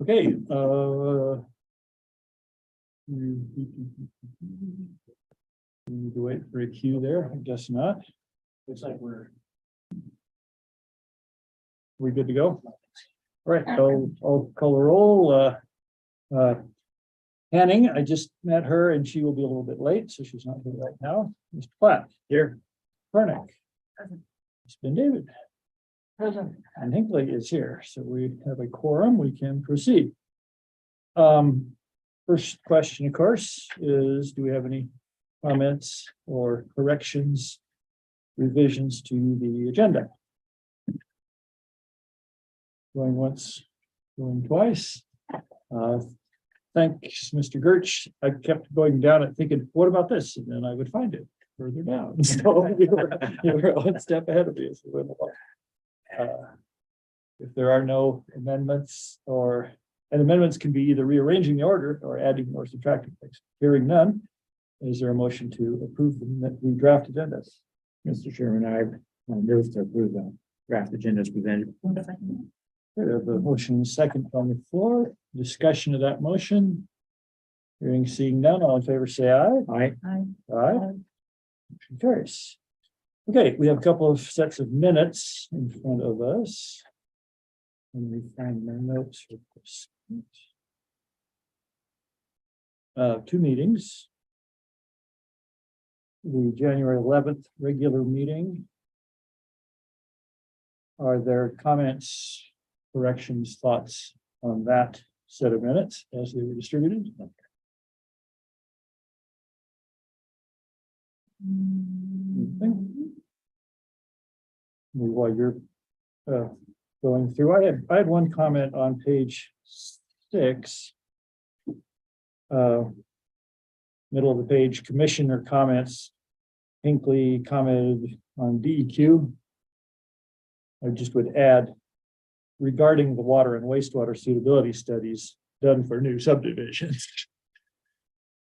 Okay, we need to wait for a cue there. I guess not. Looks like we good to go. All right, I'll call a roll. Hanning, I just met her and she will be a little bit late, so she's not here right now. Mr. Platt. Here. Pernick. It's been David. Present. And Hinckley is here, so we have a quorum. We can proceed. First question, of course, is do we have any comments or corrections, revisions to the agenda? Going once, going twice. Thanks, Mr. Gertz. I kept going down and thinking, what about this? And then I would find it further down. So you were one step ahead of me. If there are no amendments and amendments can be either rearranging the order or adding or subtracting things. Hearing none, is there a motion to approve the draft agendas? Mr. Chairman, I move to approve the draft agenda as presented. We have a motion second on the floor. Discussion of that motion. Hearing, seeing none, all in favor say aye. Aye. Aye. Motion carries. Okay, we have a couple of sets of minutes in front of us. Let me find my notes for this. Two meetings. The January 11th regular meeting. Are there comments, corrections, thoughts on that set of minutes as they were distributed? Anything? While you're going through, I had one comment on page 6. Middle of the page, commissioner comments. Hinckley commented on DEQ. I just would add regarding the water and wastewater suitability studies done for new subdivisions.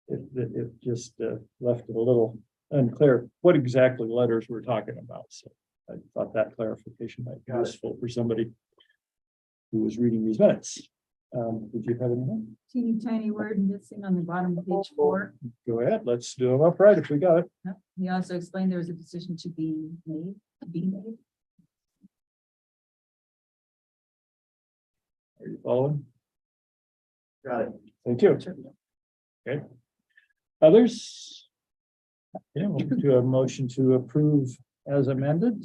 It just left it a little unclear what exactly letters we're talking about. So I thought that clarification might be useful for somebody who was reading these minutes. Did you have anything? Teeny tiny word missing on the bottom of page 4. Go ahead. Let's do them upright if we got it. He also explained there was a decision to be made. Are you following? Got it. Thank you. Okay. Others? Yeah, we'll do a motion to approve as amended.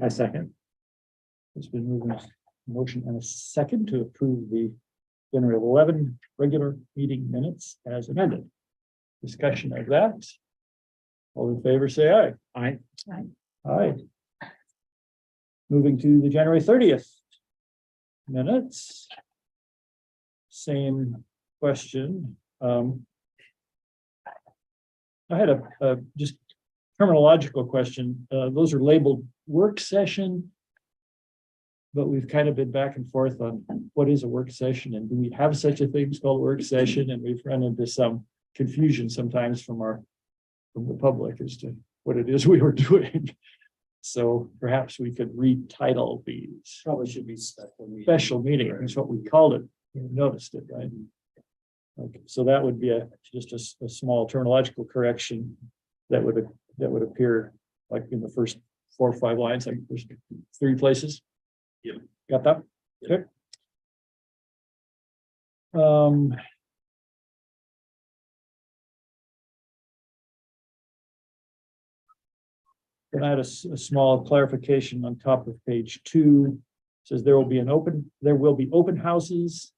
I second. It's been moved. Motion and a second to approve the January 11 regular meeting minutes as amended. Discussion of that. All in favor, say aye. Aye. Aye. Moving to the January 30th minutes. Same question. I had a just terminological question. Those are labeled work session, but we've kind of been back and forth on what is a work session and do we have such a thing called work session? And we've run into some confusion sometimes from the public as to what it is we were doing. So perhaps we could retitle these. Probably should be Special meeting is what we called it. You noticed it, right? Okay, so that would be just a small terminological correction that would appear like in the first 4 or 5 lines, like there's 3 places. Yeah. Got that? Okay. Then I had a small clarification on top of page 2. It says there will be open houses.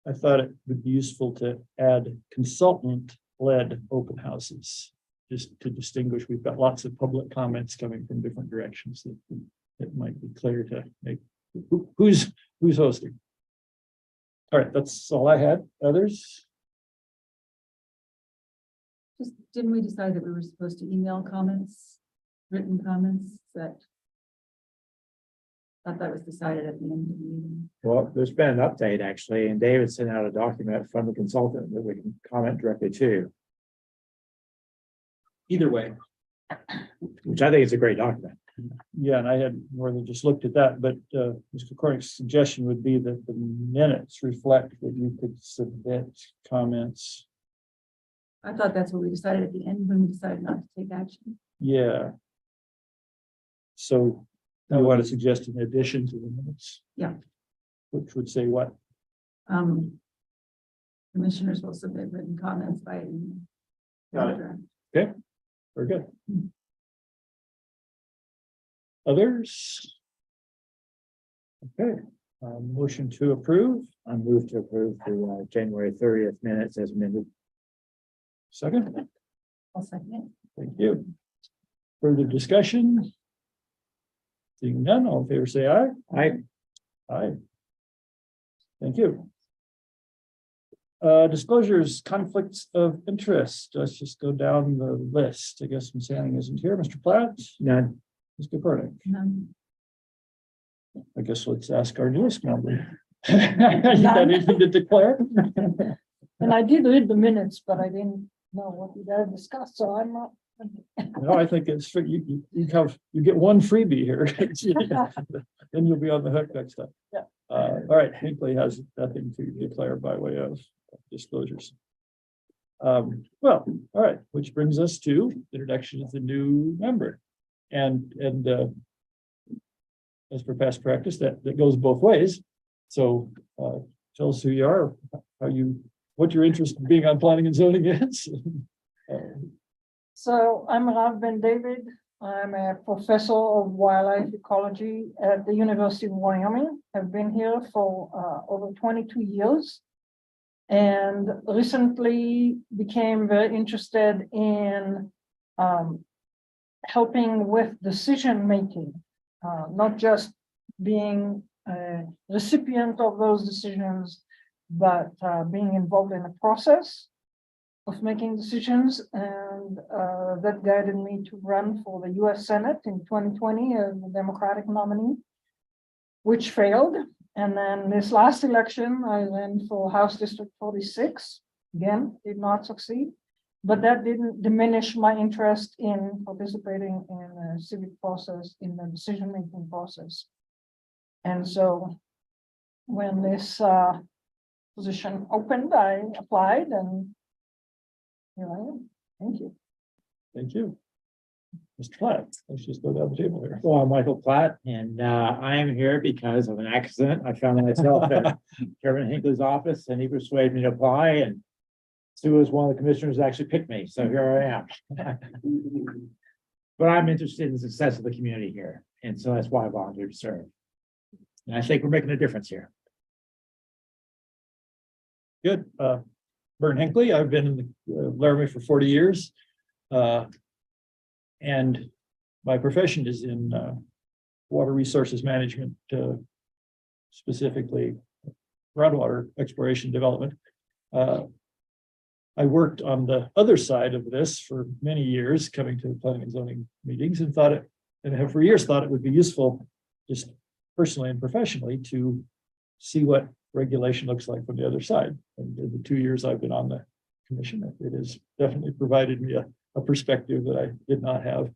I thought it would be useful to add consultant-led open houses, just to distinguish. We've got lots of public comments coming from different directions that it might be clear to make who's hosting. All right, that's all I had. Others? Just didn't we decide that we were supposed to email comments, written comments? That thought that was decided at the end of the meeting. Well, there's been an update actually, and David sent out a document from the consultant that we can comment directly to. Either way, Which I think is a great document. Yeah, and I had more than just looked at that, but Mr. Cornick's suggestion would be that the minutes reflect that you could submit comments. I thought that's what we decided at the end when we decided not to take action. Yeah. So I want to suggest an addition to the minutes. Yeah. Which would say what? Commissioners will submit written comments by email. Got it. Very good. Others? Okay, motion to approve. I move to approve the January 30th minutes as amended. Second, I'll second it. thank you. Further discussion? Seeing none, all in favor, say aye. Aye. Thank you. Disclosures, conflicts of interest. Let's just go down the list. I guess Ms. Hanning isn't here. Mr. Platt? None. Mr. Cornick? None. I guess let's ask our newest member. You got anything to declare? And I did read the minutes, but I didn't know what you guys discussed, so I'm not. No, I think it's you get one freebie here. Then you'll be on the hook next time. Yeah. All right, Hinckley has nothing to declare by way of disclosures. Well, all right, which brings us to introduction of the new member. And as per past practice, that goes both ways. So tell us who you are, what your interest in being on planning and zoning is. So I'm Rav Ben David. I'm a professor of wildlife ecology at the University of Wyoming. I've been here for over 22 years. And recently became very interested in helping with decision making, not just being a recipient of those decisions, but being involved in the process of making decisions. And that guided me to run for the US Senate in 2020 as the Democratic nominee, which failed. And then this last election, I ran for House District 46, again, did not succeed. But that didn't diminish my interest in participating in a civic process, in the decision-making process. And so when this position opened, I applied, and here I am. Thank you. Thank you. Mr. Platt, let's just go down the table here. Well, I'm Michael Platt, and I am here because of an accident. I found myself at Chairman Hinckley's office, and he persuaded me to apply, and Sue was one of the commissioners that actually picked me, so here I am. But I'm interested in the success of the community here, and so that's why I volunteered to serve. And I think we're making a difference here. Good. Bern Hinckley, I've been in the Laramie for 40 years. And my profession is in water resources management, specifically groundwater exploration development. I worked on the other side of this for many years, coming to the planning and zoning meetings, and have for years thought it would be useful, just personally and professionally, to see what regulation looks like from the other side. And in the 2 years I've been on the commission, it has definitely provided me a perspective that I did not have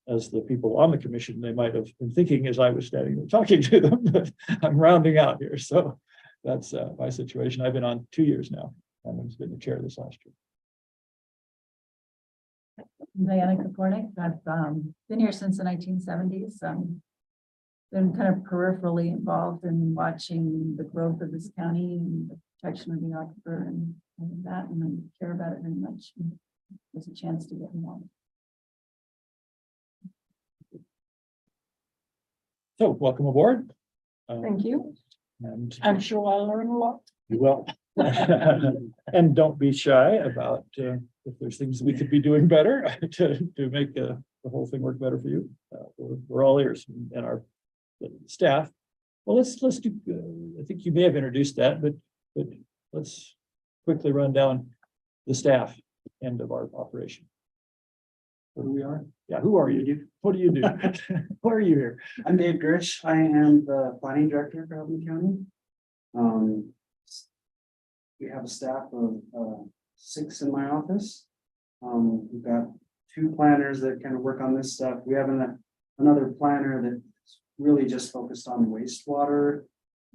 as the people on the commission. They might have been thinking as I was standing there talking to them, but I'm rounding out here. So that's my situation. I've been on 2 years now, and I've been the chair this last year. Diana Kopornik. I've been here since the 1970s. Been kind of peripherally involved in watching the growth of this county and the protection of the aquifer and that, and I care about it very much. There's a chance to get involved. So welcome aboard. Thank you. And I'm sure I'll learn a lot. you will. And don't be shy about if there's things we could be doing better to make the whole thing work better for you. We're all ears, and our staff. Well, let's do. I think you may have introduced that, but let's quickly run down the staff end of our operation. Who we are? Yeah, who are you? What do you do? Why are you here? I'm Dave Gersh. I am the planning director for Albany County. We have a staff of 6 in my office. We've got 2 planners that kind of work on this stuff. We have another planner that's really just focused on wastewater,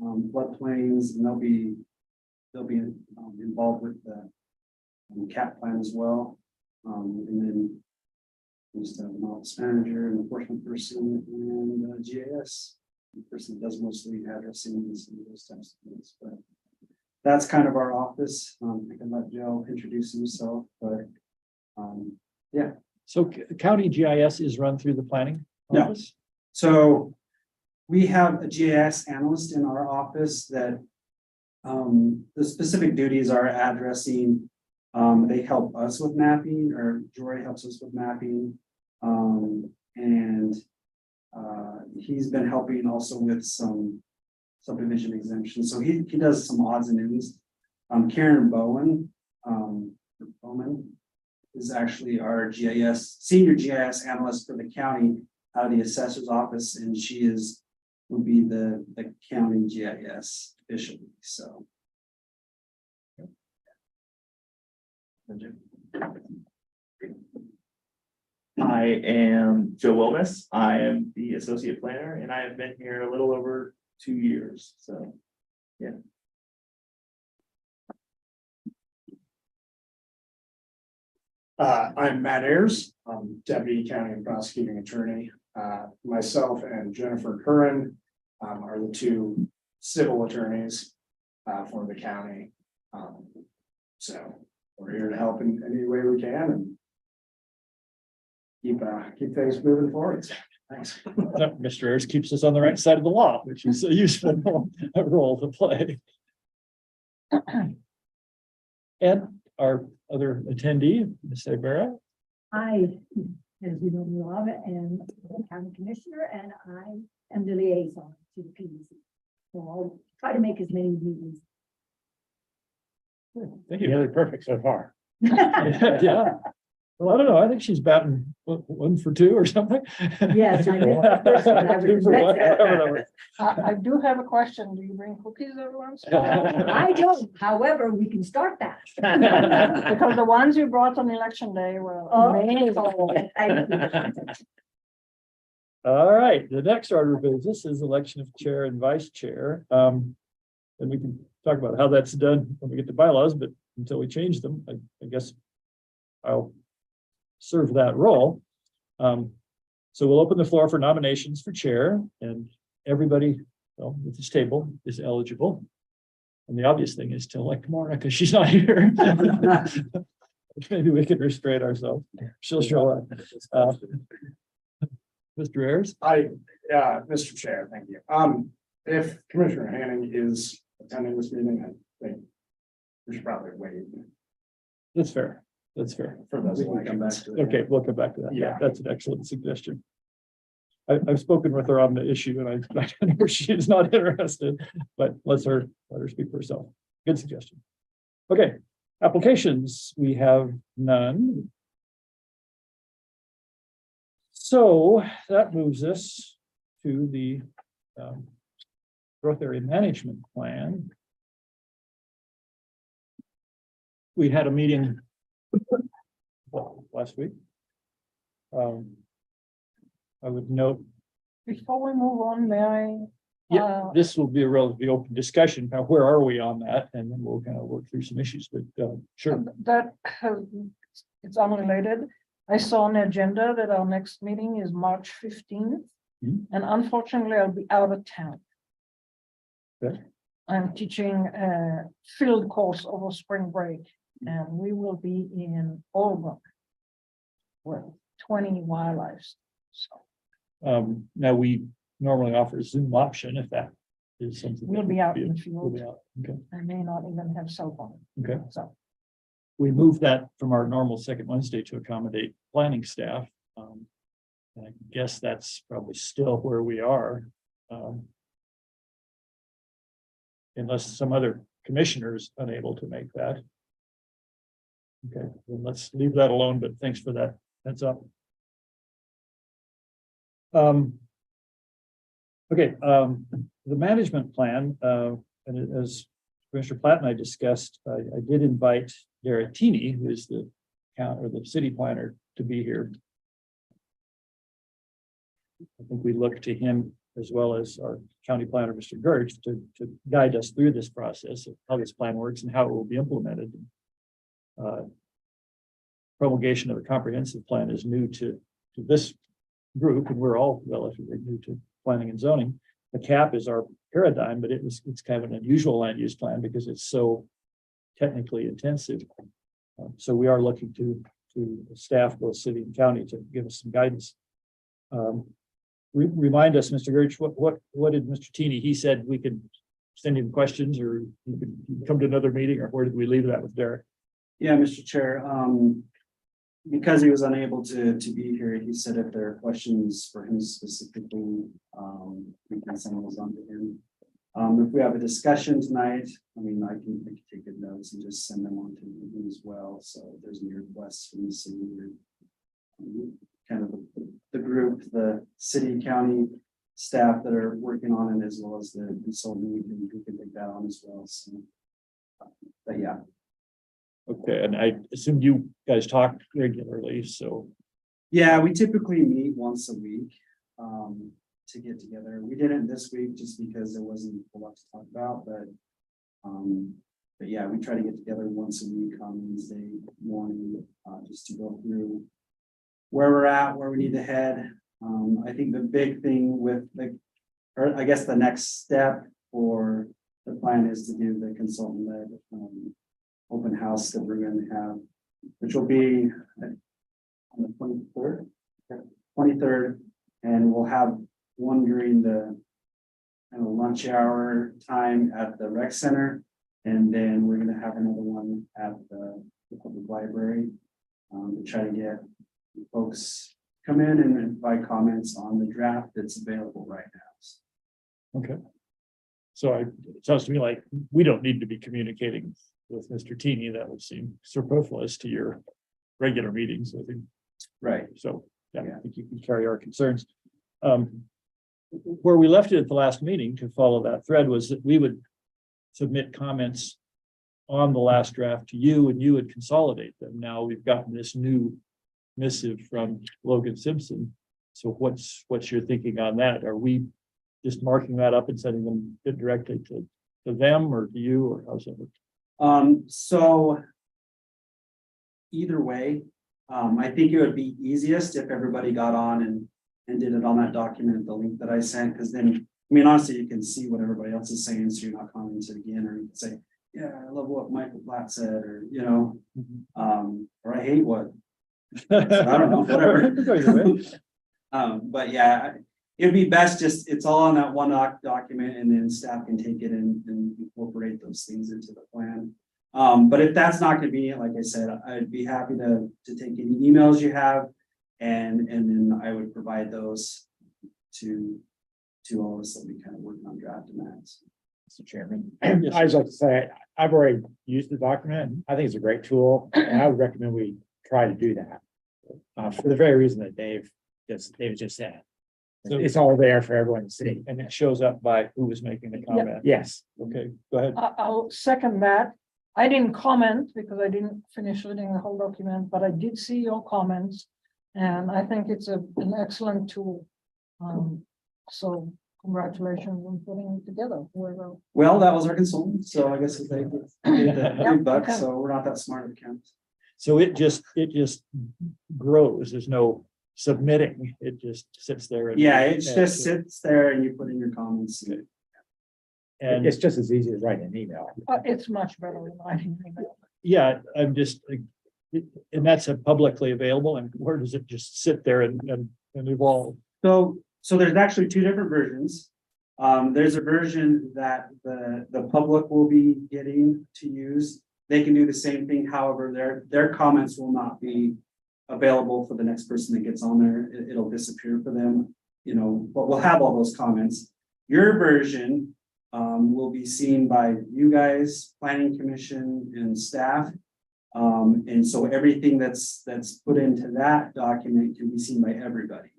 floodplains, and they'll be involved with the CAP plan as well. And then just an office manager, an enforcement person, and GIS. The person that does mostly addressing and those types of things, but that's kind of our office. I can let Joe introduce himself, but yeah. So county GIS is run through the planning No. office? So we have a GIS analyst in our office that the specific duties are addressing. They help us with mapping, or Jory helps us with mapping. And he's been helping also with some subdivision exemptions. So he does some odds and ends. Karen Bowman is actually our senior GIS analyst for the county out of the assessor's office, and she would be the county GIS officially. So. I am Joe Wilmus. I am the associate planner, and I have been here a little over 2 years. So, yeah. I'm Matt Ayers. I'm Deputy County and Prosecuting Attorney. Myself and Jennifer Curran are the two civil attorneys for the county. So we're here to help in any way we can and keep things moving forward. Thanks. Mr. Ayers keeps us on the right side of the law, which is a useful role to play. And our other attendee, Ms. Ibarra. I, as you know, Rob, am the county commissioner, and I am the liaison to the PDC. So I'll try to make as many meetings. Thank you. Nearly perfect so far. Yeah. Well, I don't know. I think she's batting 1 for 2 or something. Yes, I did. I do have a question. Do you bring cookies every once in a while? I don't, however, we can start that. Because the ones you brought on election day were amazing. All right, the next order of business is election of chair and vice chair. And we can talk about how that's done when we get to bylaws, but until we change them, I guess I'll serve that role. So we'll open the floor for nominations for chair, and everybody at this table is eligible. And the obvious thing is to elect Maura because she's not here. Maybe we could restrain ourselves. She'll show up. Mr. Ayers? Mr. Chair, thank you. If Commissioner Hanning is attending this meeting, I think we should probably wait That's fair. That's fair. for those We can come back elections. to it. Okay, we'll come back to that. Yeah. That's an excellent suggestion. I've spoken with her on the issue, and I know she is not interested, but let her speak for herself. Good suggestion. Okay, applications, we have none. So that moves us to the growth area management plan. We had a meeting last week. I would note, Before we move on, may I? yeah, this will be a relatively open discussion. Now, where are we on that? And then we'll kind of work through some issues, but sure. That it's unrelated. I saw on the agenda that our next meeting is March 15th. Mhm. And unfortunately, I'll be out of town. Okay. I'm teaching a field course over spring break, and we will be in Albany with 20 wildlife. So Now we normally offer a Zoom option if that is something. we'll that be out we- in the we'll be field. out. Okay, I may not even have cell phone. okay. So We moved that from our normal second Wednesday to accommodate planning staff. And I guess that's probably still where we are. Unless some other commissioner is unable to make that. Okay, well, let's leave that alone, but thanks for that heads up. Okay, the management plan, and as Commissioner Platt and I discussed, I did invite Derek Teeney, who is the city planner, to be here. I think we look to him as well as our county planner, Mr. Gertz, to guide us through this process of how this plan works and how it will be implemented. Promulgation of a comprehensive plan is new to this group, and we're all relatively new to planning and zoning. The cap is our paradigm, but it's kind of an unusual land use plan because it's so technically intensive. So we are looking to staff, both city and county, to give us some guidance. Remind us, Mr. Gertz, what did Mr. Teeny, he said we could send him questions or he could come to another meeting, or where did we leave that with Derek? Yeah, Mr. Chair, because he was unable to be here, he said if there are questions for him specifically, we can send those on to him. If we have a discussion tonight, I mean, I can take good notes and just send them on to him as well. So if there's any requests from the city or kind of the group, the city, county staff that are working on it, as well as the consultant, we can take that on as well. So, but yeah. Okay, and I assume you guys talk regularly, so. Yeah, we typically meet once a week to get together. We didn't this week just because there wasn't a lot to talk about, but yeah, we try to get together once a week on Wednesday morning just to go through where we're at, where we need to head. I think the big thing with or I guess the next step for the plan is to do the consultant-led open house that we're going to have, which will be on the 23rd, and we'll have one during the lunch hour time at the rec center, and then we're going to have another one at the public library to try to get folks come in and provide comments on the draft that's available right now. Okay. So it sounds to me like we don't need to be communicating with Mr. Teeny. That would seem superfluous to your regular meetings, I think. Right. So, yeah, I think you can carry our concerns. Where we left it at the last meeting, to follow that thread, was that we would submit comments on the last draft to you, and you would consolidate them. Now we've gotten this new missive from Logan Simpson. So what's your thinking on that? Are we just marking that up and sending them directly to them or to you, or how's that work? So either way, I think it would be easiest if everybody got on and did it on that document, the link that I sent, because then, I mean, honestly, you can see what everybody else is saying, so you're not commenting again, or you can say, yeah, I love what Michael Blatt said, or, or I hate what, I don't know, whatever. But yeah, it'd be best just, it's all on that one document, and then staff can take it and incorporate those things into the plan. But if that's not convenient, like I said, I'd be happy to take any emails you have, and then I would provide those to all of us that we kind of working on drafting that. Mr. Chairman, I'd just like to say, I've already used the document. I think it's a great tool, and I would recommend we try to do that. For the very reason that Dave just said. So it's all there for everyone to see. And it shows up by who was making the comment. Yes. Okay, go ahead. I'll second that. I didn't comment because I didn't finish reading the whole document, but I did see your comments. And I think it's an excellent tool. So congratulations on putting it together. Well, that was our consultant, so I guess they did the Yeah, big bucks, okay. so we're not that smart at accounts. So it just grows. There's no submitting. It just sits there. Yeah, it just sits there and you put in your comments. And It's just as easy as writing an email. It's much better than writing an email. yeah, I'm just, and that's a publicly available, and where does it just sit there and evolve? So there's actually two different versions. There's a version that the public will be getting to use. They can do the same thing, however, their comments will not be available for the next person that gets on there. It'll disappear for them, but we'll have all those comments. Your version will be seen by you guys, planning commission and staff. And so everything that's put into that document can be seen by everybody.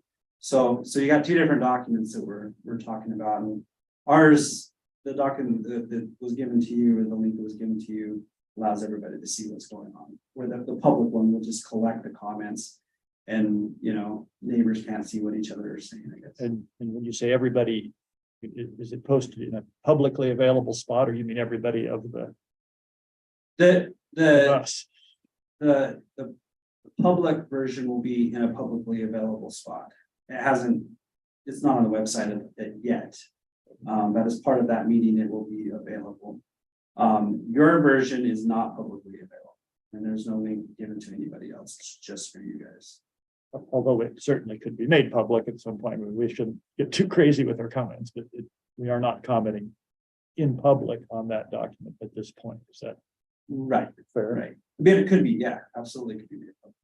So you got two different documents that we're talking about. And ours, the document that was given to you, or the link that was given to you, allows everybody to see what's going on. Where the public one will just collect the comments And, you know, neighbors can't see what each other are saying, I guess. And when you say everybody, is it posted in a publicly available spot, or you mean everybody of us? The public version will be in a publicly available spot. It's not on the website yet. But as part of that meeting, it will be available. Your version is not publicly available, and there's no link given to anybody else. It's just for you guys. Although it certainly could be made public at some point. We shouldn't get too crazy with our comments, but we are not commenting in public on that document at this point. Is that Right, fair? right. But it could be, yeah, absolutely could be made public.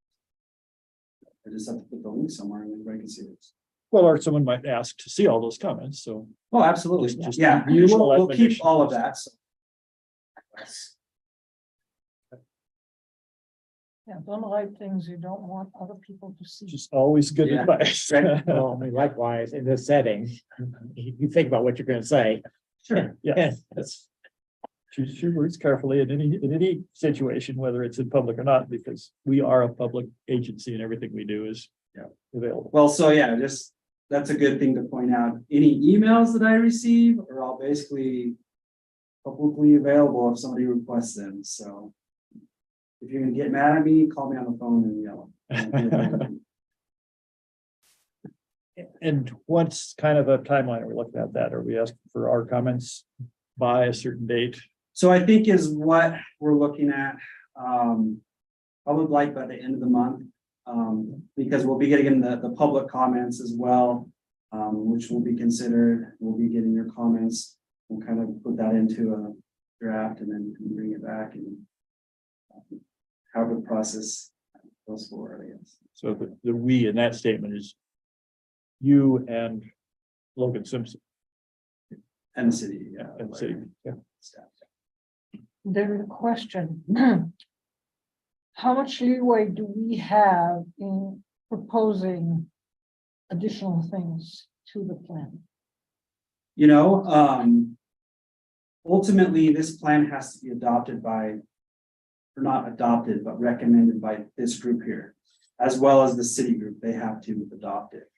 I just have to put the link somewhere and everybody can see it. Well, or someone might ask to see all those comments, so. Oh, absolutely. Just Yeah, the usual we'll keep admonition. all of that. So. Yeah, don't write things you don't want other people to see. Just always good Yeah. advice. Well, I mean, likewise, in this setting, you think about what you're gonna say. Sure, yes, that's. Choose your words carefully in any situation, whether it's in public or not, because we are a public agency and everything we do is available. Well, so yeah, just that's a good thing to point out. Any emails that I receive are all basically publicly available if somebody requests them. So if you're gonna get mad at me, call me on the phone and yell. And what's kind of a timeline are we looking at that? Are we asking for our comments by a certain date? So I think is what we're looking at, probably like by the end of the month. Because we'll be getting the public comments as well, which will be considered. We'll be getting your comments. We'll kind of put that into a draft and then bring it back and however the process goes forward, I guess. So the we in that statement is you and Logan Simpson. And the city, Yeah, and the city, yeah. Staff. There's a question. How much leeway do we have in proposing additional things to the plan? You know, ultimately, this plan has to be adopted by, or not adopted, but recommended by this group here, as well as the city group. They have to adopt it.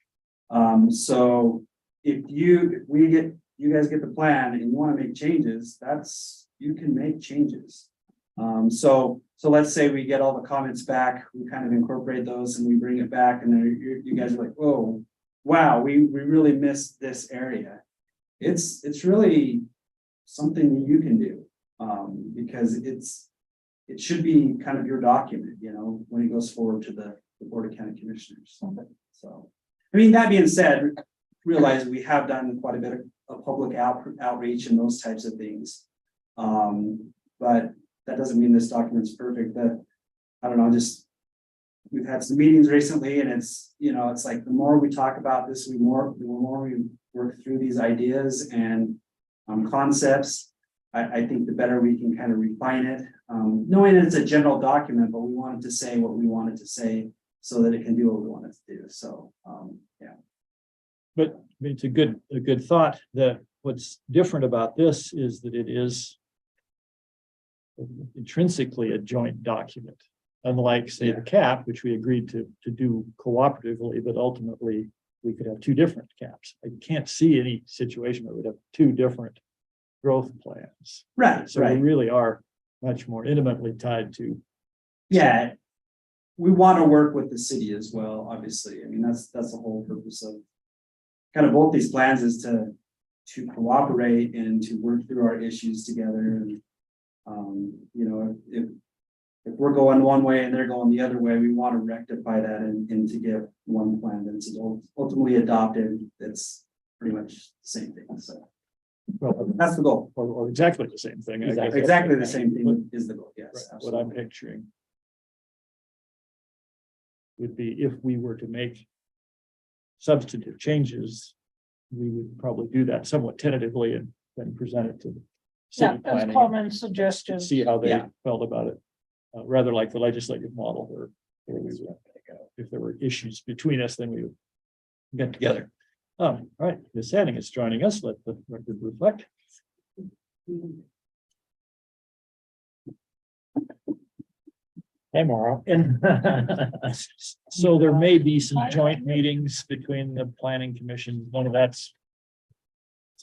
So if you guys get the plan and you want to make changes, you can make changes. So let's say we get all the comments back, we kind of incorporate those and we bring it back and then you guys are like, oh, wow, we really missed this area. It's really something that you can do, because it should be kind of your document, you know, when it goes forward to the Board of County Commissioners. So, I mean, that being said, realize we have done quite a bit of public outreach and those types of things. But that doesn't mean this document's perfect. I don't know, we've had some meetings recently and it's, you know, it's like the more we talk about this, the more we work through these ideas and concepts, I think the better we can kind of refine it. Knowing that it's a general document, but we wanted to say what we wanted to say so that it can do what we want it to do. So, yeah. But I mean, it's a good thought that what's different about this is that it is intrinsically a joint document, unlike say the cap, which we agreed to do cooperatively, but ultimately we could have two different caps. I can't see any situation where we'd have two different growth plans. Right. So we really are much more intimately tied to. Yeah. We want to work with the city as well, obviously. I mean, that's the whole purpose of kind of both these plans is to cooperate and to work through our issues together. And you know, if we're going one way and they're going the other way, we want to rectify that and to get one plan that's ultimately adopted. That's pretty much the same thing. So Well, that's the goal. or exactly the same thing. I guess. Exactly the same thing is the goal. Yes, Right. What I'm absolutely. picturing would be if we were to make substantive changes, we would probably do that somewhat tentatively and then present it to the Yeah, city as planning comments, and suggestions. see how they Yeah. felt about it. Rather like the legislative model where we would, if there were issues between us, then we would get together. All right, Ms. Sanning is joining us. Let the record reflect. Hey, Mauro. And so there may be some joint meetings between the planning commission, one of that's.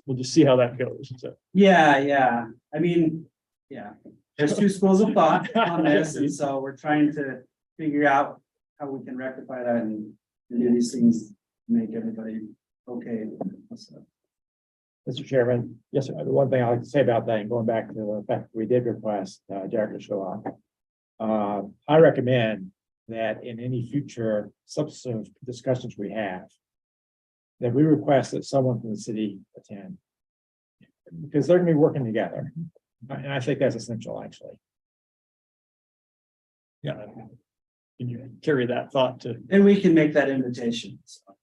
We'll just see how that goes. So, Yeah, I mean, yeah, there's two schools of thought on this, and so we're trying to figure out how we can rectify that and do these things, make everybody okay. So, Mr. Chairman, yes, sir. The one thing I like to say about that, and going back to the fact that we did request Derek to show up. I recommend that in any future substantive discussions we have, that we request that someone from the city attend. Because they're gonna be working together. And I think that's essential, actually. yeah. Can you carry that thought to? and we can make that invitation. So,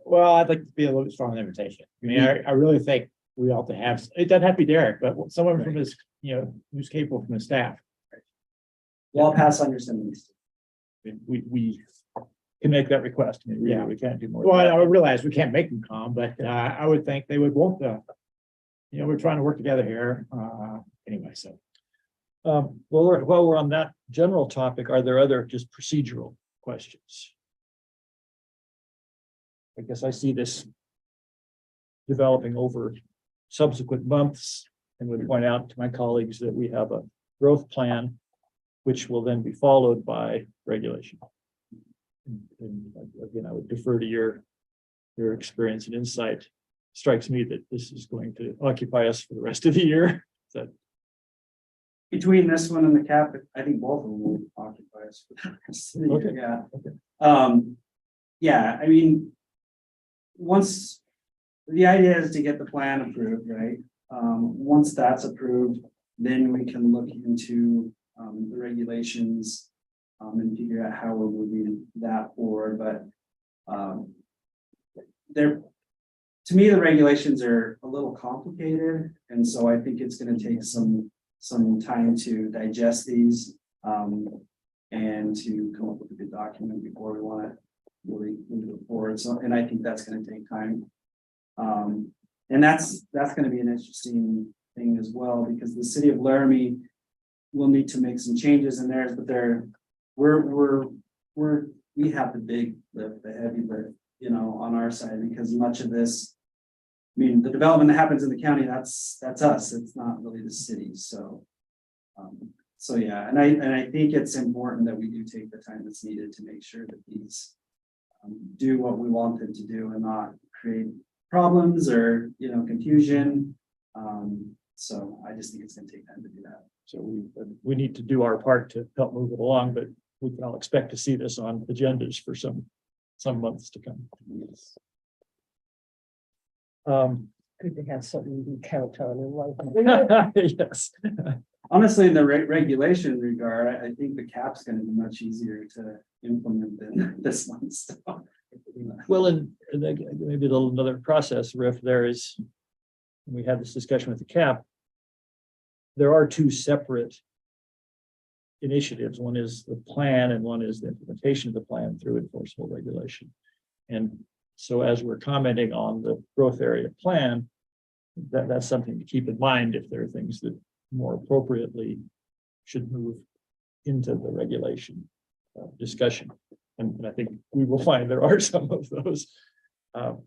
Well, I'd like to be a little bit stronger invitation. I mean, I really think we ought to have, it doesn't have to be Derek, but someone from his, who's capable from the staff. well, I'll pass on your sentiments. We can make that request. I mean, Yeah. we can't do more. Well, than I that. realize we can't make them calm, but I would think they would want to. We're trying to work together here. Anyway, so. Well, while we're on that general topic, are there other just procedural questions? I guess I see this developing over subsequent months and would point out to my colleagues that we have a growth plan, which will then be followed by regulation. And again, I would defer to your experience and insight. Strikes me that this is going to occupy us for the rest of the year. That Between this one and the cap, I think both of them will occupy us. For the rest of the year, Okay. Yeah. Okay. Yeah, I mean. Once, the idea is to get the plan approved, right? Once that's approved, then we can look into, the regulations. And figure out how we're moving that forward, but, to me, the regulations are a little complicated, and so I think it's gonna take some time to digest these. And to come up with a good document before we wanna really move it forward, so, and I think that's gonna take time. And that's gonna be an interesting thing as well, because the city of Laramie will need to make some changes in theirs, but we have the big lift, the heavy lift, on our side, because much of this. I mean, the development that happens in the county, that's us, it's not really the city, so. So, yeah, and I think it's important that we do take the time that's needed to make sure that these. Do what we want them to do and not create problems or, confusion. So I just think it's gonna take time to do that. So we need to do our part to help move it along, but we can all expect to see this on agendas for some months to come. Good to have something to count on in life. Yes. Honestly, in the regulation regard, I think the cap's gonna be much easier to implement than this one. So, Well, and maybe another process riff there is, when we had this discussion with the cap, there are two separate initiatives. One is the plan and one is the implementation of the plan through enforceable regulation. And so as we're commenting on the growth area plan, that's something to keep in mind if there are things that more appropriately should move into the regulation discussion. And I think we will find there are some of those. All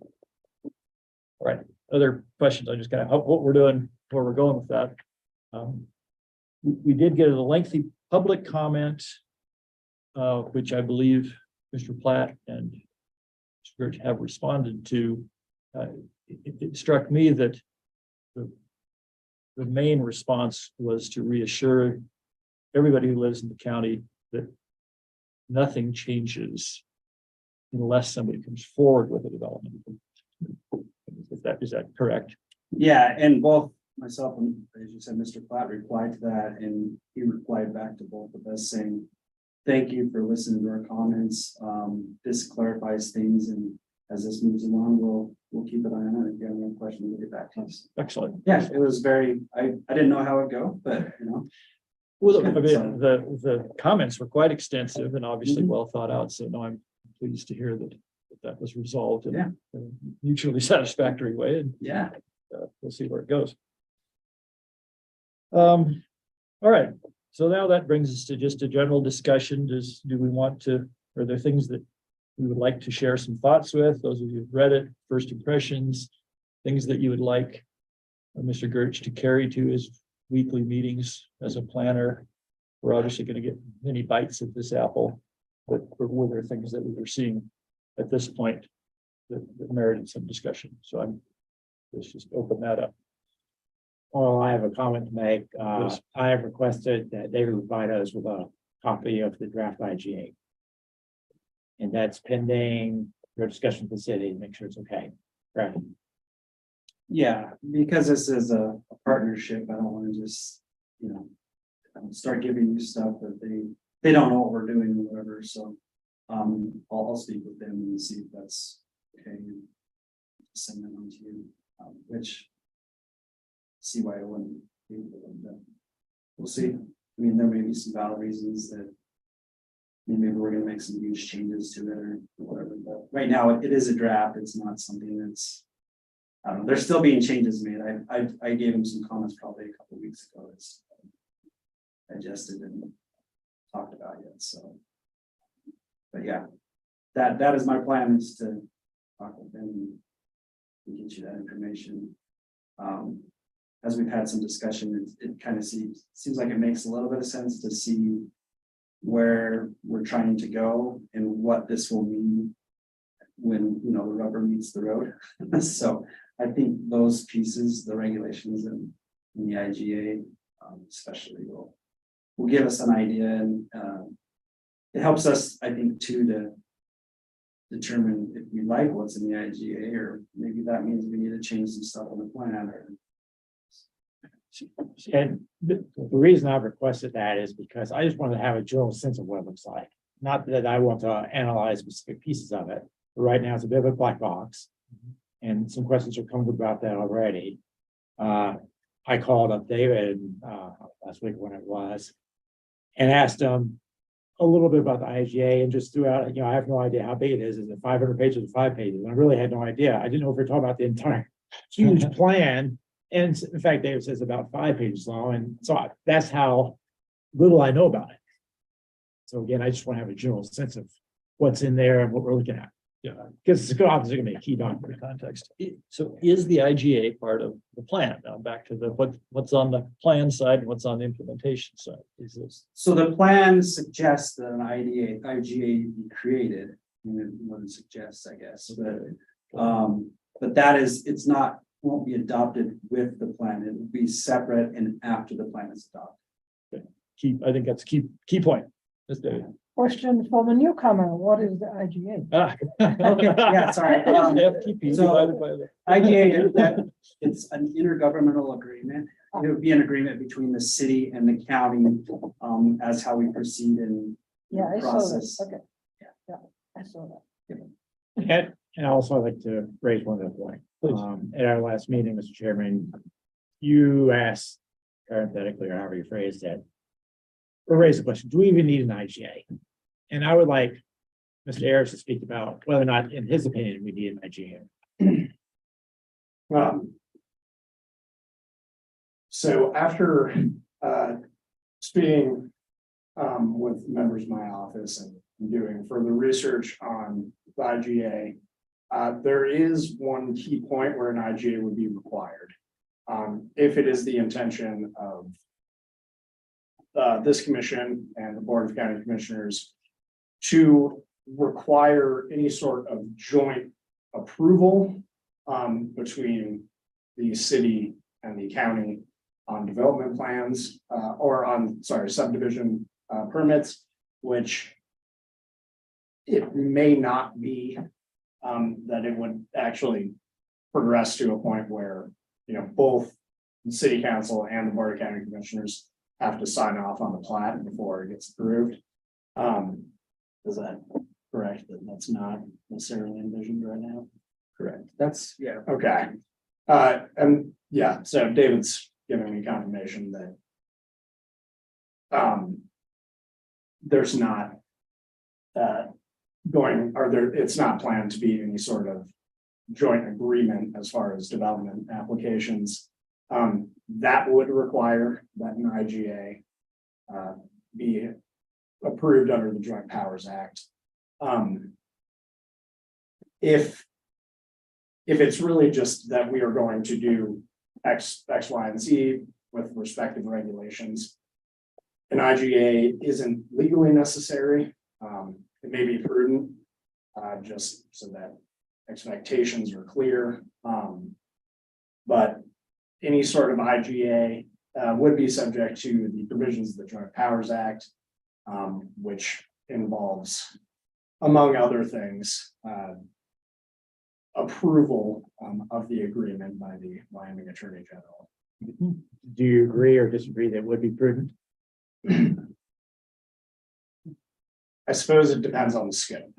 right, other questions? I just kind of what we're doing, where we're going with that. We did get a lengthy public comment, which I believe Mr. Platt and Mr. Birch have responded to. It struck me that the main response was to reassure everybody who lives in the county that nothing changes unless somebody comes forward with a development. Is that correct? Yeah, and both myself and, as you said, Mr. Platt replied to that, and he replied back to both of us saying, thank you for listening to our comments. This clarifies things, and as this moves along, we'll keep an eye on it. If you have any questions, we'll get back to us. Excellent. Yeah, it was very, I didn't know how it'd go, but Well, I mean, the comments were quite extensive and obviously well thought out. So no, I'm pleased to hear that was resolved in a mutually satisfactory way. And we'll see where it goes. All right, So now that brings us to just a general discussion. Do we want to, are there things that we would like to share some thoughts with? Those of you who've read it, first impressions, things that you would like Mr. Gertz to carry to his weekly meetings as a planner. We're obviously going to get many bites at this apple, but were there things that we were seeing at this point that merited some discussion? So let's just open that up. Well, I have a comment to make. Yes. I have requested that David provide us with a copy of the draft IGA. And that's pending your discussion with the city to make sure it's okay. Right. Yeah, because this is a partnership, I don't want to just, start giving you stuff that they don't know what we're doing or whatever, so. I'll speak with them and see if that's okay. And send that on to you, which. See why I wouldn't. We'll see. I mean, there may be some valid reasons that. Maybe we're gonna make some huge changes to it or whatever, but right now it is a draft, it's not something that's. There's still being changes made. I gave him some comments probably a couple of weeks ago. It's digested and talked about yet, so. But yeah, that is my plan, is to talk with them and get you that information. As we've had some discussion, it kind of seems like it makes a little bit of sense to see where we're trying to go and what this will mean when, the rubber meets the road. So I think those pieces, the regulations and the IGA, especially will give us an idea, and it helps us, I think, too, to determine if we like what's in the IGA, or maybe that means we need to change some stuff on the plan. And the reason I've requested that is because I just want to have a general sense of what it looks like. Not that I want to analyze specific pieces of it, but right now it's a bit of a black box. And some questions are coming about that already. I called up David last week when it was, and asked him a little bit about the IGA, and just threw out, I have no idea how big it is. Is it 500 pages or 5 pages? And I really had no idea. I didn't know if we we're talking about the entire huge plan. And in fact, David says about 5 pages long. And so that's how little I know about it. So again, I just want to have a general sense of what's in there and what we're looking at. Yeah. Because it's obviously going to be a key document. Context. So is the IGA part of the plan? Now back to what's on the plan side and what's on the implementation side. Is this? So the plan suggests that an IGA be created, what it suggests, I guess, but that is, it's not, won't be adopted with the plan. It will be separate and after the plan is adopted. I think that's key point. That's David. Question for the newcomer, what is the IGA? Okay, yeah, sorry. FTP So- divided by the. IGA, it's an intergovernmental agreement. It would be an agreement between the city and the county, as how we proceed in Yeah, I saw process. that, okay. Yeah, I saw that. And also I'd like to raise one other point. Please. At our last meeting, Mr. Chairman, you asked parenthetically, or however you phrased it, or raised the question, do we even need an IGA? And I would like Mr. Ayers to speak about whether or not, in his opinion, we need an IGA. So after speaking with members of my office and doing further research on the IGA, there is one key point where an IGA would be required. If it is the intention of this commission and the Board of County Commissioners to require any sort of joint approval between the city and the county on development plans or on, subdivision permits, which it may not be that it would actually progress to a point where, both the city council and the Board of County Commissioners have to sign off on the plat before it gets approved. Is that correct? That's not necessarily envisioned right now? Correct. That's, yeah. Okay. And yeah, so David's giving me confirmation that there's not it's not planned to be any sort of joint agreement as far as development applications. That would require that an IGA be approved under the Joint Powers Act. If it's really just that we are going to do X, Y, and Z with respective regulations, an IGA isn't legally necessary. It may be prudent, just so that expectations are clear. But any sort of IGA would be subject to the provisions of the Joint Powers Act, which involves, among other things, approval of the agreement by the Wyoming Attorney General. Do you agree or disagree that it would be prudent? I suppose it depends on the scope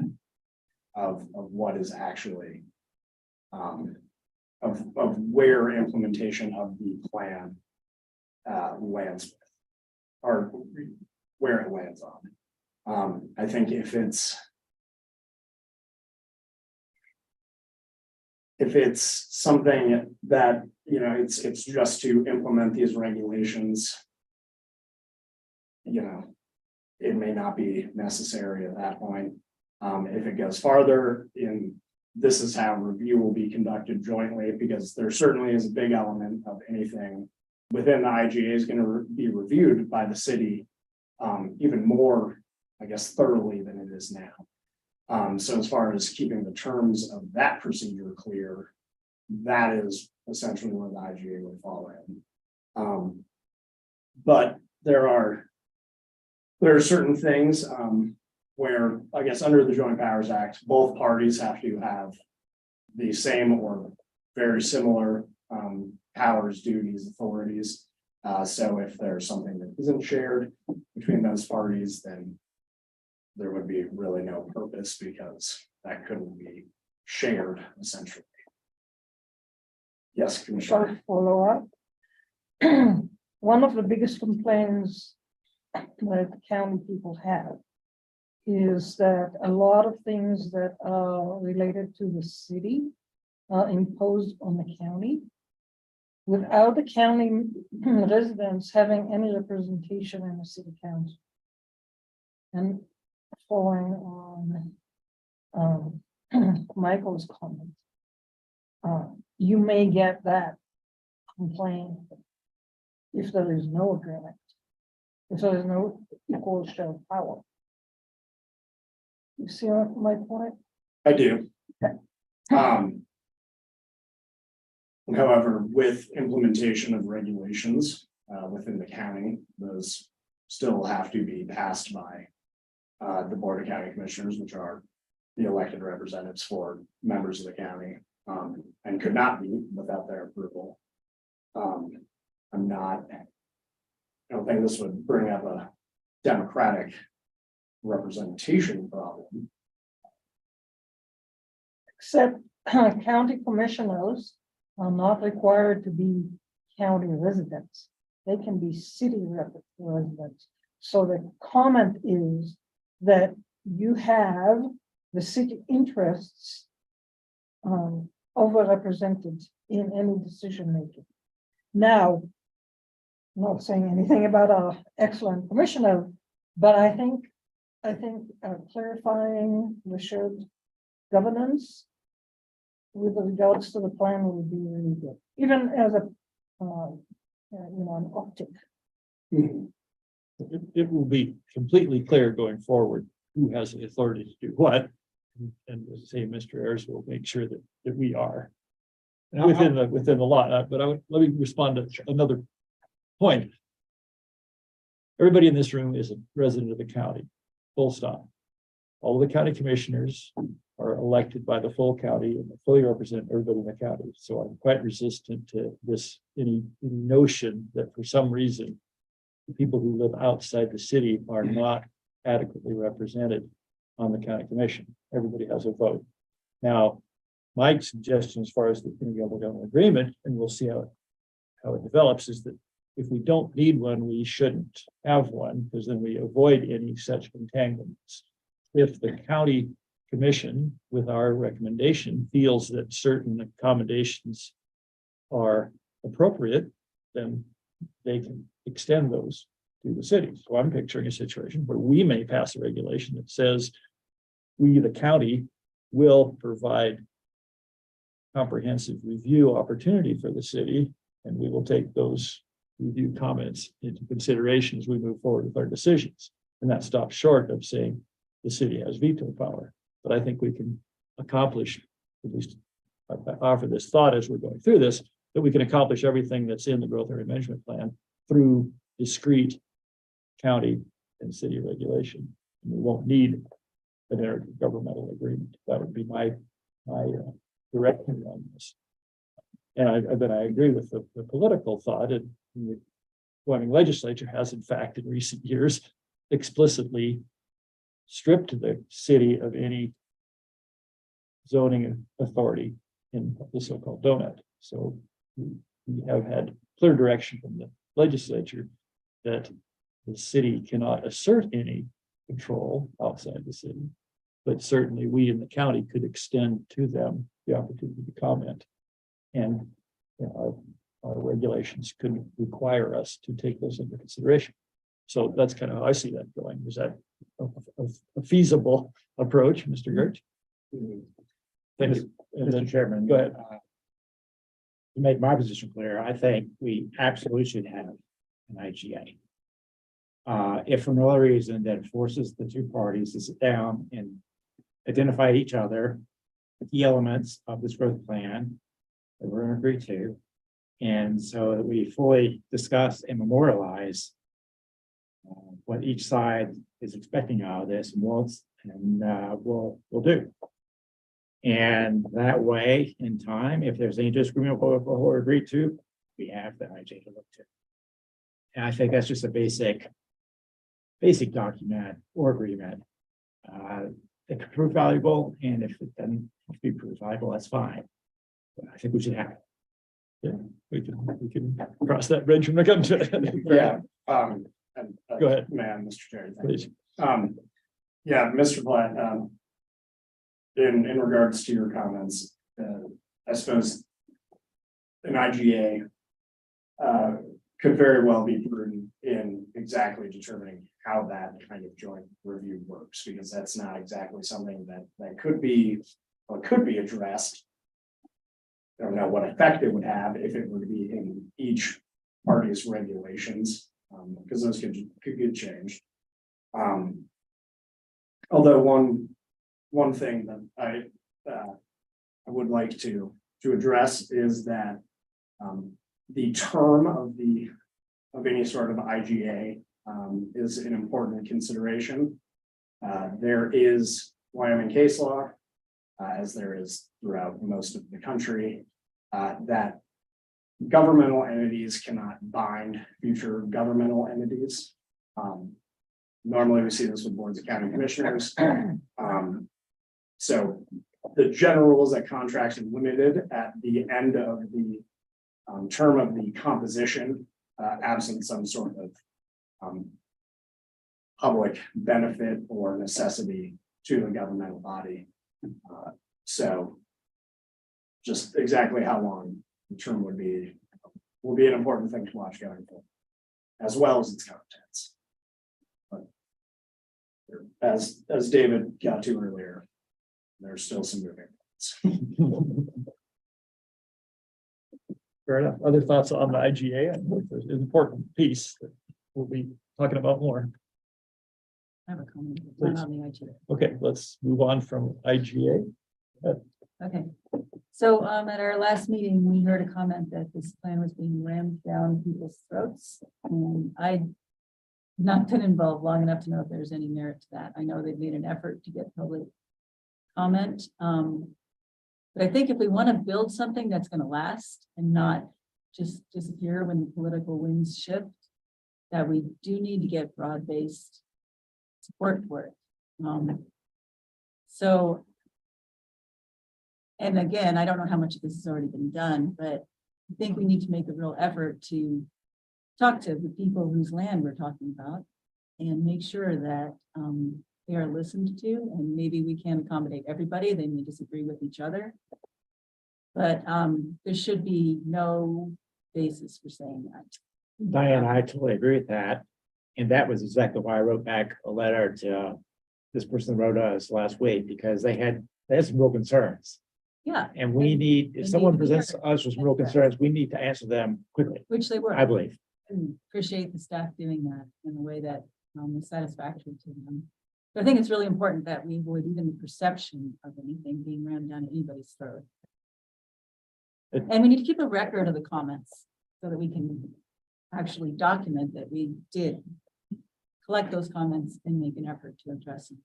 of what is actually of where implementation of the plan lands with, or where it lands on. I think if it's something that, you know, it's just to implement these regulations, you know, it may not be necessary at that point. If it goes farther in, this is how review will be conducted jointly, because there certainly is a big element of anything within the IGA is going to be reviewed by the city even more, I guess, thoroughly than it is now. So as far as keeping the terms of that procedure clear, that is essentially where the IGA would fall in. But there are certain things where, I guess, under the Joint Powers Act, both parties have to have the same or very similar powers, duties, authorities. So if there's something that isn't shared between those parties, then there would be really no purpose, because that couldn't be shared essentially. Yes, Commissioner. Short follow-up. One of the biggest complaints that the county people have is that a lot of things that are related to the city are imposed on the county without the county residents having any representation in the city council. And following on Michael's comment, you may get that complaint if there is no agreement, if there is no equal share of power. You see my point? I do. However, with implementation of regulations within the county, those still have to be passed by the Board of County Commissioners, which are the elected representatives for members of the county, and could not be without their approval. I don't think this would bring up a democratic representation problem. Except county commissioners are not required to be county residents. They can be city residents. So the comment is that you have the city interests overrepresented in any decision making. Now, I'm not saying anything about our excellent commissioner, but I think clarifying the shared governance with regards to the plan would be really good, even as a an optic. It will be completely clear going forward who has the authority to do what. And as say, Mr. Ayers will make sure that we are within the law. But let me respond to another point. Everybody in this room is a resident of the county, full stop. All of the county commissioners are elected by the full county and fully represent everybody in the county. So I'm quite resistant to this, any notion that for some reason, the people who live outside the city are not adequately represented on the county commission. Everybody has a vote. Now, my suggestion as far as the intergovernmental agreement, and we'll see how it develops, is that if we don't need one, we shouldn't have one, because then we avoid any such entanglements. If the county commission, with our recommendation, feels that certain accommodations are appropriate, then they can extend those to the city. So I'm picturing a situation where we may pass a regulation that says we, the county, will provide comprehensive review opportunity for the city, and we will take those review comments into consideration as we move forward with our decisions. And that stops short of saying the city has veto power. But I think we can accomplish, at least I offer this thought as we're going through this, that we can accomplish everything that's in the growth area management plan through discrete county and city regulation. And we won't need an intergovernmental agreement. That would be my direction on this. And but I agree with the political thought, and the Wyoming legislature has in fact in recent years explicitly stripped the city of any zoning authority in the so-called donut. So we have had clear direction from the legislature that the city cannot assert any control outside the city, but certainly we in the county could extend to them the opportunity to comment. And you know, our regulations could require us to take those into consideration. So that's kind of how I see that going. Is that a feasible approach, Mr. Gertz? Thank you. And then, Mr. Chairman. go ahead. To make my position clear, I think we absolutely should have an IGA. If for no other reason that it forces the two parties to sit down and identify each other, the elements of this growth plan that we're going to agree to, and so that we fully discuss and memorialize what each side is expecting out of this and wants, and we'll do. And that way, in time, if there's any disagreement with what we're agreed to, we have the IJ to look to. And I think that's just a basic document or agreement. It could prove valuable, and if it doesn't be proved valuable, that's fine. But I think we should have it. Yeah, we can cross that bridge when we come to it. Yeah. Go ahead. Man, Mr. Chair. thank Please. you. Yeah, Mr. Platt, in regards to your comments, I suppose an IGA could very well be prudent in exactly determining how that kind of joint review works, because that's not exactly something that could be addressed. I don't know what effect it would have if it were to be in each party's regulations, because those could get changed. Although one thing that I would like to address is that the term of any sort of IGA is an important consideration. There is Wyoming case law, as there is throughout most of the country, that governmental entities cannot bind future governmental entities. Normally we see this with boards of county commissioners. So the general rules that contracts are limited at the end of the term of the composition, absent some sort of public benefit or necessity to the governmental body. So just exactly how long the term will be an important thing to watch going forward, as well as its contents. But as David got to earlier, there's still some moving parts. Fair enough. Other thoughts on the IGA? I think there's an important piece that we'll be talking about more. I have a comment not on the IGA. Okay, let's move on from IGA. Okay, so at our last meeting, we heard a comment that this plan was being rammed down people's throats. And I've not been involved long enough to know if there's any merit to that. I know they've made an effort to get public comment. But I think if we want to build something that's going to last and not just disappear when the political winds shift, that we do need to get broad-based support for it. So, and again, I don't know how much of this has already been done, but I think we need to make a real effort to talk to the people whose land we're talking about and make sure that they are listened to, and maybe we can accommodate everybody. They may disagree with each other, but there should be no basis for saying that. Diane, I totally agree with that. And that was exactly why I wrote back a letter to this person wrote us last week, because they had some real concerns. Yeah, And we need, they if someone need to be presents heard. us with some real concerns, we need to answer them quickly, which they were. I believe. And appreciate the staff doing that in a way that was satisfactory to them. But I think it's really important that we avoid even the perception of anything being rammed down anybody's throat. And we need to keep a record of the comments so that we can actually document that we did collect those comments and make an effort to address them.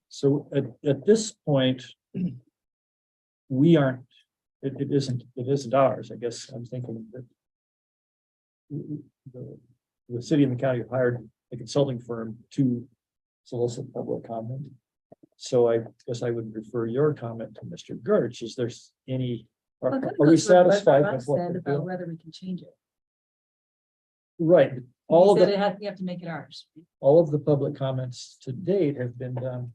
So at this point, we aren't, it isn't ours, I guess. I'm thinking that the city and the county have hired a consulting firm to solicit public comment. So I guess I would refer your comment to Mr. Gertz. Is there any, are Well, that are we goes with what satisfied Russ with what said we're about doing? whether we can change it. Right, He all said the, we have to make it ours. all of the public comments to date have been done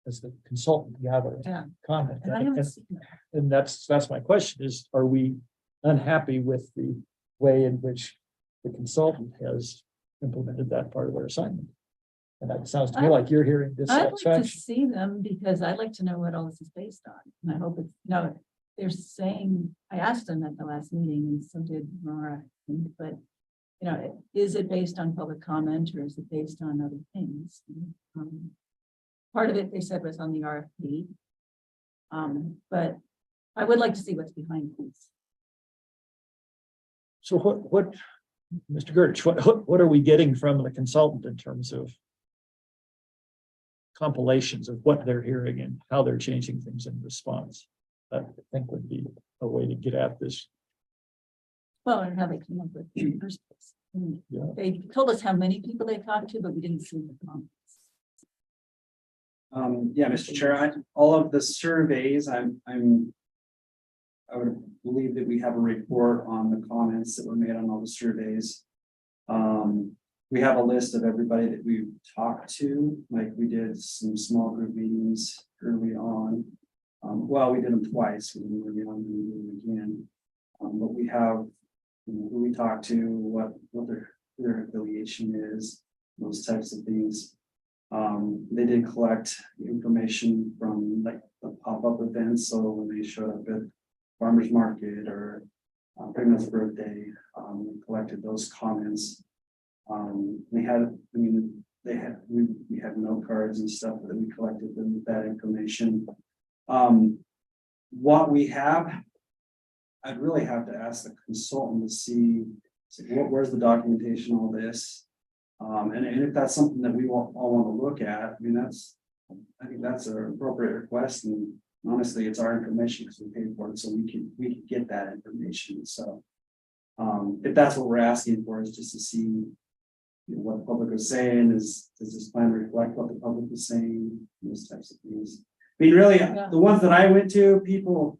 as the consultant gathering Yeah. comment. And I haven't seen that. And that's my question is, are we unhappy with the way in which the consultant has implemented that part of their assignment? And that sounds to me like you're hearing I'd like to dissatisfaction. see them because I'd like to know what all this is based on. And I hope it's, no, they're saying, I asked them at the last meeting and so did Nora, but you know, is it based on public comment or is it based on other things? Part of it, they said, was on the RFP. But I would like to see what's behind this. So what, Mr. Gertz, what are we getting from the consultant in terms of compilations of what they're hearing and how they're changing things in response? That I think would be a way to get at this. Well, and how they came up with it in the first place. Yeah. They told us how many people they talked to, but we didn't see the comments. Yeah, Mr. Chair, all of the surveys, I would believe that we have a report on the comments that were made on all the surveys. We have a list of everybody that we've talked to, like we did some small group meetings early on. Well, we did them twice, we didn't really want to do them again. But we have, you know, who we talked to, what their affiliation is, those types of things. They did collect information from like the pop-up events, so when they showed up at farmer's market or Pregnant's birthday, we collected those comments. We had note cards and stuff that we collected with that information. What we have, I'd really have to ask the consultant to see where's the documentation, all this. And if that's something that we all want to look at, I mean, I think that's an appropriate request, and honestly, it's our information because we paid for it, so we can get that information. So if that's what we're asking for, is just to see, you know, what the public is saying, does this plan reflect what the public is saying, those types of things. I mean, really, Yeah. the ones that I went to, people,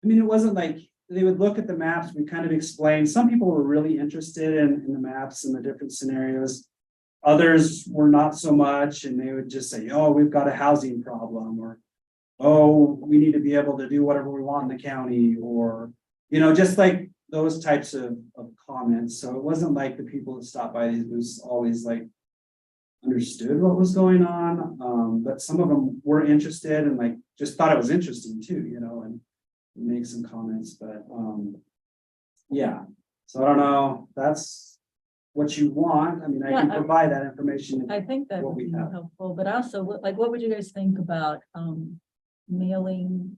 I mean, it wasn't like they would look at the maps, we kind of explained, some people were really interested in the maps and the different scenarios. Others were not so much, and they would just say, oh, we've got a housing problem, or, oh, we need to be able to do whatever we want in the county, or, you know, just like those types of comments. So it wasn't like the people that stopped by these booths always like understood what was going on. But some of them were interested and like just thought it was interesting too, you know, and make some comments, but yeah. So I don't know, if that's what you want. I mean, I can Yeah, provide that information. I think that What would we be have. helpful, but also, what would you guys think about mailing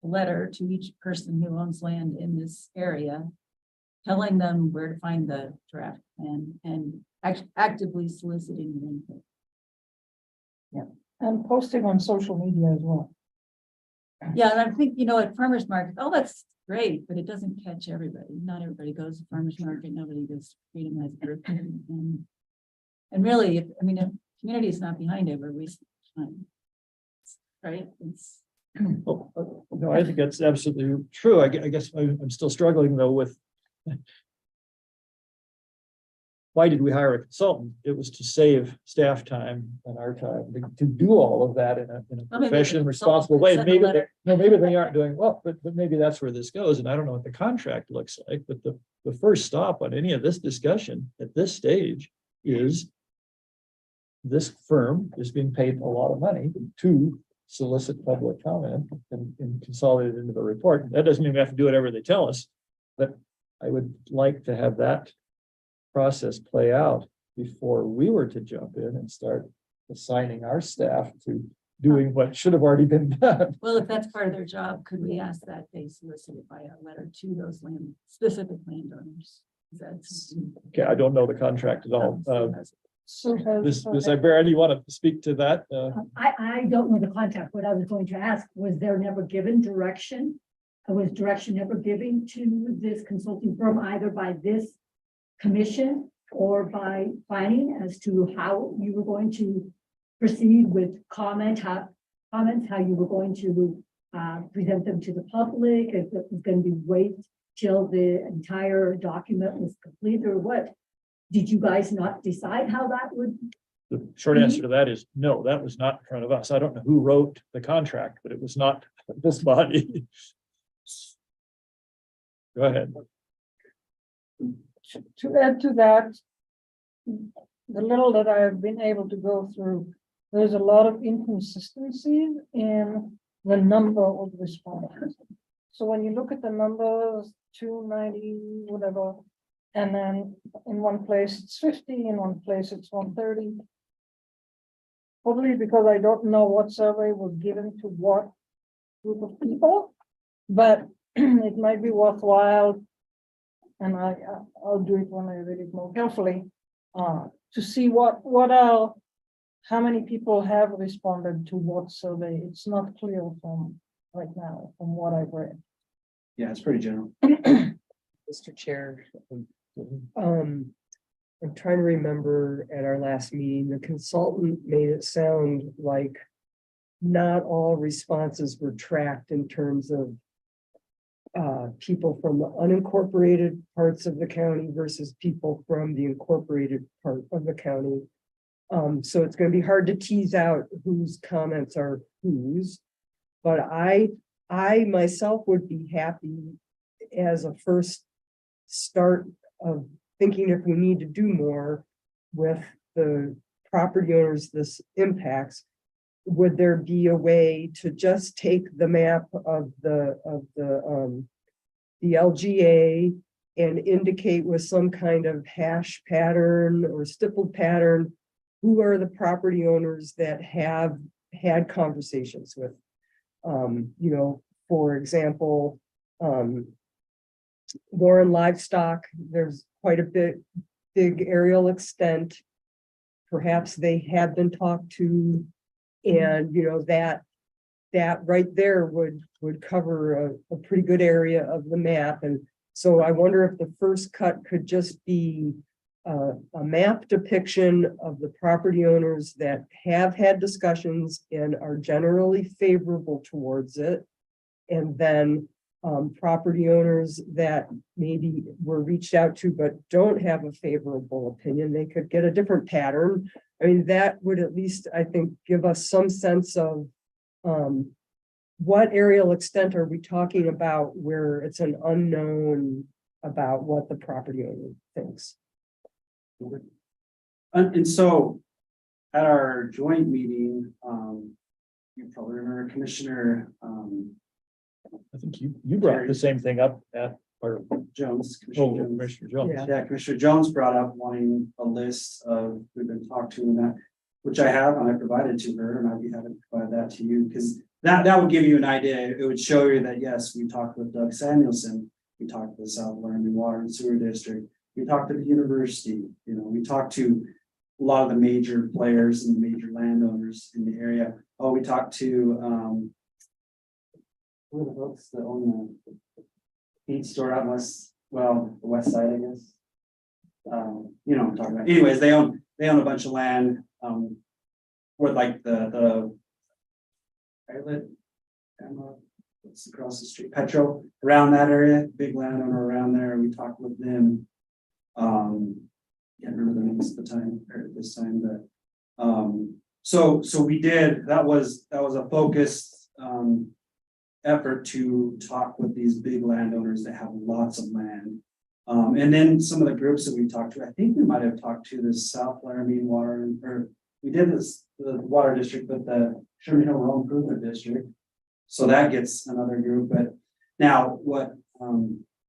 a letter to each person who owns land in this area, telling them where to find the draft plan and actively soliciting their input? And posting on social media as well. Yeah, and I think, you know, at farmer's market, oh, that's great, but it doesn't catch everybody. Not everybody goes to farmer's market, nobody goes to Freedom Has Birthday. And really, if community is not behind it, we're wasting time. Right? It's, Oh, no, I think that's absolutely true. I guess I'm still struggling though with why did we hire a consultant? It was to save staff time and our time to do all of that in a Well, maybe professional and the responsible consultant way. sent a Maybe, letter. no, maybe they aren't doing well, but maybe that's where this goes. And I don't know what the contract looks like, but the first stop on any of this discussion at this stage is this firm is being paid a lot of money to solicit public comment and consolidate it into the report. That doesn't mean we have to do whatever they tell us, but I would like to have that process play out before we were to jump in and start assigning our staff to doing what should have already been done. Well, if that's part of their job, could we ask that they solicit it by a letter to those specific landowners? Is that something- Okay, I don't know the contract at all. So has. Ms. Ibarra, do you want to speak to that? I don't know the contact. What I was going to ask, was there never given direction? Was direction never given to this consulting firm, either by this commission or by planning, as to how you were going to proceed with comments, how you were going to present them to the public, if it was going to be wait till the entire document was complete, or what? Did you guys not decide how that would? The short answer to that is no, that was not in front of us. I don't know who wrote the contract, but it was not this body. Go ahead. To add to that, the little that I have been able to go through, there's a lot of inconsistencies in the number of respondents. So when you look at the numbers, 290, whatever, and then in one place it's 50, in one place it's 130. Probably because I don't know what survey was given to what group of people, but it might be worthwhile, and I'll do it when I read it more carefully, to see how many people have responded to what survey. It's not clear from right now, from what I've read. Yeah, it's pretty general. Mr. Chair. I'm trying to remember at our last meeting, the consultant made it sound like not all responses were tracked in terms of people from the unincorporated parts of the county versus people from the incorporated part of the county. So it's going to be hard to tease out whose comments are whose, but I myself would be happy as a first start of thinking if we need to do more with the property owners this impacts. Would there be a way to just take the map of the LGA and indicate with some kind of hash pattern or stippled pattern who are the property owners that have had conversations with, for example, Warren Livestock, there's quite a big aerial extent. Perhaps they have been talked to, and that right there would cover a pretty good area of the map. And so I wonder if the first cut could just be a map depiction of the property owners that have had discussions and are generally favorable towards it. And then property owners that maybe were reached out to but don't have a favorable opinion, they could get a different pattern. I mean, that would at least, I think, give us some sense of what aerial extent are we talking about where it's an unknown about what the property owner thinks. And so at our joint meeting, you probably remember Commissioner I think you brought the same thing up at our Jones. Commissioner Jones. Commissioner Jones. Yeah, Commissioner Jones brought up wanting a list of who've been talked to and that, which I have, and I provided to her, and I'd be happy to provide that to you, because that would give you an idea. It would show you that, yes, we talked with Doug Samuelson, we talked with South Laramie Water and Sewer District, we talked to the university, we talked to a lot of the major players and the major landowners in the area. Oh, we talked to who are the folks that own the feed store out west, the west side, I guess. You know what I'm talking about. Anyways, they own a bunch of land with like the pilot, what's across the street, Petro, around that area, big landowner around there. We talked with them. Can't remember the names at the time, or at this time, but, so we did, that was a focused, effort to talk with these big landowners that have lots of land. And then some of the groups that we talked to, I think we might have talked to the South Laramie Water, or we did this, the water district, but the Sherman Hill Rural Improvement District. So that gets another group, but now what,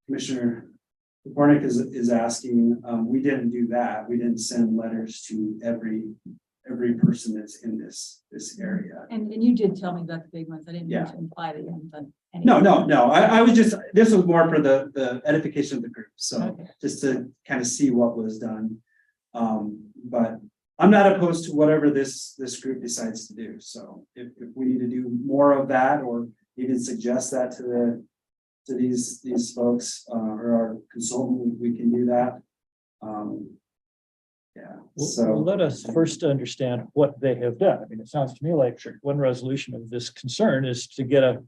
Commissioner Kornick is asking, we didn't do that. We didn't send letters to every person that's in this area. And you did tell me about the big ones. I didn't mean Yeah. to imply that you haven't done any. No. I was just, this was more for the edification of the group. So Okay. just to kind of see what was done. But I'm not opposed to whatever this group decides to do. So if we need to do more of that, or even suggest that to these folks, or our consultant, we can do that. Yeah, Well, so. let us first understand what they have done. I mean, it sounds to me like one resolution of this concern is to get a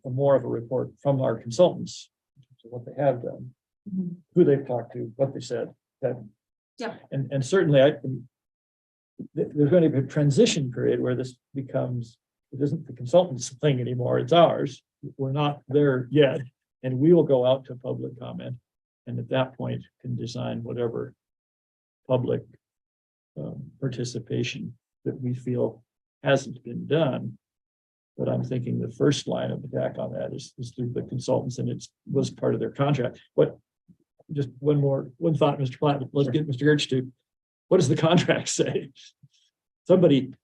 more of a report from our consultants. In terms of what they have done, Mhm. who they've talked to, what they said. That. Yeah. And certainly there's going to be a transition period where this becomes, it isn't the consultant's thing anymore, it's ours. We're not there yet, and we will go out to public comment. And at that point can design whatever public participation that we feel hasn't been done. But I'm thinking the first line of attack on that is through the consultants, and it was part of their contract. Just one thought, Mr. Platt, let's get Mr. Gertz to, what does the contract say? Somebody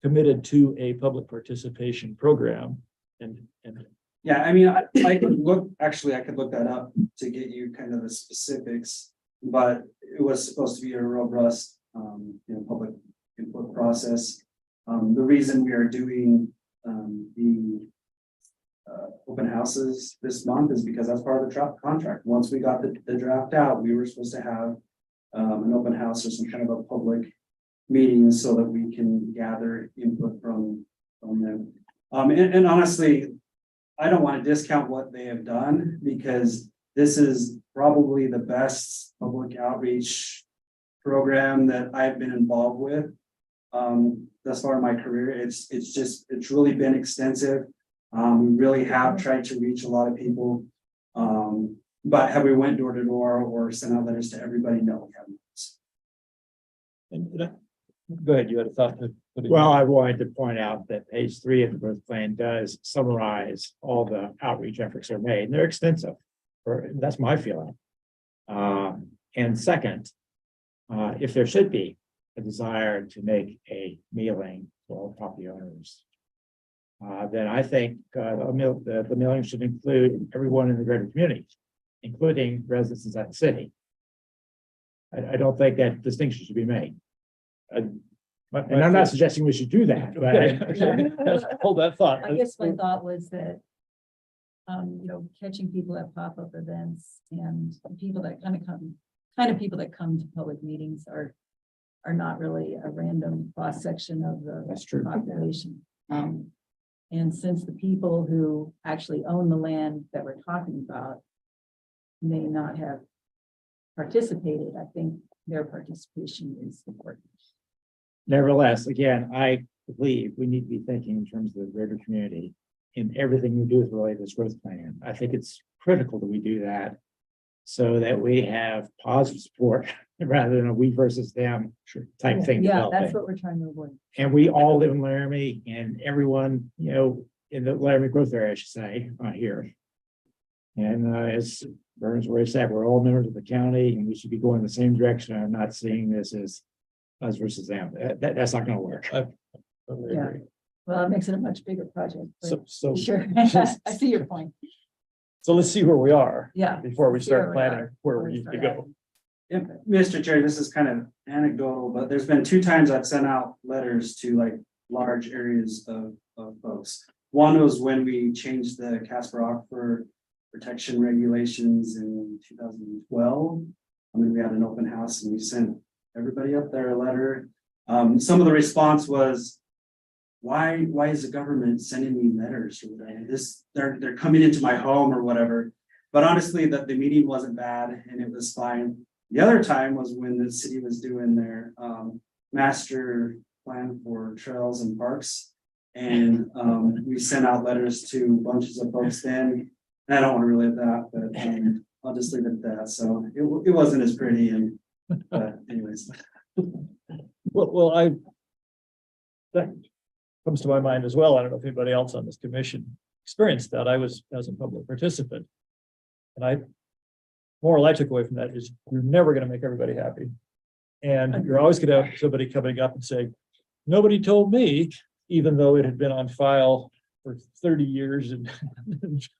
committed to a public participation program and Yeah, I mean, I could look, actually, I could look that up to get you kind of the specifics, but it was supposed to be a robust, public input process. The reason we are doing, the open houses this month is because that's part of the contract. Once we got the draft out, we were supposed to have, an open house or some kind of a public meeting so that we can gather input from them. And honestly, I don't want to discount what they have done, because this is probably the best public outreach program that I've been involved with. Thus far in my career, it's really been extensive. We really have tried to reach a lot of people. But have we went door to door or sent out letters to everybody? No, we haven't. go ahead, you had a thought to put in. Well, I wanted to point out that page 3 of the growth plan does summarize all the outreach efforts that are made, and they're extensive. That's my feeling. And second, if there should be a desire to make a mailing to all property owners, then I think the mailing should include everyone in the greater community, including residents inside the city. I don't think that distinction should be made. And I'm not suggesting we should do that, but Hold that thought. I guess my thought was that, catching people at pop-up events and people that kind of people that come to public meetings are not really a random cross-section of the That's true. population. And since the people who actually own the land that we're talking about may not have participated, I think their participation is important. nevertheless, again, I believe we need to be thinking in terms of the greater community in everything we do with related to this growth plan. I think it's critical that we do that so that we have positive support rather than a we versus them type thing. Yeah, that's developing. what we're trying to avoid. And we all live in Laramie, and everyone, in the Laramie growth area, I should say, here. And as Burns already said, we're all members of the county, and we should be going the same direction. I'm not seeing this as us versus them. That's not going to work. Totally Yeah. agree. Well, it makes it a much bigger project. but So Sure, I see your point. so let's see where we are Yeah. before we See where start we planning are. where Before we we need to start go. Yeah, Mr. Chair, this is kind of anecdotal, but there's been 2 times I've sent out letters to like large areas of folks. One was when we changed the Casper Aquifer protection regulations in 2012. We had an open house and we sent everybody up there a letter. Some of the response was, why is the government sending me letters or whatever? They're coming into my home or whatever. But honestly, the meeting wasn't bad and it was fine. The other time was when the city was doing their master plan for trails and parks. And we sent out letters to bunches of folks then. And I don't want to relive that, but I'll just leave it at that. So it wasn't as pretty but anyways. Well, that comes to my mind as well. I don't know if anybody else on this commission experienced that. I was as a public participant. And moral I took away from that is you're never going to make everybody happy. And you're always going to have somebody coming up and saying, nobody told me, even though it had been on file for 30 years and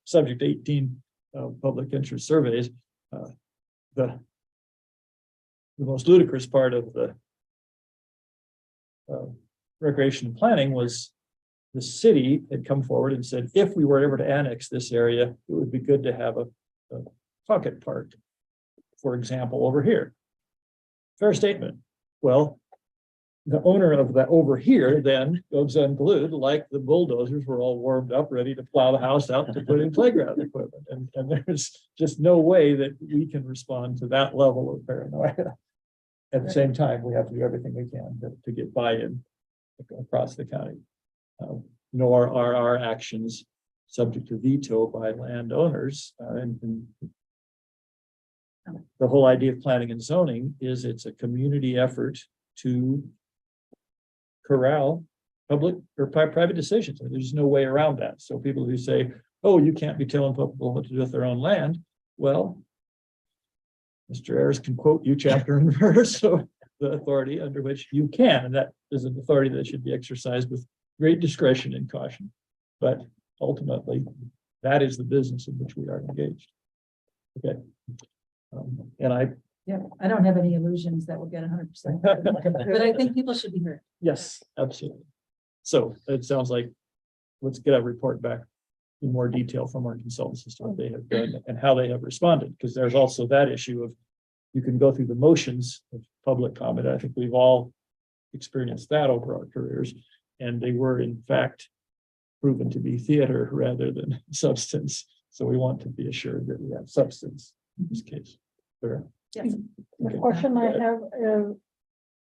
subject to 18 public interest surveys. The most ludicrous part of the recreation and planning was the city had come forward and said, if we were ever to annex this area, it would be good to have a pocket park, for example, over here. Fair statement. Well, the owner of that over here then goes unglued, like the bulldozers were all warmed up, ready to plow the house out to put in playground equipment. And there's just no way that we can respond to that level of paranoia. At the same time, we have to do everything we can to get buy-in across the county. Nor are our actions subject to veto by landowners. And the whole idea of planning and zoning is it's a community effort to corral public or private decisions. There's no way around that. So people who say, oh, you can't be telling people what to do with their own land. Well, Mr. Ayers can quote you chapter and verse of the authority under which you can, and that is an authority that should be exercised with great discretion and caution. But ultimately, that is the business in which we are engaged. Okay. And I don't have any illusions that we'll get 100%, but I think people should be heard. yes, absolutely. So it sounds like let's get a report back in more detail from our consultants as to what they have done and how they have responded, because there's also that issue of you can go through the motions of public comment. I think we've all experienced that over our careers, and they were in fact proven to be theater rather than substance. So we want to be assured that we have substance in this case. Fair? Yes. The question I have is,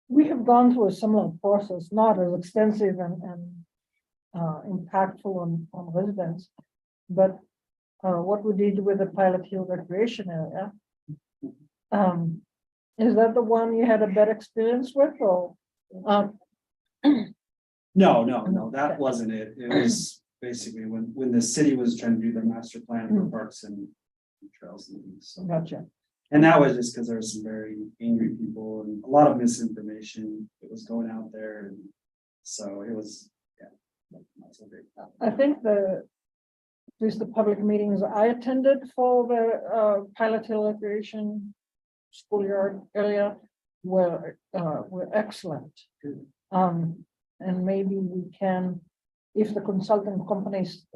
we have gone through a similar process, not as extensive and impactful on residents, but what we did with the Pilot Hill Recreation Area. Is that the one you had a bad experience with, or? No, that wasn't it. It was basically when the city was trying to do their master plan for parks and trails and things. So. Gotcha. And that was just because there were some very angry people and a lot of misinformation that was going out there. And so it was, not so great. I think at least the public meetings I attended for the Pilot Hill Recreation Schoolyard area were excellent. And maybe we can, if the consulting company's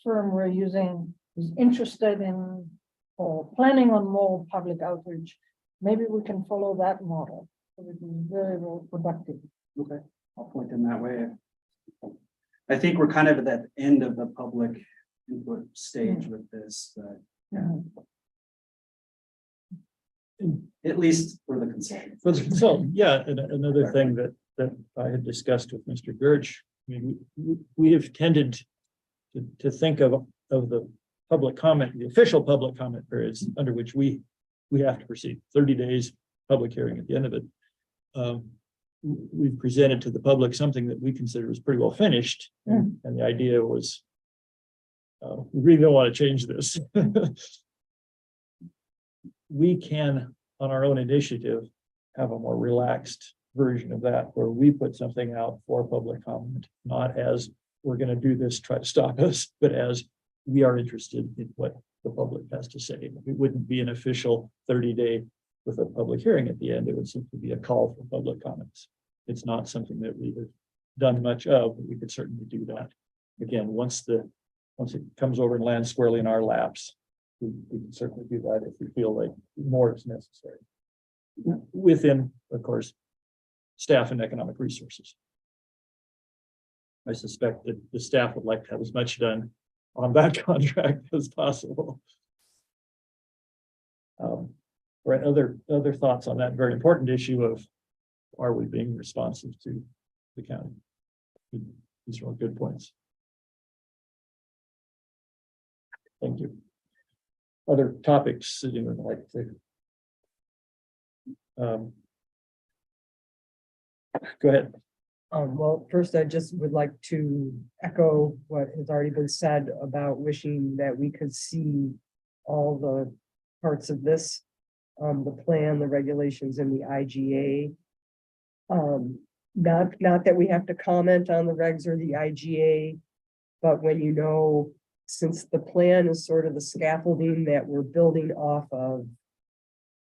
firm we're using is interested in or planning on more public outreach, maybe we can follow that model. It would be very, very productive. Okay, I'll point them that way. I think we're kind of at that end of the public input stage with this, but at least for the consultant. For the consultant, yeah, and another thing that I had discussed with Mr. Gertsch, I mean, we have tended to think of the public comment, the official public comment periods under which we have to proceed, 30 days, public hearing at the end of it. We've presented to the public something that we consider was pretty well finished, and the idea was, we really don't want to change this. We can, on our own initiative, have a more relaxed version of that, where we put something out for public comment, not as we're going to do this, try to stop us, but as we are interested in what the public has to say. It wouldn't be an official 30-day with a public hearing at the end. It would simply be a call for public comments. It's not something that we have done much of, but we could certainly do that. Again, once it comes over and lands squarely in our laps, we can certainly do that if we feel like more is necessary. Within, of course, staff and economic resources. I suspect that the staff would like to have as much done on that contract as possible. or other thoughts on that very important issue of, are we being responsive to the county? These are all good points. Thank you. Other topics that you would like to? Go ahead. Well, first, I just would like to echo what has already been said about wishing that we could see all the parts of this, the plan, the regulations, and the IGA. Not that we have to comment on the regs or the IGA, but when you know, since the plan is sort of the scaffolding that we're building off of,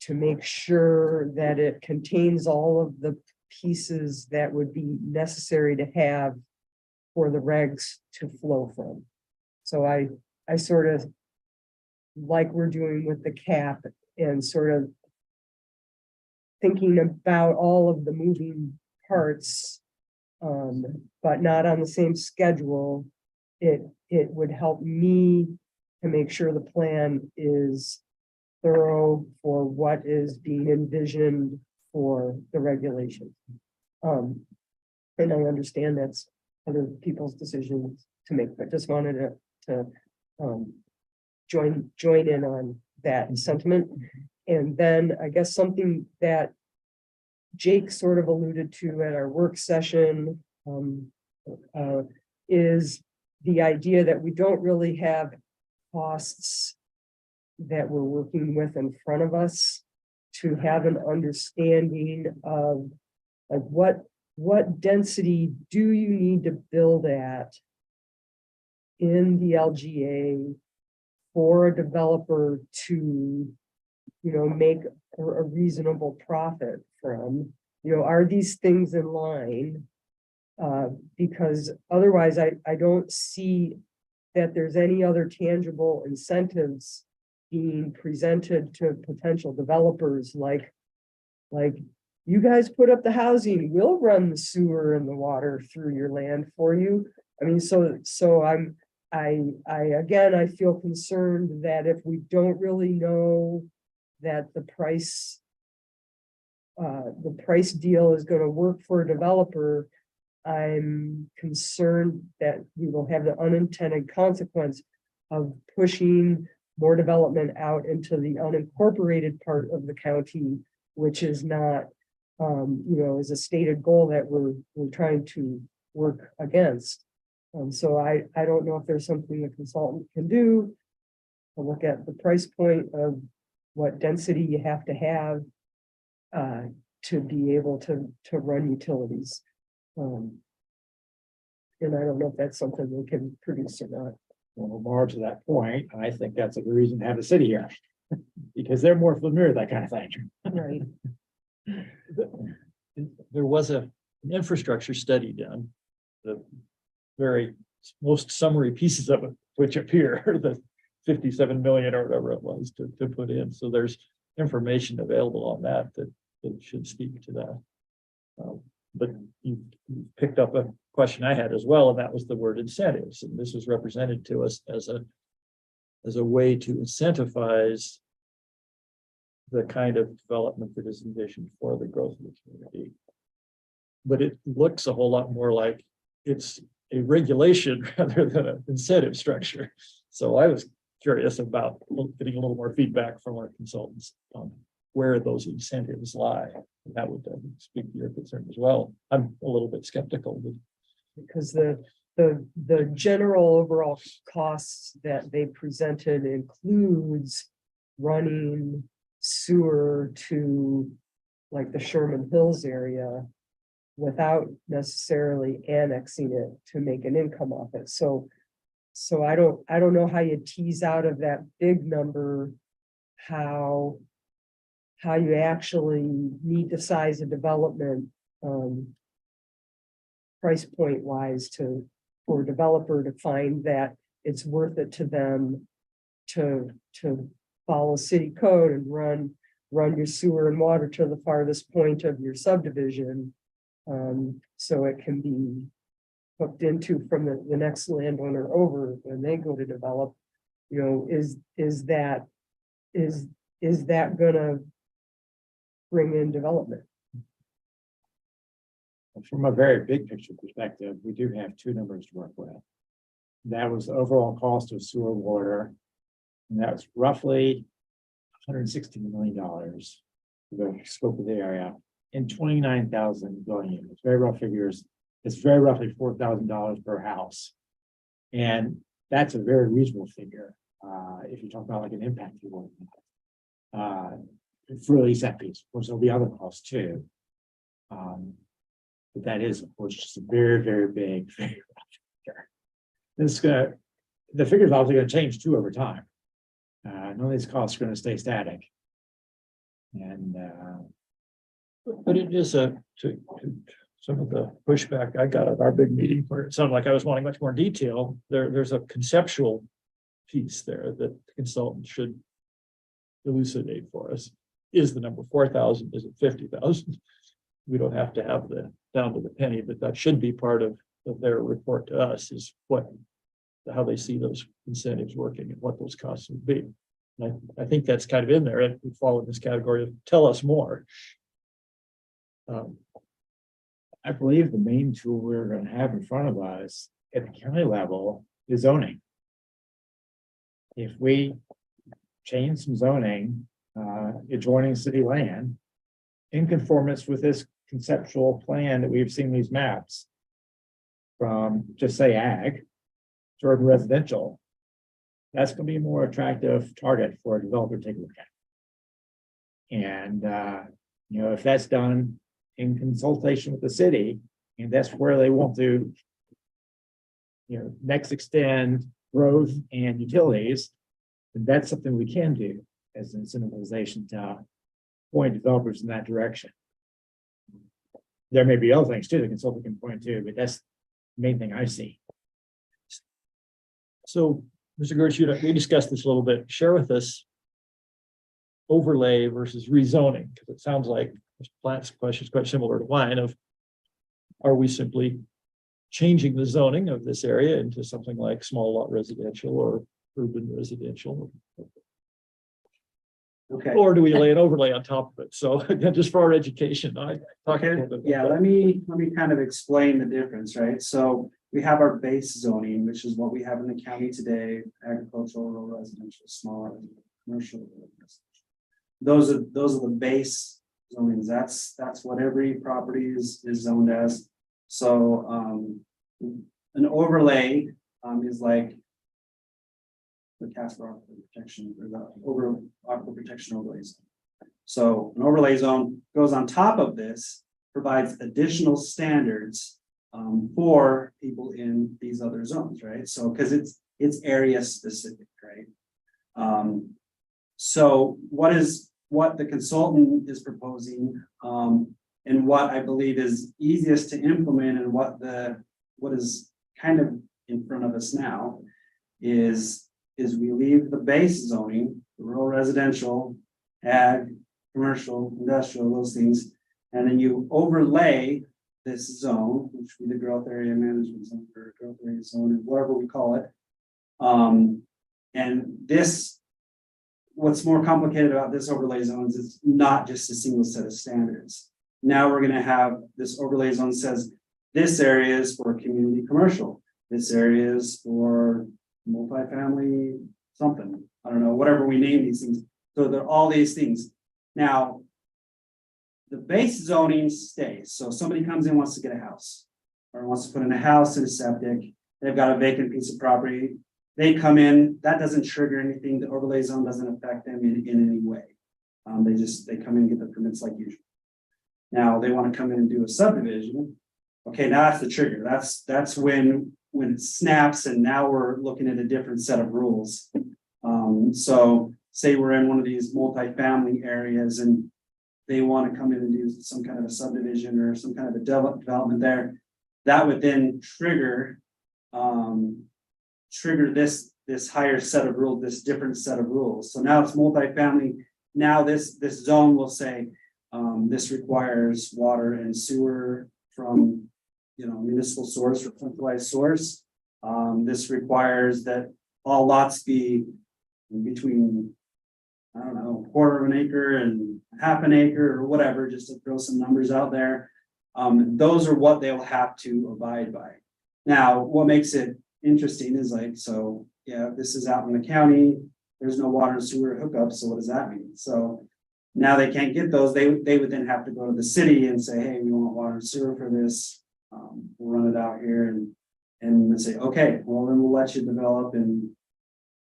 to make sure that it contains all of the pieces that would be necessary to have for the regs to flow from. So I sort of, like we're doing with the cap, and sort of thinking about all of the moving parts, but not on the same schedule. It would help me to make sure the plan is thorough for what is being envisioned for the regulations. And I understand that's other people's decisions to make, but just wanted to join in on that sentiment. And then I guess something that Jake sort of alluded to at our work session is the idea that we don't really have costs that we're working with in front of us to have an understanding of like what density do you need to build at in the LGA for a developer to, make a reasonable profit from, are these things in line? Because otherwise I don't see that there's any other tangible incentives being presented to potential developers like you guys put up the housing, we'll run the sewer and the water through your land for you. I mean, so I feel concerned that if we don't really know that the price deal is going to work for a developer, I'm concerned that we will have the unintended consequence of pushing more development out into the unincorporated part of the county, which is not, is a stated goal that we're trying to work against. So I don't know if there's something a consultant can do to look at the price point of what density you have to have to be able to run utilities. And I don't know if that's something we can produce or not. Well, more to that point, I think that's a good reason to have a city here. Because they're more familiar with that kind of thing. Right. There was an infrastructure study done. The very most summary pieces of it, which appear the 57 million or whatever it was to put in. So there's information available on that should speak to that. But you picked up a question I had as well, and that was the word incentives. And this was represented to us as a way to incentivize the kind of development that is envisioned for the growth of the community. But it looks a whole lot more like it's a regulation rather than an incentive structure. So I was curious about getting a little more feedback from our consultants on where those incentives lie. And that would speak to your concern as well. I'm a little bit skeptical. Because the general overall costs that they presented includes running sewer to like the Sherman Hills area without necessarily annexing it to make an income off it. So I don't know how you tease out of that big number how you actually need to size a development price point wise for a developer to find that it's worth it to them to follow city code and run your sewer and water to the farthest point of your subdivision. So it can be hooked into from the next landowner over when they go to develop, is that gonna bring in development. From a very big picture perspective, we do have two numbers to work with. That was the overall cost of sewer water. And that was roughly $116 million for the scope of the area in 29,000 dwelling units. Very rough figures. It's very roughly $4,000 per house. And that's a very reasonable figure. If you talk about like an impact fee, for at least that piece. Of course, there'll be other costs too. But that is, of course, just a very, very big figure. The figure's obviously going to change too over time. None of these costs are going to stay static. And But it is to some of the pushback I got at our big meeting where it sounded like I was wanting much more detail. There's a conceptual piece there that the consultant should elucidate for us. Is the number 4,000? Is it 50,000? We don't have to have the down to the penny, but that should be part of their report to us is how they see those incentives working and what those costs would be. And I think that's kind of in there. It would fall in this category of tell us more. I believe the main tool we're going to have in front of us at the county level is zoning. If we change some zoning, adjoining city land in conformance with this conceptual plan that we've seen these maps from just say ag to urban residential, that's going to be a more attractive target for a developer to take a look at. And, if that's done in consultation with the city, and that's where they want to, next extend growth and utilities, then that's something we can do as an incentivization to point developers in that direction. There may be other things too, the consultant can point to, but that's the main thing I see. So, Mr. Gertz, we discussed this a little bit. Share with us overlay versus rezoning, because it sounds like Mr. Platt's question is quite similar to mine of, are we simply changing the zoning of this area into something like small lot residential or urban residential? Okay. Or do we lay an overlay on top of it? So again, just for our education, Yeah, let me kind of explain the difference, right? So we have our base zoning, which is what we have in the county today, agricultural, rural residential, small commercial. Those are the base zonings. That's what every property is zoned as. So an overlay is like the Casper Aquifer Protection or the Aquifer Protection Overlay Zone. So an overlay zone goes on top of this, provides additional standards for people in these other zones, right? So because it's area specific, right? So what the consultant is proposing and what I believe is easiest to implement and what is kind of in front of us now is we leave the base zoning, the rural residential, ag, commercial, industrial, those things, and then you overlay this zone, which would be the growth area management zone or growth area zone, whatever we call it. And what's more complicated about this overlay zones is not just a single set of standards. Now we're going to have this overlay zone says this area is for community commercial, this area is for multifamily something, I don't know, whatever we name these things. So they're all these things. Now, the base zoning stays. So somebody comes in, wants to get a house or wants to put in a house and a septic. They've got a vacant piece of property. They come in, that doesn't trigger anything. The overlay zone doesn't affect them in any way. They come in and get the permits like usual. Now they want to come in and do a subdivision. Okay, now that's the trigger. That's when it snaps, and now we're looking at a different set of rules. So say we're in one of these multifamily areas and they want to come in and do some kind of a subdivision or some kind of a development there, that would then trigger this higher set of rules, this different set of rules. So now it's multifamily. Now this zone will say this requires water and sewer from municipal source or centralized source. This requires that all lots be between I don't know, quarter of an acre and half an acre or whatever, just to throw some numbers out there. Those are what they'll have to abide by. Now, what makes it interesting is like, so, yeah, this is out in the county, there's no water and sewer hookup, so what does that mean? So now they can't get those, they would then have to go to the city and say, hey, we want water and sewer for this. We'll run it out here and they say, okay, well, then we'll let you develop and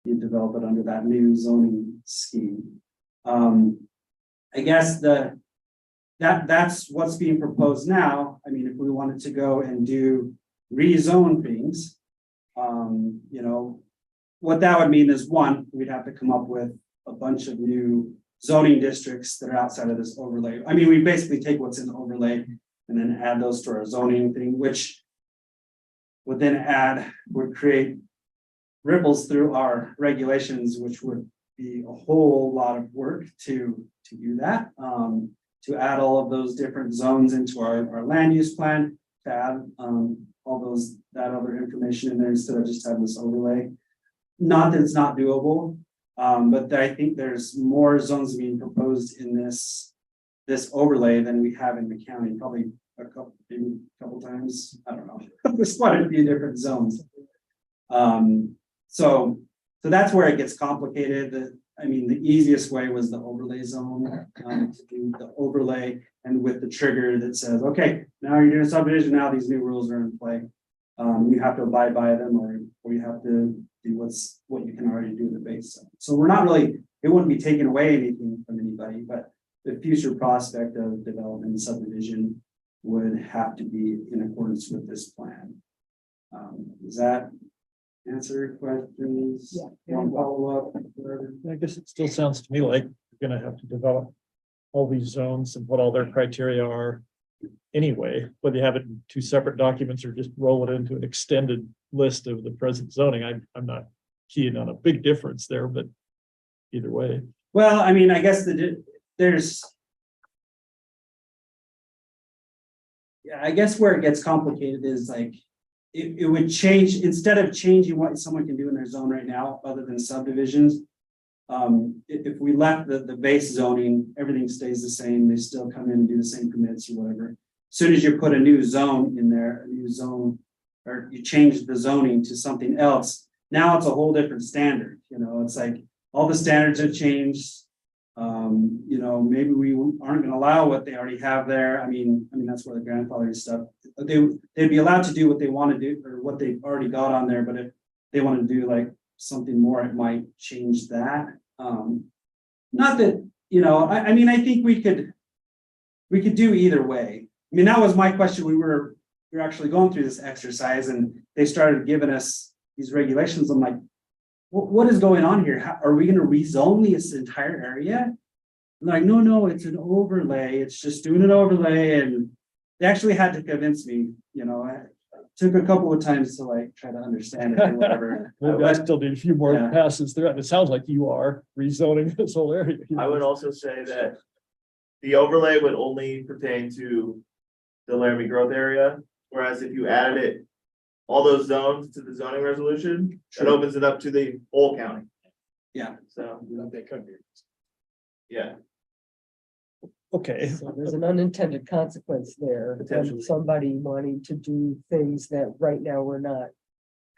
you develop it under that new zoning scheme. I guess that's what's being proposed now. I mean, if we wanted to go and do rezone things, you know, what that would mean is one, we'd have to come up with a bunch of new zoning districts that are outside of this overlay. I mean, we basically take what's in the overlay and then add those to our zoning thing, which would then would create ripples through our regulations, which would be a whole lot of work to do that. To add all of those different zones into our land use plan, to add all that other information in there instead of just having this overlay. Not that it's not doable, but I think there's more zones being proposed in this overlay than we have in the county, probably maybe a couple times. I don't know. There's quite a few different zones. So that's where it gets complicated. I mean, the easiest way was the overlay zone, to do the overlay and with the trigger that says, okay, now you're doing a subdivision, now these new rules are in play. You have to abide by them or you have to do what you can already do in the base zone. So we're not really, it wouldn't be taking away anything from anybody, but the future prospect of development and subdivision would have to be in accordance with this plan. Does that answer questions? Yeah. One follow-up? I guess it still sounds to me like you're gonna have to develop all these zones and what all their criteria are anyway, whether you have it in two separate documents or just roll it into an extended list of the present zoning. I'm not keying on a big difference there, but either way. Well, I mean, I guess I guess where it gets complicated is like, it would change, instead of changing what someone can do in their zone right now, other than subdivisions. If we left the base zoning, everything stays the same, they still come in and do the same permits or whatever. As soon as you put a new zone in there, a new zone, or you change the zoning to something else, now it's a whole different standard, you know, it's like all the standards have changed. You know, maybe we aren't gonna allow what they already have there. I mean, that's where the grandfathering stuff, they'd be allowed to do what they want to do or what they've already got on there, but if they want to do like something more, it might change that. Not that, you know, I mean, I think we could do either way. I mean, that was my question. We were actually going through this exercise and they started giving us these regulations. I'm like, what is going on here? How, are we going to rezone this entire area? I'm like, no, it's an overlay. It's just doing an overlay. And they actually had to convince me, you know, it took a couple of times to like try to understand it or whatever. Maybe I still need a few more Yeah. passes through it. It sounds like you are rezoning this whole area. I would also say that the overlay would only pertain to the Laramie growth area, whereas if you added it, all those zones to the zoning resolution, it opens it up to the whole county. Yeah. So, They could be. yeah, Okay, So there's an unintended consequence there, Potentially. of somebody wanting to do things that right now we're not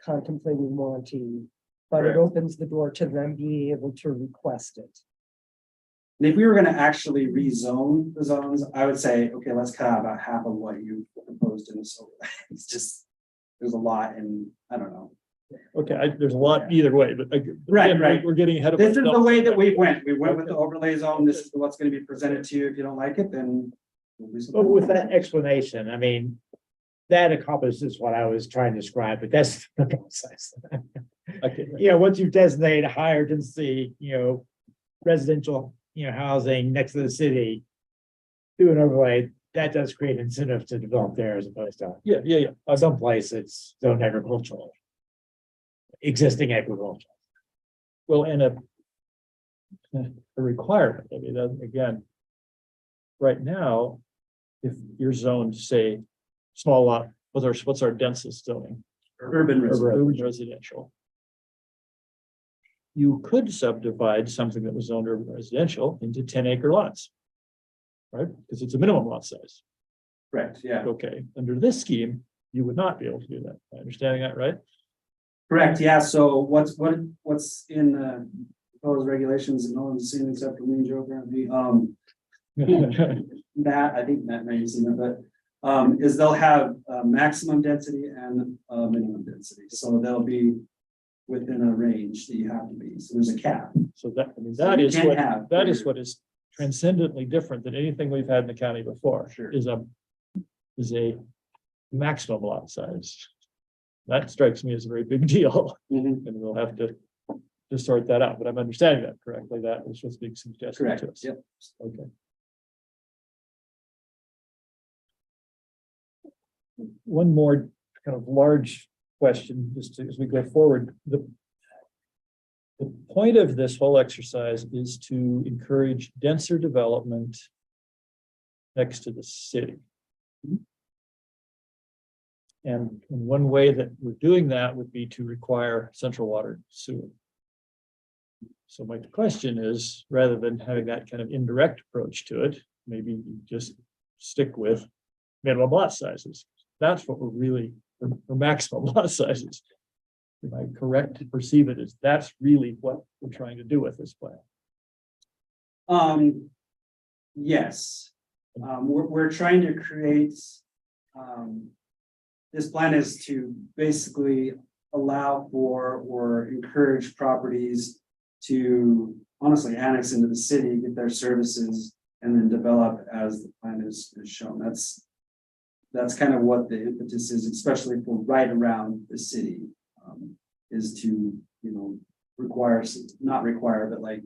contemplating wanting. But it Correct. opens the door to them being able to request it. And if we were gonna actually rezone the zones, I would say, okay, let's cut out about half of what you proposed in this overlay. It's just, there's a lot and I don't know. okay, there's a lot either way, but Right, again, right. we're getting ahead of. This is the ourselves. way that we went. We went with the overlay zone. This is what's gonna be presented to you. If you don't like it, then. we'll do something. But with that explanation, I mean, that accomplishes what I was trying to describe, but that's the process. Okay, You know, once you designate a higher density, you know, residential, you know, housing next to the city, do an overlay, that does create incentive to develop there as opposed to yeah. someplace it's zoned agricultural. Existing agriculture. Well, and a requirement, I mean, again, right now, if you're zoned, say, small lot, what's our densest zoning? Urban residential. Urban residential. you could subdivide something that was zoned urban residential into 10-acre lots. Right? Because it's a minimum lot size. Correct, yeah, Okay, under this scheme, you would not be able to do that. Am I understanding that right? correct, yeah, so what's in the proposed regulations that no one's seen except for me and Joe apparently, Matt, I think Matt may have seen it, but is they'll have maximum density and minimum density, so they'll be within a range that you have to be, so there's a cap. So that, I mean, So that you is can't what, have that is greater- what is transcendently different than anything we've had in the county before. Sure. Is a maximum lot size. That strikes me as a very big deal, Mhm. and we'll have to sort that out, but I'm understanding that correctly. That was what's being suggested Correct, to us. yep. Okay. One more kind of large question, just as we go forward, the point of this whole exercise is to encourage denser development next to the city. And one way that we're doing that would be to require central water and sewer. So my question is, rather than having that kind of indirect approach to it, maybe you just stick with minimum lot sizes. That's what we're really, or maximum lot sizes. Am I correct to perceive it as that's really what we're trying to do with this plan? Yes, we're trying to create, this plan is to basically allow for or encourage properties to honestly annex into the city, get their services, and then develop as the plan is shown. That's kind of what the impetus is, especially for right around the city, is to, require, not require, but like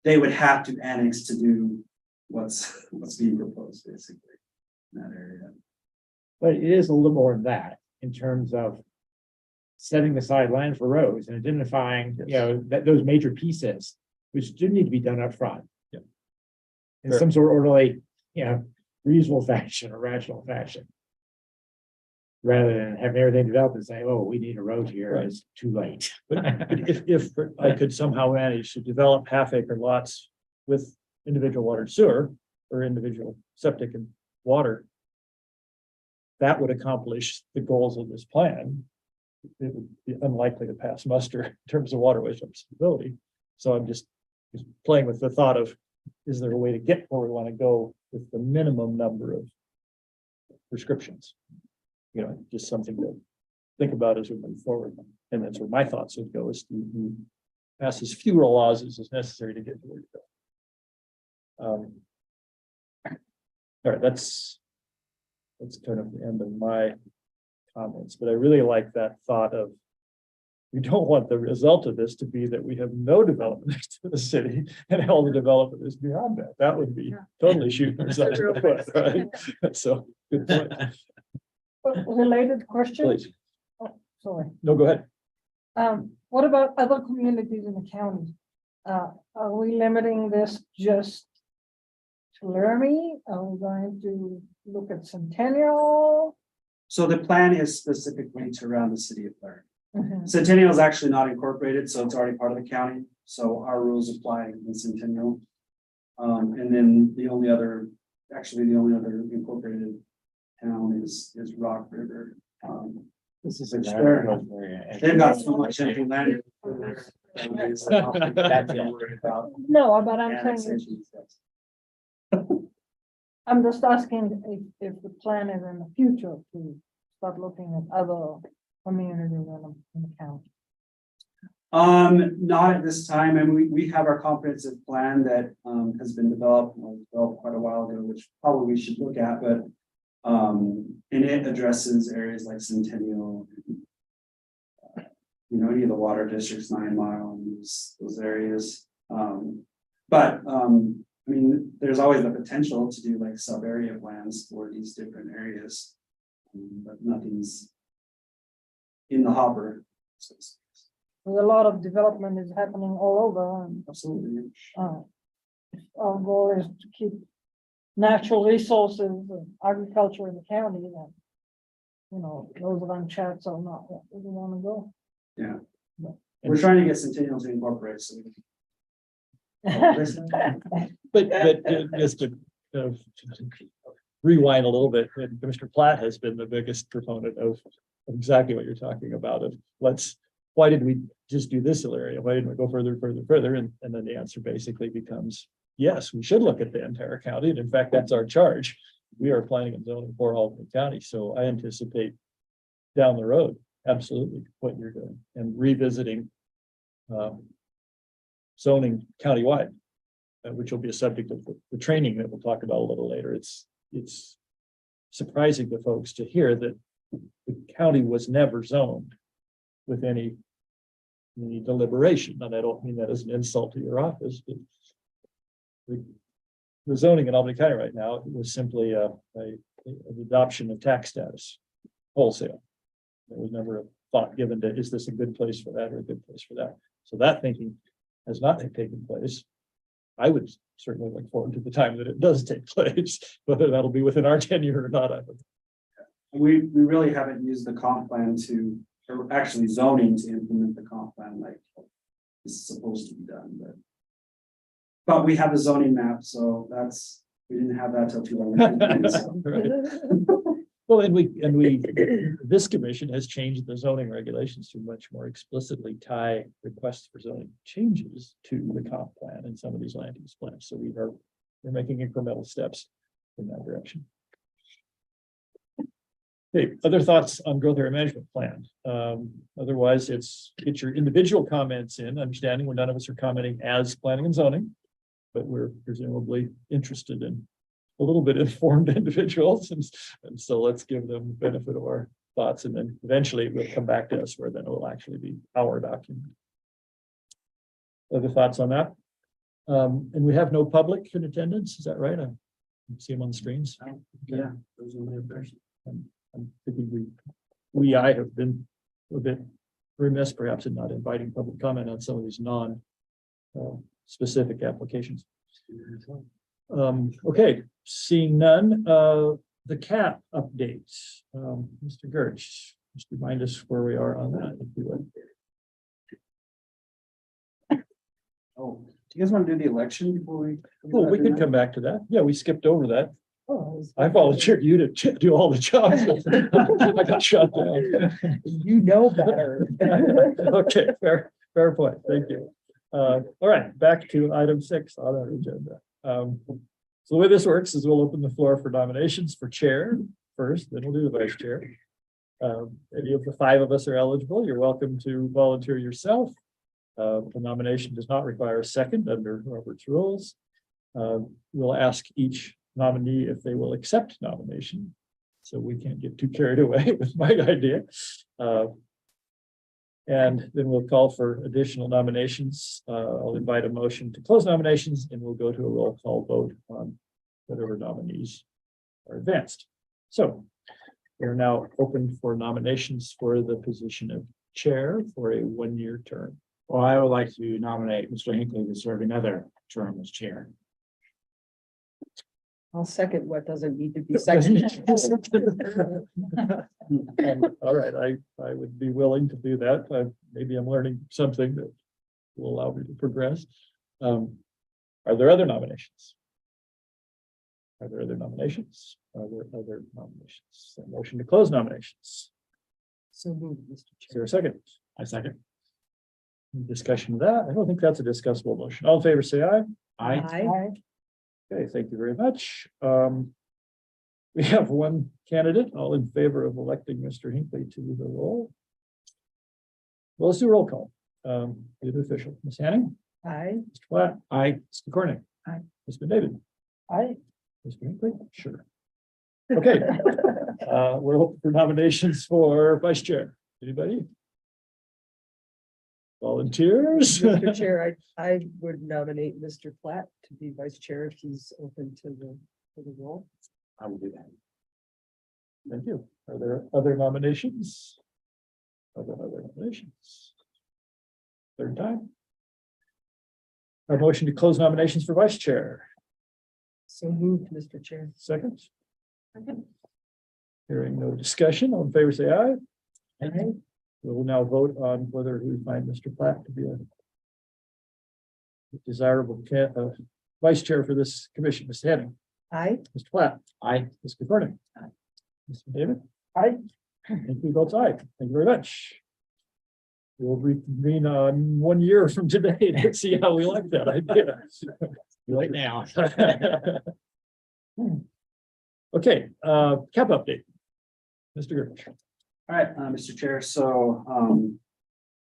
they would have to annex to do what's being proposed, basically, in that area. But it is a little more than that in terms of setting aside land for roads and identifying, that those major pieces, which do need to be done up front. Yeah. In Sure. some sort of orderly, reasonable fashion or rational fashion. Rather than having everything developed and say, oh, we need a road here, Right. it's too late. But if I could somehow manage to develop half-acre lots with individual water and sewer or individual septic and water, that would accomplish the goals of this plan. It would be unlikely to pass muster in terms of waterways accessibility. So I'm just playing with the thought of, is there a way to get where we want to go with the minimum number of prescriptions? Just something to think about as we move forward. And that's where my thoughts would go, is to pass as fewer laws as is necessary to get to where you go. All right, that's kind of the end of my comments, but I really like that thought of, we don't want the result of this to be that we have no development next to the city and all the development is beyond that. That would be totally shooting ourselves in the foot, right? So, good point. Related question? Please, Sorry. no, go ahead. What about other communities in the county? Are we limiting this just to Laramie? Are we going to look at Centennial? So the plan is specifically to around the city of Laramie. Mhm. Centennial is actually not incorporated, so it's already part of the county, so our rules apply in Centennial. And then the only other incorporated town is Rock River. This is Sure. area. They've got so much empty land. over there. That's it. Worried about No, but I'm saying, annexations, yes. I'm just asking if the plan is in the future to start looking at other communities in the county. Not at this time, and we have our comprehensive plan that has been developed quite a while ago, which probably we should look at, but and it addresses areas like Centennial, any of the water districts, 9 Mile, and those areas. But there's always the potential to do like sub area plans for these different areas, but nothing's in the hopper. So to speak. There's a lot of development is happening all over, and Absolutely. if our goal is to keep natural resources and agriculture in the county, then those land chats are not what we want to go. Yeah. We're trying to get Centennial to incorporate, so. But just to rewind a little bit, and Commissioner Platt has been the biggest proponent of exactly what you're talking about, of why did we just do this area? Why didn't we go further? And then the answer basically becomes, yes, we should look at the entire county. And in fact, that's our charge. We are planning and zoning for Albany County. So I anticipate down the road, absolutely what you're doing and revisiting zoning countywide, which will be a subject of the training that we'll talk about a little later. It's surprising to folks to hear that the county was never zoned with any deliberation. And I don't mean that as an insult to your office, but the zoning in Albany County right now was simply an adoption of tax status wholesale. There was never a thought given to, is this a good place for that or a good place for that? So that thinking has not taken place. I would certainly look forward to the time that it does take place, whether that'll be within our tenure or not. I would. We really haven't used the comp plan or actually zoning to implement the comp plan like it's supposed to be done, but we have a zoning map, so we didn't have that till 2010. Right. Well, and we this commission has changed the zoning regulations to much more explicitly tie requests for zoning changes to the comp plan and some of these land use plans. So we're making incremental steps in that direction. Okay, other thoughts on growth area management plan? Otherwise, get your individual comments in, understanding where none of us are commenting as planning and zoning, but we're presumably interested in a little bit informed individuals. And so let's give them the benefit of our thoughts, and then eventually it will come back to us where then it will actually be our document. Other thoughts on that? And we have no public in attendance, is that right? I see them on the screens. Yeah, those are my impressions. I'm thinking I have been a bit remiss perhaps in not inviting public comment on some of these specific applications. Okay, seeing none, the cap updates. Mr. Gertz, just remind us where we are on that, if you would. Oh, do you guys want to do the election before we? Well, we could come back to that. Yeah, we skipped over that. I volunteered you to do all the jobs. I got shut down. You know better. Okay, fair point. Thank you. All right, back to item 6 on our agenda. So the way this works is we'll open the floor for nominations for chair first, then we'll do the vice chair. Any of the 5 of us are eligible. You're welcome to volunteer yourself. The nomination does not require a second under Robert's rules. We'll ask each nominee if they will accept nomination, so we can't get too carried away with my idea. And then we'll call for additional nominations. I'll invite a motion to close nominations, and we'll go to a roll call vote on whatever nominees are advanced. So we are now open for nominations for the position of chair for a 1-year term. Well, I would like to nominate Mr. Hinckley to serve another term as chair. I'll second what doesn't need to be seconded. All right, I would be willing to do that. Maybe I'm learning something that will allow me to progress. Are there other nominations? Are there other nominations? Are there other nominations? A motion to close nominations. So moved, Mr. Is Chair. there a second? I second. Any discussion of that? I don't think that's a discussable motion. All in favor, say aye. Aye. Okay, thank you very much. We have one candidate, all in favor of electing Mr. Hinckley to the role. Well, let's do a roll call. The official, Ms. Hanning, Aye. Mr. Platt, Aye. Mr. Cornick. Aye. Mr. David, I, Mr. Hinckley, sure. Okay, we're hoping for nominations for vice chair. Anybody? Volunteers? Mr. Chair, I would nominate Mr. Platt to be vice chair if he's open to the role. I will do that. Thank you. Are there other nominations? Are there other nominations? Third time. A motion to close nominations for vice chair. So moved, Mr. Chair. Second. Hearing no discussion, all in favor, say aye. Aye. We'll now vote on whether we find Mr. Platt to be a desirable vice chair for this commission. Mr. Henning, I, Mr. Platt, I, Mr. Cornick. Mr. David. Aye. Thank you both. Aye. Thank you very much. We'll reconvene on 1 year from today to see how we like that idea. right now. Okay, cap update. Mr. Gersh. All right, Mr. Chair, so,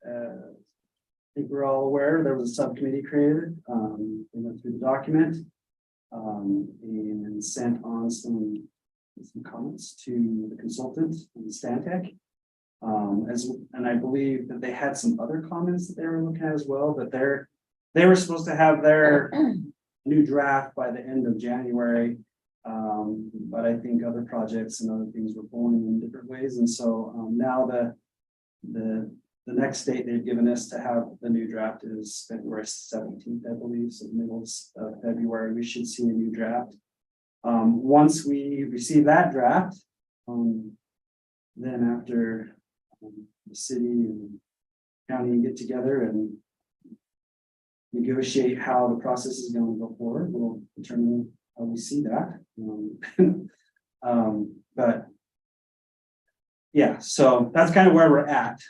I think we're all aware there was a subcommittee created, we went through the document. And sent on some comments to the consultant and Stantec. And I believe that they had some other comments that they were looking at as well, but they were supposed to have their new draft by the end of January. But I think other projects and other things were pulling in different ways, and so now the next date they've given us to have the new draft is February 17th, I believe, so middle of February, we should see a new draft. Once we receive that draft, then after the city and county get together and negotiate how the process is going to go forward, we'll determine how we see that. But yeah, so that's kind of where we're at.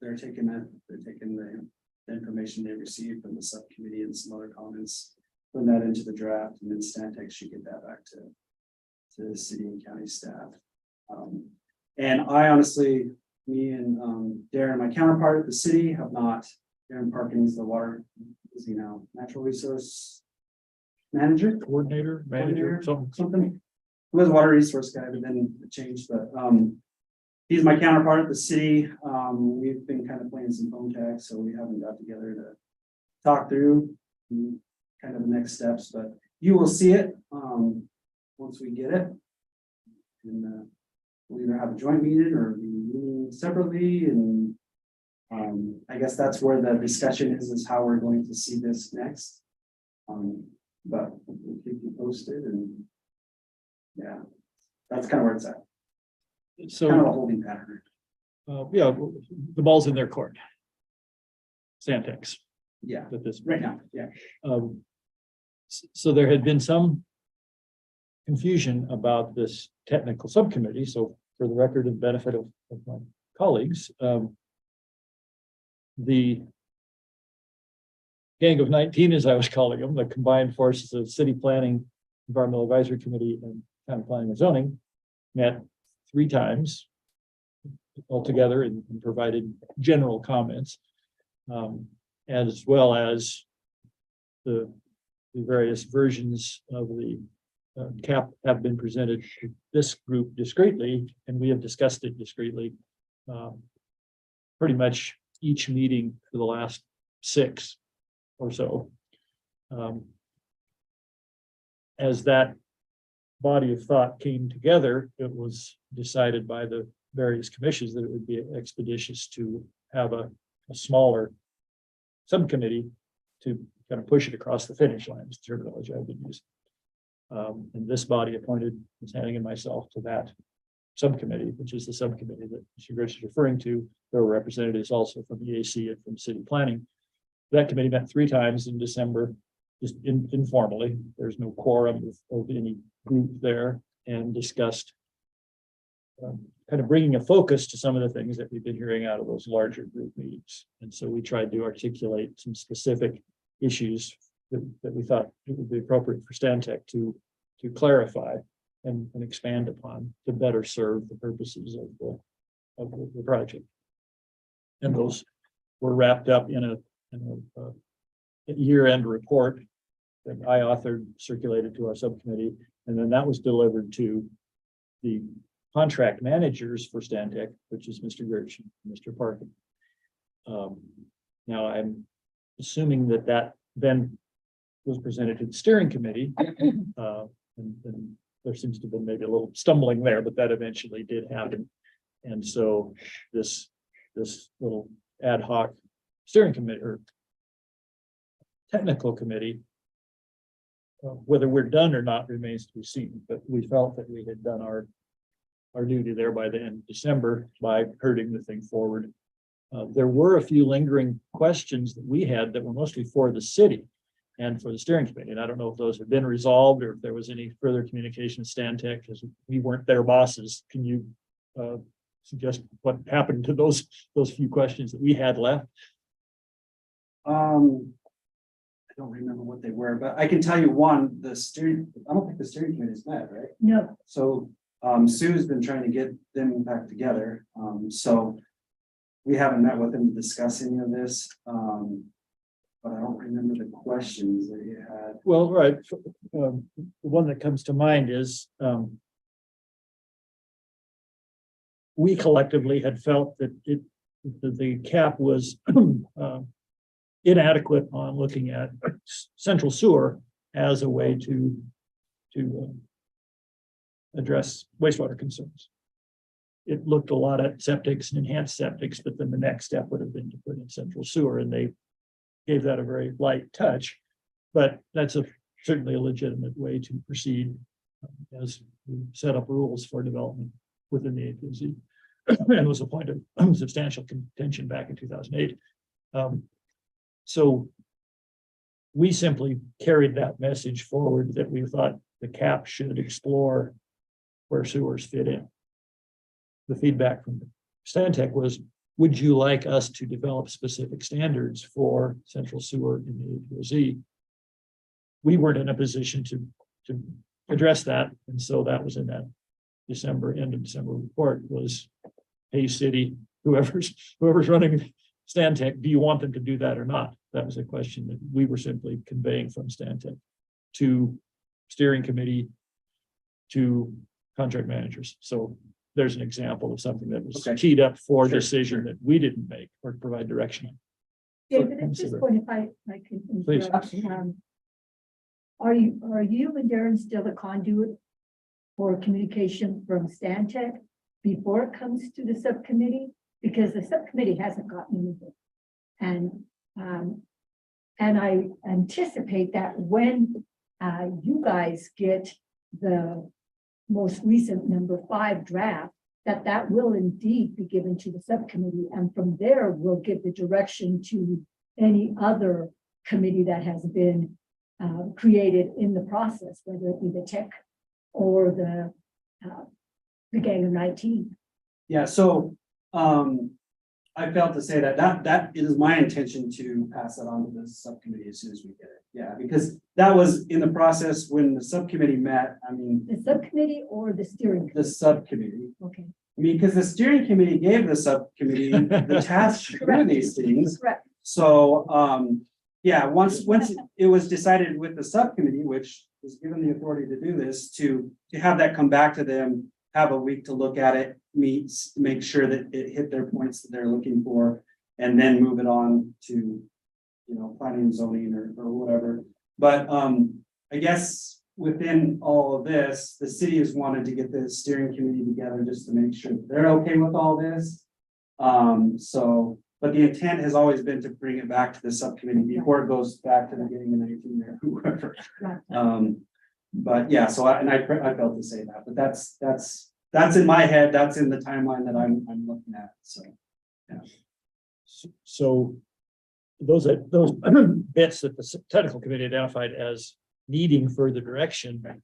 They're taking the information they received from the subcommittee and some other comments, putting that into the draft, and then Stantec should get that back to the city and county staff. And I honestly, me and Darren, my counterpart at the city, have not. Darren Parkins, the water, is he now natural resource manager, Coordinator, manager, something. Who was a water resource guy, but then it changed, but he's my counterpart at the city. We've been kind of playing some phone tag, so we haven't got together to talk through kind of the next steps, but you will see it once we get it. And we'll either have a joint meeting or be meeting separately, and I guess that's where the discussion is how we're going to see this next. But we'll keep you posted, and yeah, that's kind of where it's at. Kind of a So, holding pattern. yeah, the ball's in their court. Stantec's Yeah, at this right point. now, yeah. So there had been some confusion about this technical subcommittee. So for the record and benefit of my colleagues, the gang of 19, as I was calling them, the combined forces of city planning, environmental advisory committee, and county planning and zoning, met 3 times altogether and provided general comments, as well as the various versions of the cap have been presented to this group discreetly, and we have discussed it discreetly pretty much each meeting for the last 6 or so. As that body of thought came together, it was decided by the various commissions that it would be expeditious to have a smaller subcommittee to kind of push it across the finish line, is the terminology I've been using. And this body appointed Ms. Hanning and myself to that subcommittee, which is the subcommittee that Mr. Gersh is referring to. There were representatives also from the AC and from city planning. That committee met 3 times in December, just informally. There's no quorum of any group there, and discussed kind of bringing a focus to some of the things that we've been hearing out of those larger group meetings. And so we tried to articulate some specific issues that we thought it would be appropriate for Stantec to clarify and expand upon to better serve the purposes of the project. And those were wrapped up in a year-end report that I authored, circulated to our subcommittee, and then that was delivered to the contract managers for Stantec, which is Mr. Gersh and Mr. Parkin. Now I'm assuming that then was presented to the steering committee, and there seems to have been maybe a little stumbling there, but that eventually did happen. And so this little ad hoc steering committee or technical committee, whether we're done or not remains to be seen, but we felt that we had done our our duty there by the end of December by herding the thing forward. There were a few lingering questions that we had that were mostly for the city and for the steering committee. And I don't know if those have been resolved or if there was any further communication with Stantec, because we weren't their bosses. Can you suggest what happened to those few questions that we had left? I don't remember what they were, but I can tell you one, I don't think the steering committee's met, right? No, So Sue's been trying to get them back together. So we haven't met with them to discuss any of this. But I don't remember the questions that you had. Well, right. The one that comes to mind is we collectively had felt that the cap was inadequate on looking at central sewer as a way to address wastewater concerns. It looked a lot at septics and enhanced septics, but then the next step would have been to put in central sewer, and they gave that a very light touch. But that's certainly a legitimate way to proceed as we set up rules for development within the APZ. And was a point of substantial contention back in 2008. So we simply carried that message forward that we thought the cap should explore where sewers fit in. The feedback from Stantec was, would you like us to develop specific standards for central sewer in the APZ? We weren't in a position to address that. And so that was in that end of December report was, hey, city, whoever's running Stantec, do you want them to do that or not? That was a question that we were simply conveying from Stantec to steering committee to contract managers. So there's an example of something that was teed up for Sure, decision that we didn't make or provide direction on. David, at this point, if I can Please. interrupt, are you and Darren still the conduit for communication from Stantec before it comes to the subcommittee? Because the subcommittee hasn't gotten anything. And I anticipate that when you guys get the most recent number 5 draft, that will indeed be given to the subcommittee. And from there, we'll give the direction to any other committee that has been created in the process, whether it be the tech or the gang of 19. Yeah, so I failed to say that is my intention to pass that on to the subcommittee as soon as we get it. Yeah, because that was in the process when the subcommittee met. I mean, The subcommittee or the steering the committee? subcommittee. Okay, I mean, because the steering committee gave the subcommittee the task to do these things. correct. So, yeah, once it was decided with the subcommittee, which was given the authority to do this, to have that come back to them, have a week to look at it, meet, make sure that it hit their points that they're looking for, and then move it on to, planning and zoning or whatever. But, I guess within all of this, the city has wanted to get the steering committee together just to make sure that they're okay with all this. But the intent has always been to bring it back to the subcommittee before it goes back to the beginning of 19 or whoever. Right. But yeah, so I failed to say that, but that's in my head, that's in the timeline that I'm looking at, so. Yeah. So those bits that the technical committee identified as needing further direction,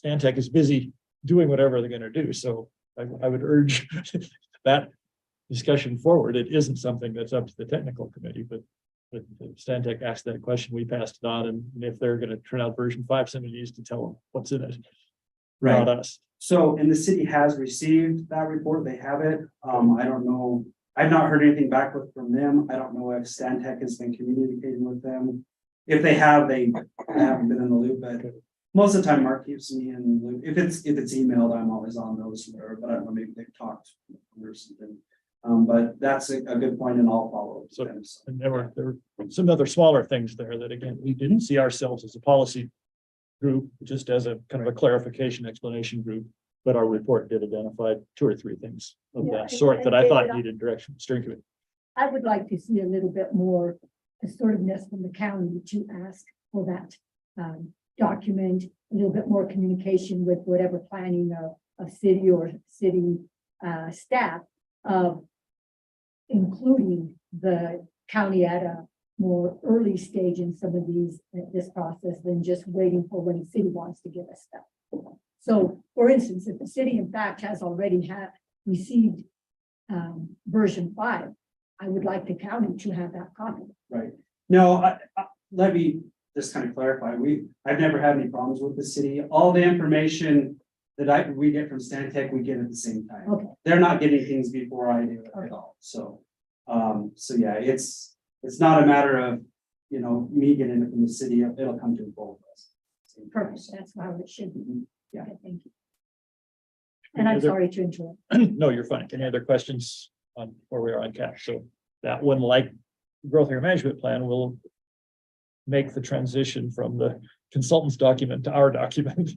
Stantec is busy doing whatever they're going to do. So I would urge that discussion forward. It isn't something that's up to the technical committee, but Stantec asked that question, we passed it on, and if they're going to turn out version 5, somebody needs to tell them what's in it, not us. So, and the city has received that report, they have it. I don't know, I've not heard anything back from them. I don't know if Stantec has been communicating with them. If they have, they haven't been in the loop, but most of the time Mark keeps me in the loop. If it's emailed, I'm always on those, whatever, but I don't know, maybe they've talked or something. But that's a good point, and I'll follow up with them. So. And there were some other smaller things there that, again, we didn't see ourselves as a policy group, just as a kind of a clarification explanation group, but our report did identify 2 or 3 things of Yeah, that sort and that I thought David, needed direction from the steering committee. I would like to see a little bit more assertiveness from the county to ask for that document, a little bit more communication with whatever planning of city or city staff of including the county at a more early stage in some of this process than just waiting for when the city wants to give us stuff. So, for instance, if the city in fact has already received version 5, I would like the county to have that copy. Right. No, let me just kind of clarify. I've never had any problems with the city. All the information that we get from Stantec, we get at the same time. Okay. They're not getting things before I do it at all. So, yeah, it's not a matter of, me getting it from the city. It'll come to both of us. Perfect, that's how it should be. Yeah. Okay, thank you. And I'm Any other- sorry to interrupt. No, you're fine. Any other questions on where we are on cash? So that one, like growth area management plan, will make the transition from the consultant's document to our document,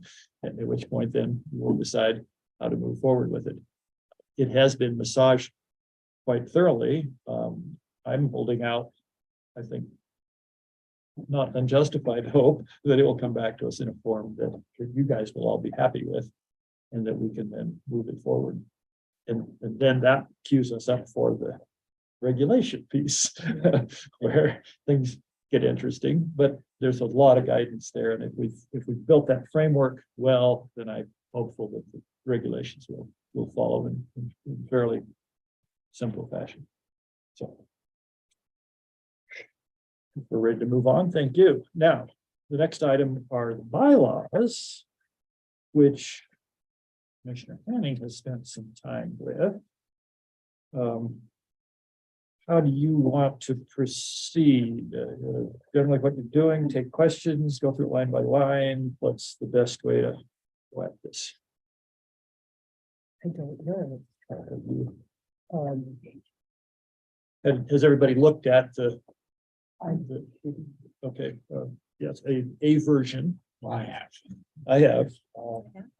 at which point then we'll decide how to move forward with it. It has been massaged quite thoroughly. I'm holding out, I think, not unjustified hope that it will come back to us in a form that you guys will all be happy with, and that we can then move it forward. And then that cues us up for the regulation piece, where things get interesting, but there's a lot of guidance there. And if we've built that framework well, then I'm hopeful that the regulations will follow in fairly simple fashion. So if we're ready to move on, thank you. Now, the next item are the bylaws, which Commissioner Henning has spent some time with. How do you want to proceed? Generally what you're doing, take questions, go through it line by line. What's the best way to go at this? I don't know. Has everybody looked at I- okay, yes, a version. I have. I have.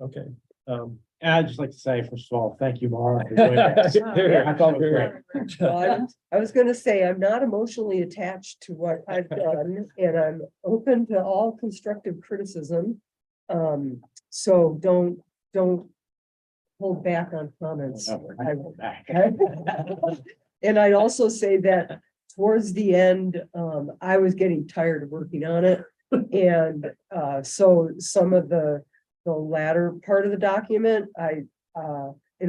Okay. And I'd just like to say, first of all, thank you, Mara, for doing this. Here, I thought it was great. Well, I was gonna say, I'm not emotionally attached to what I've done, and I'm open to all constructive criticism. So don't hold back on comments. I will. Back. And I'd also say that towards the end, I was getting tired of working on it. And so some of the latter part of the document, and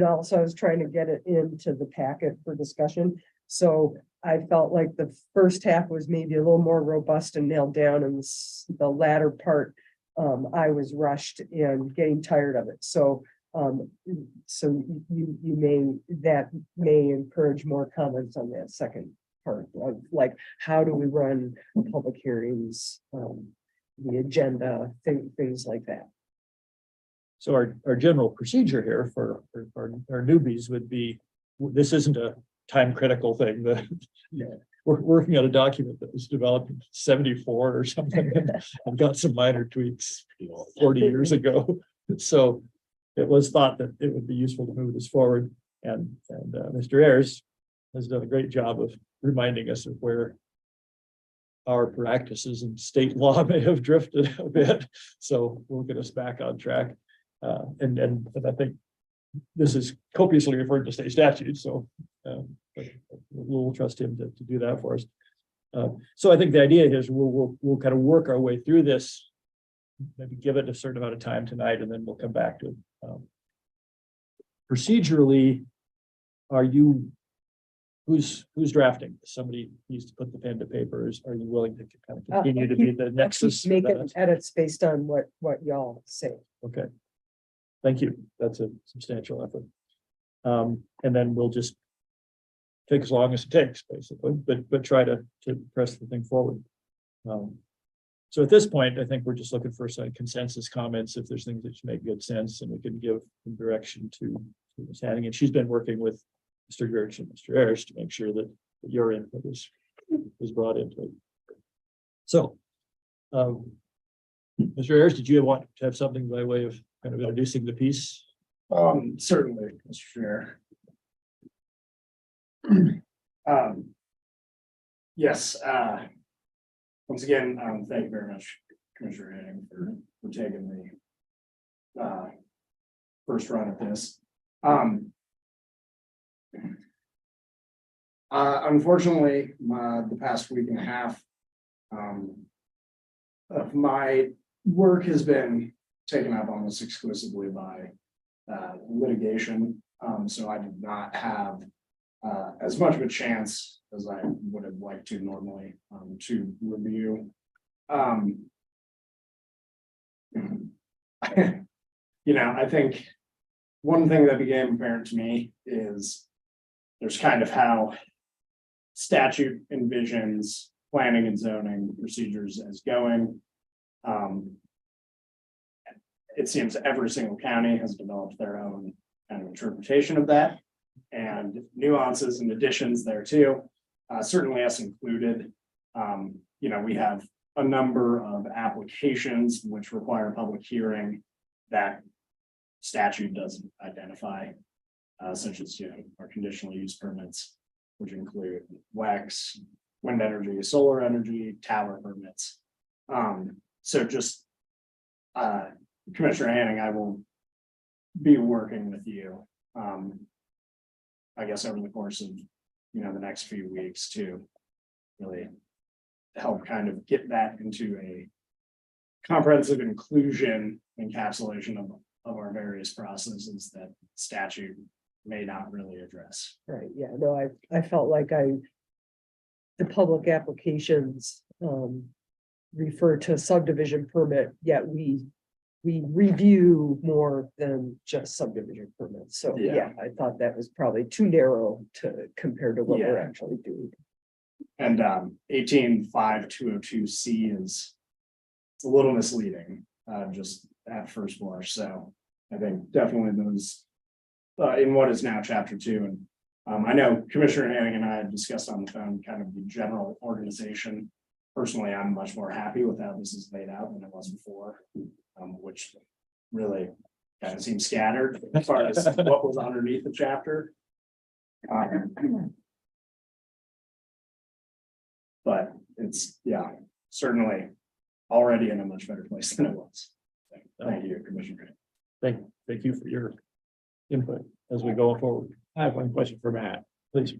also I was trying to get it into the packet for discussion. So I felt like the first half was maybe a little more robust and nailed down, and the latter part, I was rushed and getting tired of it. So that may encourage more comments on that second part of, like, how do we run public hearings, the agenda, things like that. So our general procedure here for our newbies would be, this isn't a time critical thing. We're working on a document that was developed in 74 or something, and got some minor tweaks 40 years ago. So it was thought that it would be useful to move this forward. And Mr. Ayers has done a great job of reminding us of where our practices and state law may have drifted a bit. So we'll get us back on track. And I think this is copiously referred to state statute, so we'll trust him to do that for us. So I think the idea is we'll kind of work our way through this, maybe give it a certain amount of time tonight, and then we'll come back to it. Procedurally, who's drafting? Somebody needs to put the pen to paper. Are you willing to kind of continue to be the nexus? for Making that? edits based on what y'all say. Okay. Thank you. That's a substantial effort. And then we'll just take as long as it takes, basically, but try to press the thing forward. So at this point, I think we're just looking for some consensus comments, if there's things that make good sense, and we can give some direction to Ms. Hanning. And she's been working with Mr. Gertz and Mr. Ayers to make sure that your input is brought into it. So, Mr. Ayers, did you want to have something by way of kind of introducing the piece? Certainly, Mr. Chair. Yes, once again, thank you very much, Commissioner Henning, for taking the first run at this. Unfortunately, the past week and a half, of my work has been taken up almost exclusively by litigation. So I did not have as much of a chance as I would have liked to normally to review. I think one thing that became apparent to me is there's kind of how statute envisions planning and zoning procedures as going. It seems every single county has developed their own kind of interpretation of that and nuances and additions there too. Certainly us included. We have a number of applications which require public hearing that statute doesn't identify, such as, our conditional use permits, which include WEX, wind energy, solar energy, tower permits. So just, Commissioner Hanning, I will be working with you, I guess over the course of, the next few weeks to really help kind of get that into a comprehensive inclusion encapsulation of our various processes that statute may not really address. Right, yeah, no, I felt like the public applications, refer to subdivision permit, yet we review more than just subdivision permits. So, yeah, I thought that was probably too narrow to compare to what we're actually doing. And 18.5202C it's a little misleading, just at first blush. So I think definitely those in what is now chapter 2. And I know Commissioner Hanning and I had discussed on the phone kind of the general organization. Personally, I'm much more happy with how this is laid out than it was before, which really kind of seems scattered as far as what was underneath the chapter. But it's, certainly already in a much better place than it was. Thank you, Commissioner. Thank you for your input as we go forward. I have one question for Matt. Please.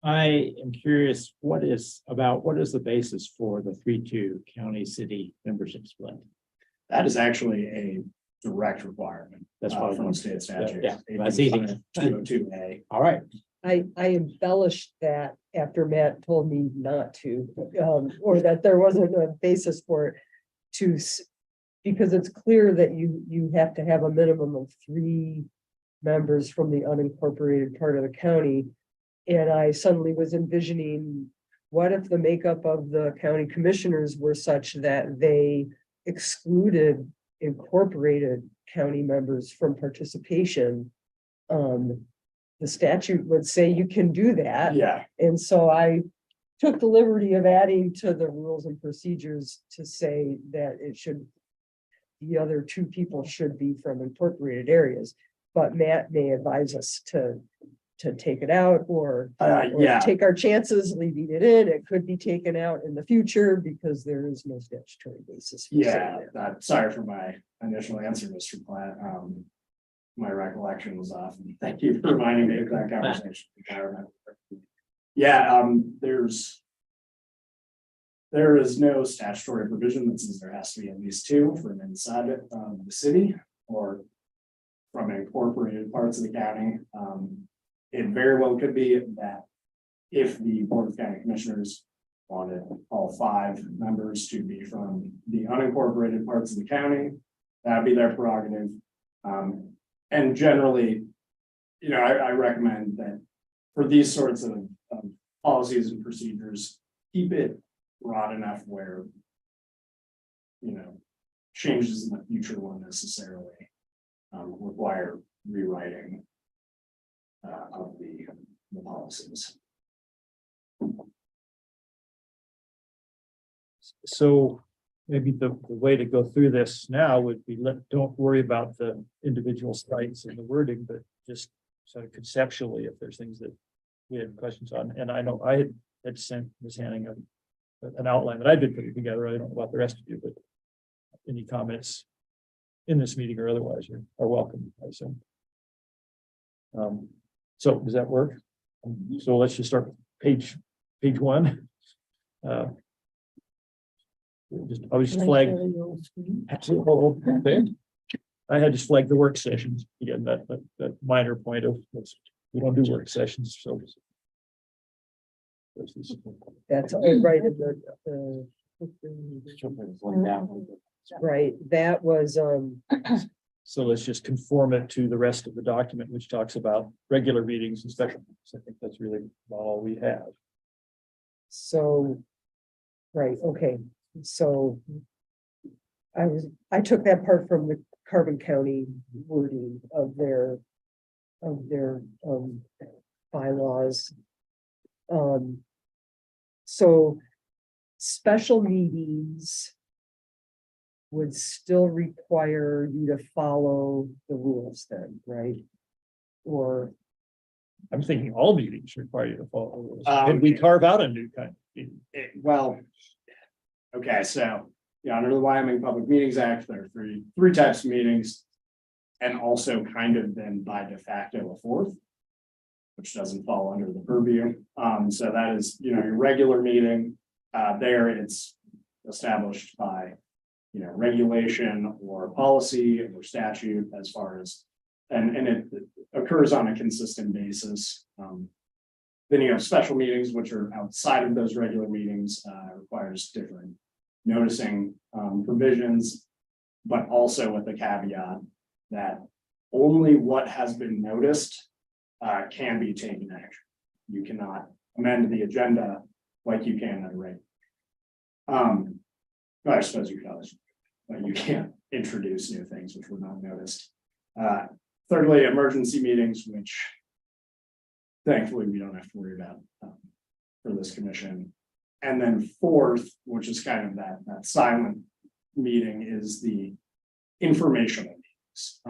I am curious, what is the basis for the 3-2 county city membership split? That is actually a direct requirement. That's what I from wanted. state statute. Yeah, that's easy. 202A. All right, I embellished that after Matt told me not to, or that there wasn't a basis for it because it's clear that you have to have a minimum of 3 members from the unincorporated part of the county. And I suddenly was envisioning, what if the makeup of the county commissioners were such that they excluded incorporated county members from participation? The statute would say you can do that. Yeah, And so I took the liberty of adding to the rules and procedures to say that the other 2 people should be from incorporated areas. But Matt may advise us to take it out or take our chances leaving it in. It could be taken out in the future because there is no statutory basis. For saying that. sorry for my initial answer, Mr. Platt. My recollection was off. Thank you for reminding me of that conversation. There is no statutory provision that says there has to be at least 2 from inside the city or from incorporated parts of the county. It very well could be that if the Board of County Commissioners wanted all 5 members to be from the unincorporated parts of the county, that'd be their prerogative. And generally, I recommend that for these sorts of policies and procedures, keep it broad enough where, changes in the future won't necessarily require rewriting of the policies. So maybe the way to go through this now would be don't worry about the individual sites and the wording, but just sort of conceptually, if there's things that we had questions on. And I know I had sent Ms. Hanning an outline that I've been putting together. I don't know about the rest of you, but any comments in this meeting or otherwise are welcome, I assume. So does that work? So let's just start with page one. I was just flag. I had just flagged the work sessions, again, that minor point of, we don't do work sessions, so. That's all right. in Right, that was, So let's just conform it to the rest of the document, which talks about regular meetings and special meetings. I think that's really all we have. so. Right, okay, so. I took that part from the Carbon County wording of their bylaws. So special meetings would still require you to follow the rules then, right? Or, I'm thinking all meetings require you to follow the rules. And we carve out a new kind of meeting. Well, okay, so, yeah, under the Wyoming Public Meetings Act, there are three types of meetings. And also kind of then by de facto a fourth, which doesn't fall under the purview. So that is, your regular meeting, there it's established by, regulation or policy or statute as far as, and it occurs on a consistent basis. Then you have special meetings, which are outside of those regular meetings, requires different noticing provisions, but also with the caveat that only what has been noticed can be taken action. You cannot amend the agenda like you can at a rate. I suppose you can, but you can't introduce new things which were not noticed. Thirdly, emergency meetings, which thankfully we don't have to worry about for this commission. And then fourth, which is kind of that silent meeting, is the informational meetings.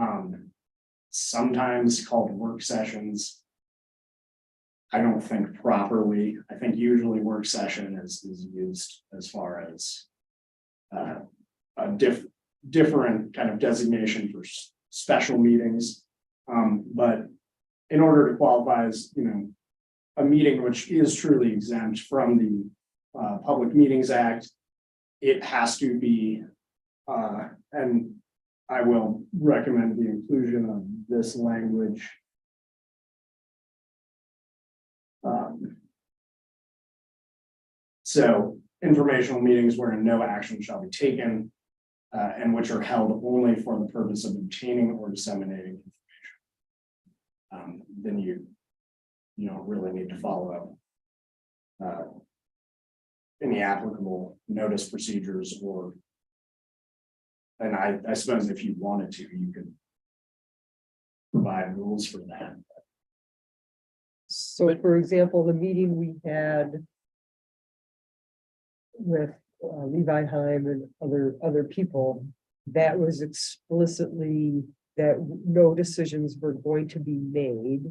Sometimes called work sessions. I don't think properly. I think usually work session is used as far as a different kind of designation for special meetings. But in order to qualify as, a meeting which is truly exempt from the Public Meetings Act, it has to be, and I will recommend the inclusion of this language. So informational meetings wherein no action shall be taken, and which are held only for the purpose of obtaining or disseminating information. Then you don't really need to follow any applicable notice procedures and I suppose if you wanted to, you could provide rules for that. so for example, the meeting we had with Levi Heim and other people, that was explicitly that no decisions were going to be made.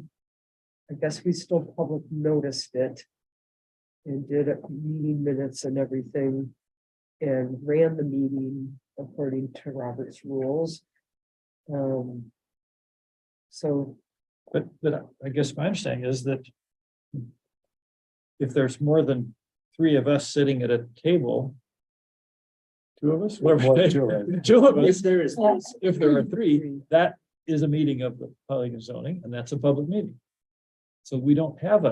I guess we still public noticed it and did meeting minutes and everything and ran the meeting according to Robert's rules. So, But I guess my understanding is that if there's more than three of us sitting at a table, two of us, whatever, two of us, if there are three, that is a meeting of the planning and zoning, and that's a public meeting. So we don't have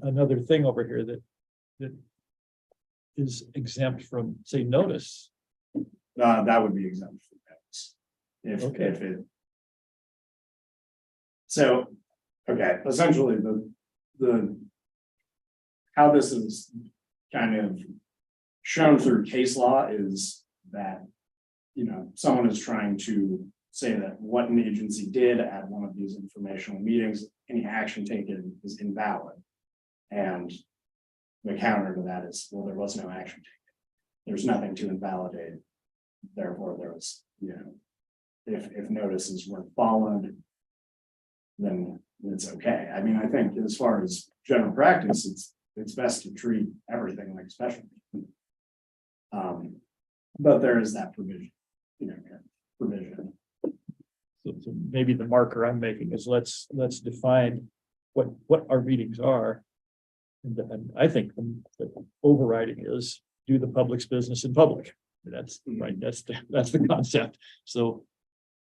another thing over here that is exempt from, say, notice. That would be exempt from notice. If it. So, okay, essentially the how this is kind of shown through case law is that, someone is trying to say that what an agency did at one of these informational meetings, any action taken is invalid. And the counter to that is, well, there was no action taken. There's nothing to invalidate. Therefore, there was, if notices weren't followed, then it's okay. I mean, I think as far as general practice, it's best to treat everything like a special meeting. But there is that provision. provision. So maybe the marker I'm making is let's define what our meetings are. And then I think the overriding is do the public's business in public. That's right, that's the concept. So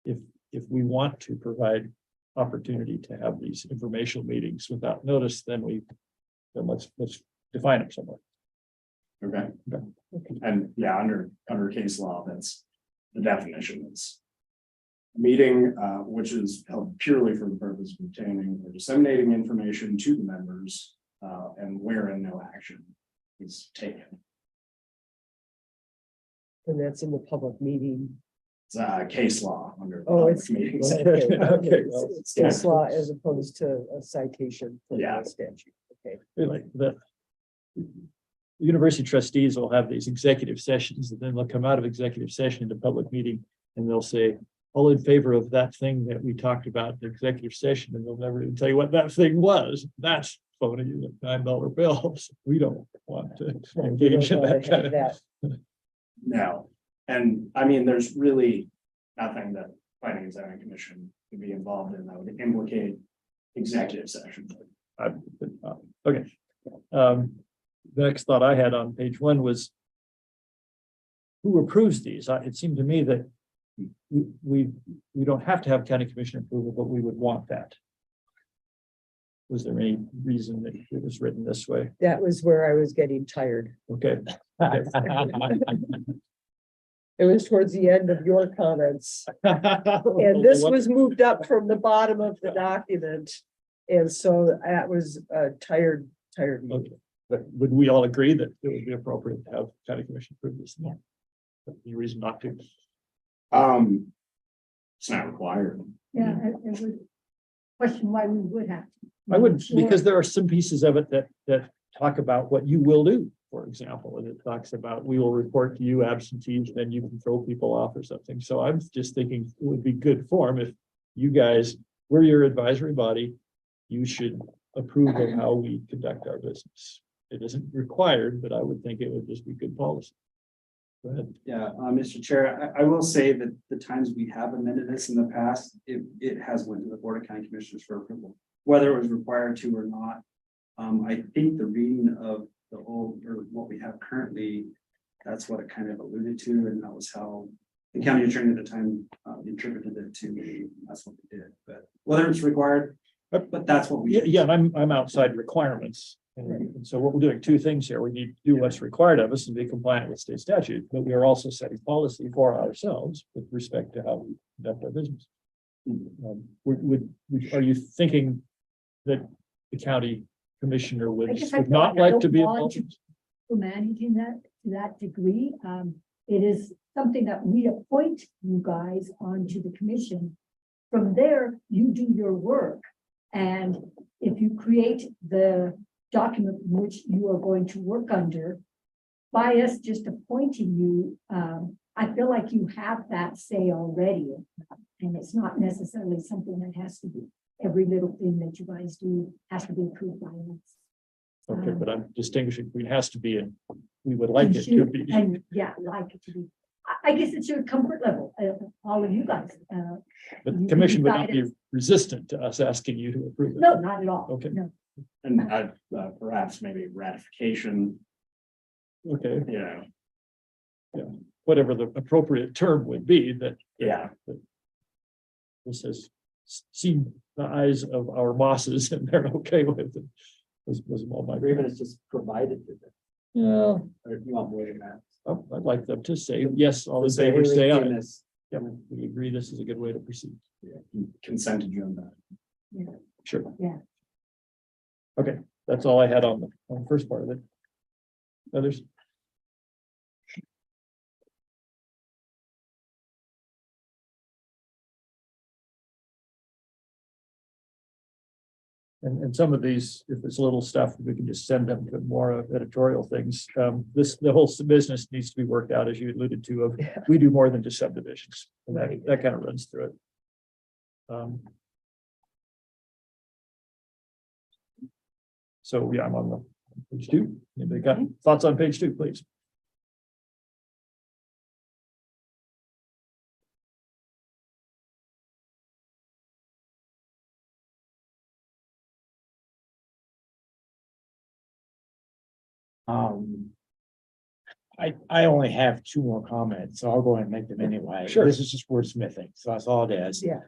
if we want to provide opportunity to have these informational meetings without notice, then let's define it somewhere. Okay. And yeah, under case law, that's the definition. It's a meeting, which is held purely for the purpose of obtaining or disseminating information to the members, and wherein no action is taken. And that's in the public meeting. It's case law under. Oh, public it's. meetings. Okay, Okay, it's- well, It's case law as opposed to a citation. from Yeah. the statute, okay. Like the university trustees will have these executive sessions, and then they'll come out of executive session into public meeting, and they'll say, all in favor of that thing that we talked about in the executive session, and they'll never even tell you what that thing was. That's phony, the $9 bills. We don't want to engage in that kind of. No, and I mean, there's really nothing that planning and zoning commission could be involved in that would implicate executive session. Okay. The next thought I had on page 1 was who approves these? It seemed to me that we don't have to have county commission approval, but we would want that. Was there any reason that it was written this way? That was where I was getting tired. Okay. It was towards the end of your comments. And this was moved up from the bottom of the document. And so that was tired. Okay, but would we all agree that it would be appropriate to have county commission approve this? Yeah. Any reason not to? It's not required. Yeah, I would question why we would have. to. I wouldn't, Sure. because there are some pieces of it that talk about what you will do, for example, and it talks about we will report to you absentees, then you can throw people off or something. So I'm just thinking it would be good form if you guys, we're your advisory body, you should approve of how we conduct our business. It isn't required, but I would think it would just be good policy. Go ahead. Yeah, Mr. Chair, I will say that the times we have amended this in the past, it has went to the Board of County Commissioners for approval, whether it was required to or not. I think the reading of the old, or what we have currently, that's what it kind of alluded to, and that was how the county attorney at the time interpreted it to me. That's what we did, but whether it's required, but that's what we. Yeah, and I'm outside requirements. And so what we're doing, two things here. We need to do what's required of us and be compliant with state statute, but we are also setting policy for ourselves with respect to how we conduct our business. Are you thinking that the county commissioner I would guess I would feel not like I like to don't be want involved? to managing that to that degree. It is something that we appoint you guys onto the commission. From there, you do your work. And if you create the document which you are going to work under, by us just appointing you, I feel like you have that say already. And it's not necessarily something that has to be, every little thing that you guys do has to be approved by us. Okay, but I'm distinguishing between has to be and we would like it to be. And yeah, like it to be. I guess it's your comfort level, all of you guys. But you the commission would not be decided- resistant to us asking you to approve it. No, not at all. Okay. No. And perhaps maybe ratification, Okay, you know, whatever the appropriate term would be that. Yeah. that This has seen the eyes of our bosses and they're okay with it. Was all my. Agreement is just provided to them. Yeah, or you want more than that. I'd like them to say, yes, all in Say, favor, hey, say we aye. can this, Yep, we agree this is a good way to proceed. consent agenda. Sure. Yeah. Okay, that's all I had on the first part of it. Others? And some of these, if it's little stuff, we can just send them to more editorial things. The whole business needs to be worked out, as you alluded to, of we do more than just subdivisions. And that kind of runs through it. So yeah, I'm on the page 2. Anybody got thoughts on page 2, please? I only have two more comments, so I'll go ahead and make them anyway. Sure. This is just wordsmithing, so that's all it is. Yeah.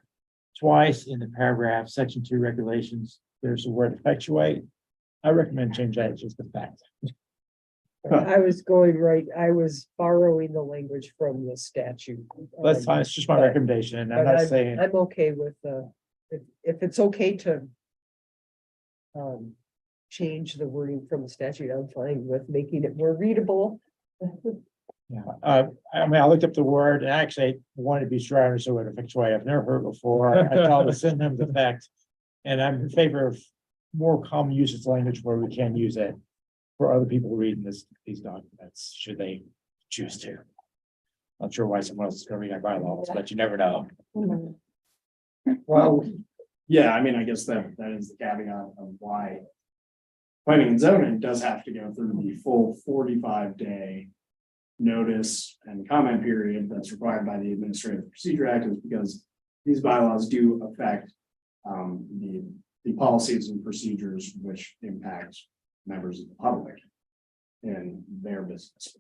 Twice in the paragraph, section 2 regulations, there's the word effectuate. I recommend change that to just effect. I was going right, I was borrowing the language from the statute. That's fine, it's just my recommendation, and I'm But not saying, I'm okay with, if it's okay to change the wording from the statute, I'm fine with making it more readable. yeah, I mean, I looked up the word and actually wanted to be sure I understood what effectuate. I've never heard it before. I thought it was synonyms effect. And I'm in favor of more common usage language where we can use it for other people reading these documents, should they choose to. Not sure why someone else is gonna read our bylaws, but you never know. Well, yeah, I mean, I guess that is the caveat of why. Planning and zoning does have to go through the full 45-day notice and comment period that's required by the Administrative Procedure Act, is because these bylaws do affect the policies and procedures which impact members of the public in their business.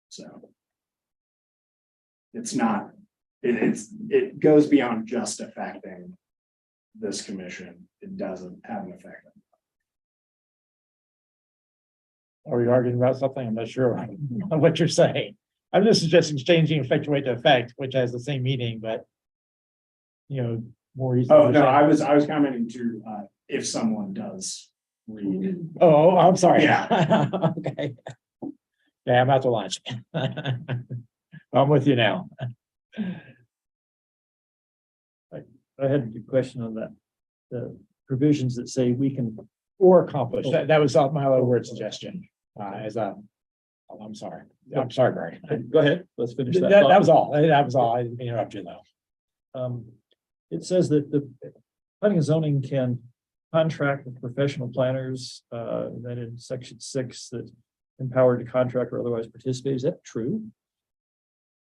So it's not, it goes beyond just affecting this commission. It doesn't have an effect. Are we arguing about something? I'm not sure what you're saying. I'm just suggesting changing effectuate to effect, which has the same meaning, but. You know, more easy. Oh, no, I was commenting to, if someone does read. Oh, I'm sorry. Yeah. Okay. Yeah, I'm out to lunch. I'm with you now. I had a question on that. The provisions that say we can, Or accomplish. That was my other word suggestion. I'm sorry. I'm sorry, Barry. go ahead, let's finish that. That thought. was all. That was all. I didn't interrupt you though. It says that the planning and zoning can contract with professional planners, then in section 6 that empowered to contract or otherwise participate. Is that true?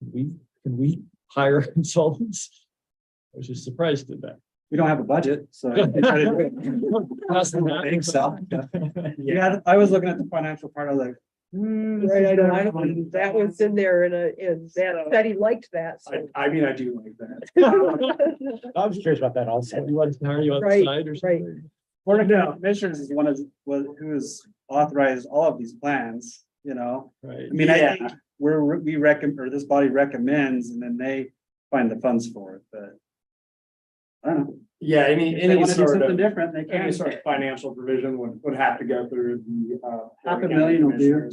Can we hire consultants? I was just surprised at that. We don't have a budget, so. I think so. Yeah, I was looking at the financial part, I was like. Right, I don't, that was in there and that said he liked that, so. I mean, I do like that. I was curious about that also. You want to hire you on the Right, side or right. something? Board of Commissioners is one of, who's authorized all of these plans, you know? Right. I mean, I think we recommend, or this body recommends, and then they find the funds for it, but. I don't know. Yeah, If they want to do something different, they Any can. sort of financial provision would have to go through the. $500,000 will do.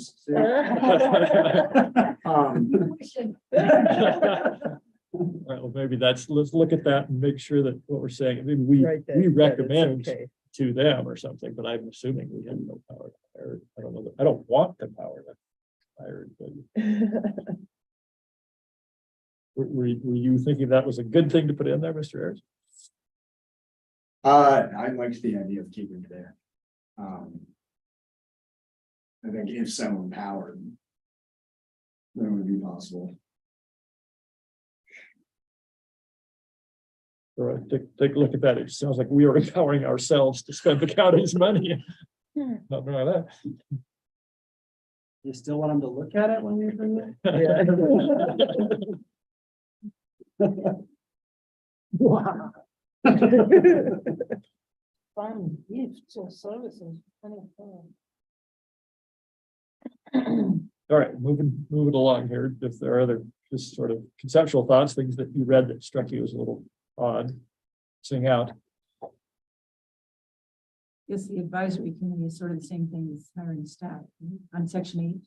All right, well, maybe let's look at that and make sure that what we're saying, maybe we Right, that- we that it's recommend okay. to them or something, but I'm assuming we have no power to hire. I don't know, I don't want the power to hire. But were you thinking that was a good thing to put in there, Mr. Ayers? I liked the idea of keeping it there. I think if so empowered. Then it would be possible. All right, take a look at that. It sounds like we are empowering ourselves to spend the county's money. Not like that. You still want them to look at it when you're doing it? Wow. Fun gifts or services. All right, moving along here. If there are other just sort of conceptual thoughts, things that you read that struck you as a little odd, sing out. Yes, the advisory committee is sort of the same thing as hiring staff on section 8.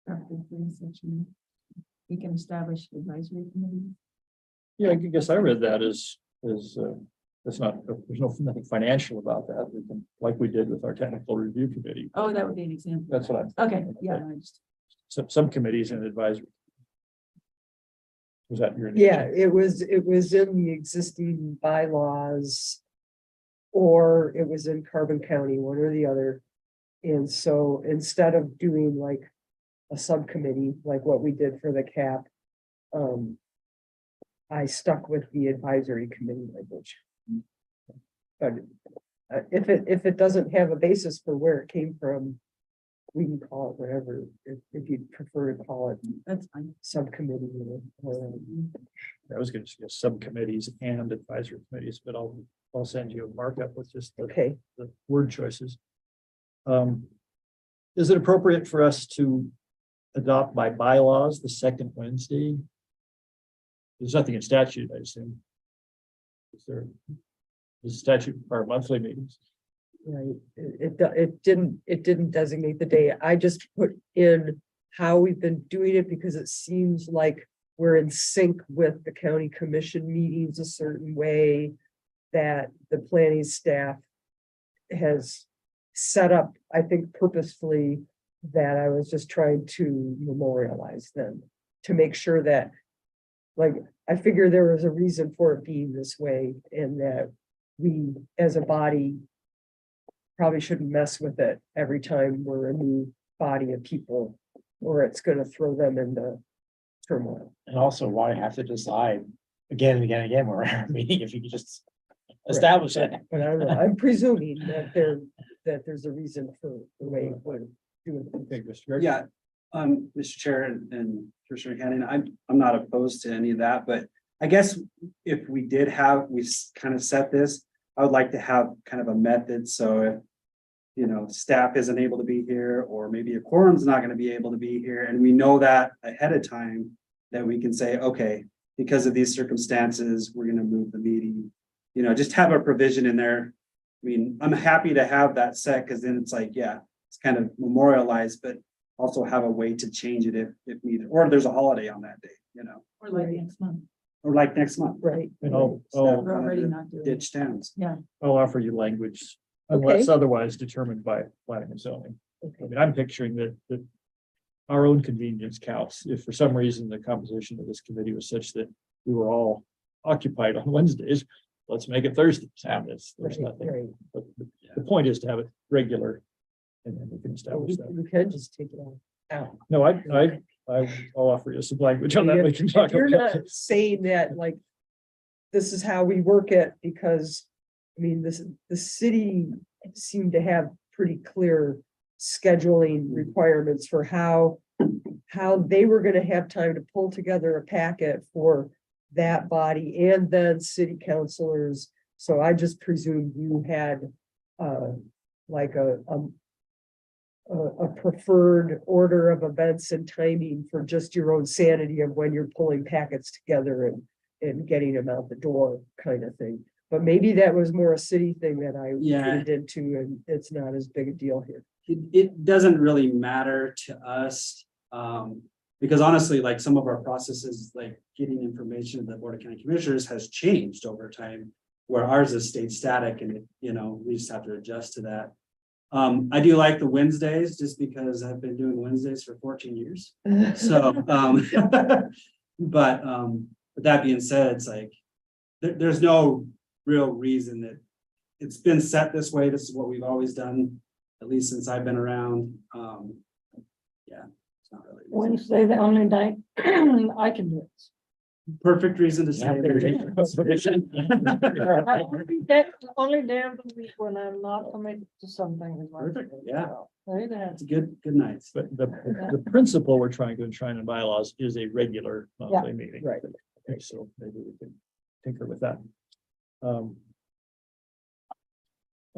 Chapter 3, section 8. We can establish advisory committee. Yeah, I guess I read that as that's not, there's nothing financial about that. We can, like we did with our technical review committee. Oh, that would be an example. That's what I'm. Okay, yeah, I just, Some committees and advisory. Was that your? Yeah, it was in the existing bylaws. Or it was in Carbon County, one or the other. And so instead of doing like a subcommittee, like what we did for the CAP. I stuck with the advisory committee language. But if it doesn't have a basis for where it came from, we can call it whatever, if you'd prefer to call it That's fine. subcommittee or. I was gonna suggest subcommittees and advisory committees, but I'll send you a markup with just Okay, the word choices. Is it appropriate for us to adopt by bylaws the second Wednesday? There's nothing in statute, I assume. Is there? Is statute for monthly meetings? right, it didn't designate the day, I just put in how we've been doing it because it seems like we're in sync with the county commission meetings a certain way that the planning staff has set up, I think purposefully, that I was just trying to memorialize them to make sure that, like, I figure there was a reason for it being this way and that we as a body probably shouldn't mess with it every time we're a new body of people, or it's gonna throw them into turmoil. And also, why have to decide again and again and again, we're at a meeting if you could just establish it. But I don't know, I'm presuming that there's a reason for the way we're doing it. Okay, Mr. Gregg? Yeah, Mr. Chair and Commissioner Cannon, I'm not opposed to any of that, but I guess if we did have, kind of set this, I would like to have kind of a method, so if, you know, staff isn't able to be here, or maybe a quorum's not gonna be able to be here, and we know that ahead of time, that we can say, okay, because of these circumstances, we're gonna move the meeting. You know, just have a provision in there. I mean, I'm happy to have that set, because then it's like, yeah, it's kind of memorialized, but also have a way to change it if needed, or there's a holiday on that day, you know, Or like next month. or like next month. Right. And I'll We're already not doing it. Ditch towns. I'll offer you language unless otherwise determined by planning and zoning. I Okay. mean, I'm picturing that our own convenience counts. If for some reason the composition of this committee was such that we were all occupied on Wednesdays, let's make it Thursdays. There's Right, nothing. right. But the point is to have it regular, and then we can establish that. We can just take it out. No, I'll offer you some language on that. We can talk If you're about not it. saying that, like, this is how we work it, because, I mean, the city seemed to have pretty clear scheduling requirements for how they were gonna have time to pull together a packet for that body and then city councilors. So I just presumed you had, like a preferred order of events and timing for just your own sanity of when you're pulling packets together and getting them out the door kind of thing. But maybe that was more a city thing that I Yeah. get into, and it's not as big a deal here. It doesn't really matter to us. Because honestly, like some of our processes, like getting information to the Board of County Commissioners has changed over time. Where ours is stayed static and, you know, we just have to adjust to that. I do like the Wednesdays just because I've been doing Wednesdays for 14 years. So, but that being said, it's like, there's no real reason that it's been set this way. This is what we've always done, at least since I've been around. Yeah, it's not really. Wednesday, the only night I can do it. Perfect reason to Yeah, say. there you Only day of the week when I'm not committed to something. is Perfect, Wednesday. yeah. So, right there. It's a good night. But the principle we're trying to enshrine in bylaws is a regular monthly meeting. Right. Okay, so maybe we can tinker with that. On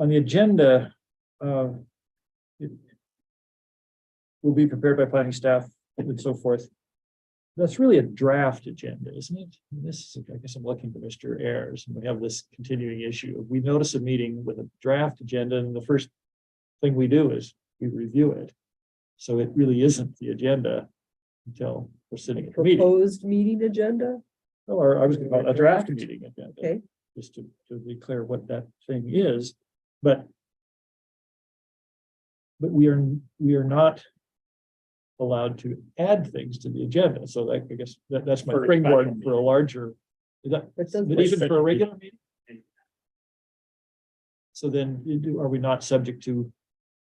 the agenda, it will be prepared by planning staff and so forth. That's really a draft agenda, isn't it? This is, I guess I'm looking to Mr. Ayers, and we have this continuing issue. We notice a meeting with a draft agenda, and the first thing we do is we review it. So it really isn't the agenda until we're sitting at the meeting. Proposed meeting agenda? Or I was gonna call it a draft meeting agenda. Okay. Just to be clear what that thing is, but we are not allowed to add things to the agenda, so that, I guess, that's my For a springboard special for a larger. Is that, That doesn't- but even for a regular meeting? So then, are we not subject to,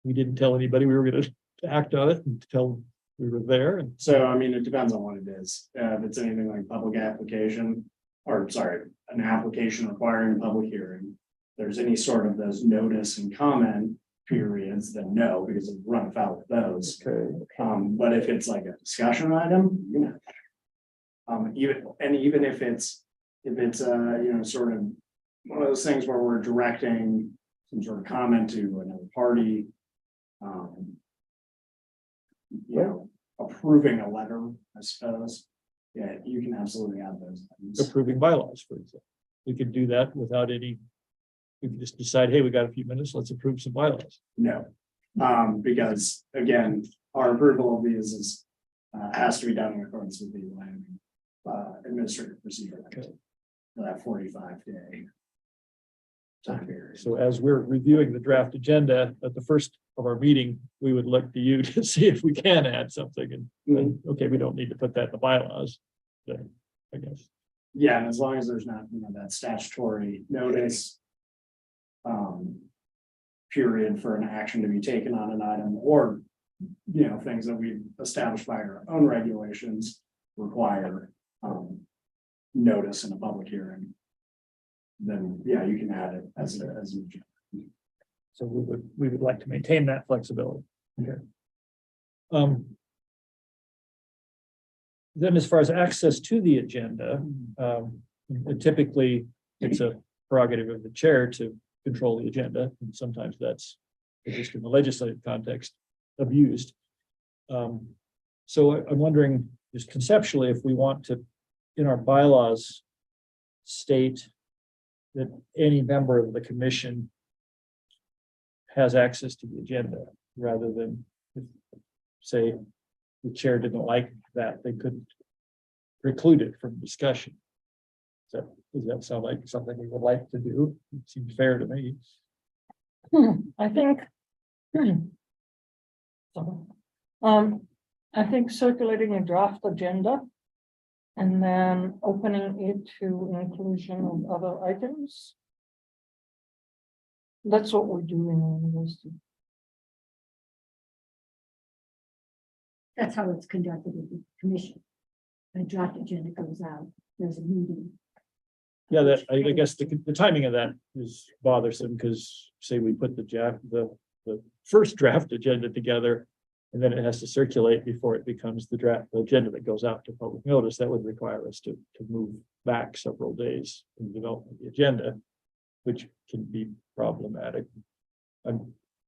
we didn't tell anybody we were gonna act on it until we were there, and So, I mean, it depends on what it is. If it's anything like public application, or sorry, an application requiring public hearing. There's any sort of those notice and comment, periods, then no, because it run afoul of those. Okay. But if it's like a discussion item, you know. Even if it's, sort of one of those things where we're directing some sort of comment to another party. Approving a letter, I suppose. Yeah, you can absolutely add those items. Approving bylaws, for example. We could do that without any. We could just decide, hey, we got a few minutes, let's approve some bylaws. No, because again, our approval of these is, has to be done in accordance with the Wyoming Administrative Procedure Act. Okay. For that 45-day time period. So as we're reviewing the draft agenda at the first of our meeting, we would look to you to see if we can add something and then, okay, we don't need to put that in the bylaws. Then, I guess. Yeah, and as long as there's not, that statutory notice. Period for an action to be taken on an item, or, things that we've established by our own regulations require. Notice in a public hearing. Then, yeah, you can add it as an agenda. So we would like to maintain that flexibility. Okay. Then as far as access to the agenda, typically it's a prerogative of the chair to control the agenda. And sometimes that's just in the legislative context abused. So I'm wondering just conceptually, if we want to, in our bylaws, state that any member of the commission has access to the agenda, rather than, say, the chair didn't like that, they couldn't preclude it from discussion. So does that sound like something we would like to do? It seems fair to me. I think. I think circulating a draft agenda. And then opening it to inclusion of other items. That's what we do in the university. That's how it's conducted with the commission. A draft agenda goes out, there's a meeting. Yeah, that, I guess the timing of that is bothersome, because say we put the first draft agenda together, and then it has to circulate before it becomes the draft agenda that goes out to public notice. That would require us to move back several days in the development of the agenda, which can be problematic.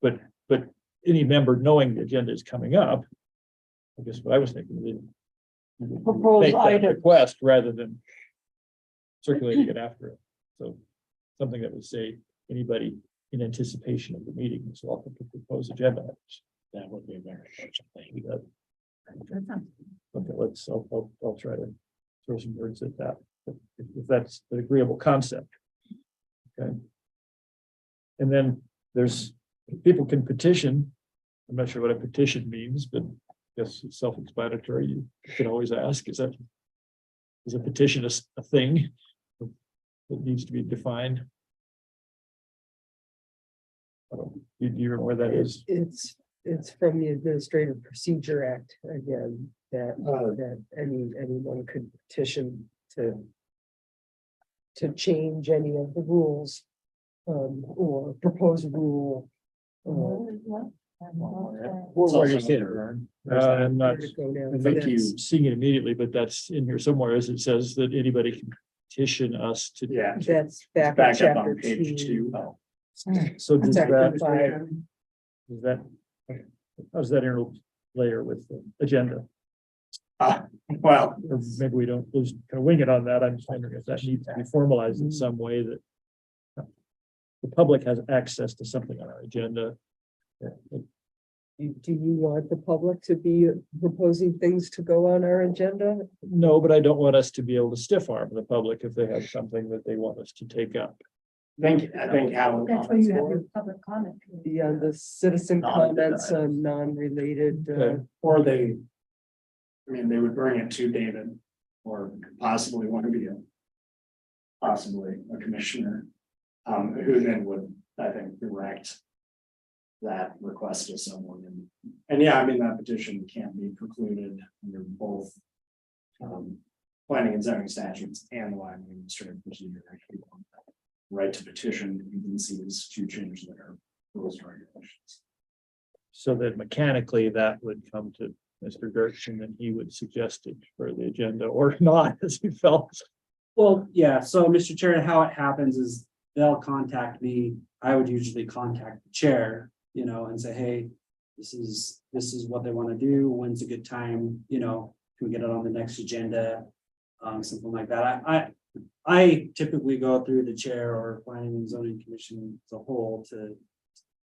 But any member knowing the agenda is coming up, I guess what I was thinking, Proposed make that item. request rather than circulating it after it. So something that would say anybody in anticipation of the meeting is welcome to propose agenda items. That would be a very important thing. That sounds Okay, I'll try to throw some words at that, if that's an agreeable concept. Okay. And then people can petition. I'm not sure what a petition means, but I guess it's self-explanatory. You can always ask, is a petition a thing that needs to be defined? Do you remember where that is? It's from the Administrative Procedure Act, again, that anyone could petition to change any of the rules, or propose a rule. Where you see it, Vern? I'm not Where to go now. I think That's- you seeing it immediately, but that's in here somewhere, as it says that anybody can petition us to. Yeah. That's back in Back up chapter on page 2. 2. So does Section that, 5. how does that interlayer with the agenda? Well, Or maybe we don't kind of wing it on that. I'm just wondering if that needs to be formalized in some way that the public has access to something on our agenda. Do you want the public to be proposing things to go on our agenda? No, but I don't want us to be able to stiff arm the public if they have something that they want us to take up. I think how. That's where you have your public comment. Beyond the citizen comments on non-related, Or they would bring it to David, or possibly one of you. Possibly a commissioner, who then would, I think, direct that request to someone. And yeah, that petition can't be precluded under both planning and zoning statutes and the Wyoming Administrative Procedure Act. Right to petition agencies to change their rules and regulations. So that mechanically that would come to Mr. Gertson and he would suggest it for the agenda or not, as he felt. Well, yeah, so Mr. Chair, how it happens is they'll contact me. I would usually contact the chair, and say, hey, this is what they want to do. When's a good time? Can we get it on the next agenda? Something like that. I typically go through the chair or planning and zoning commission as a whole to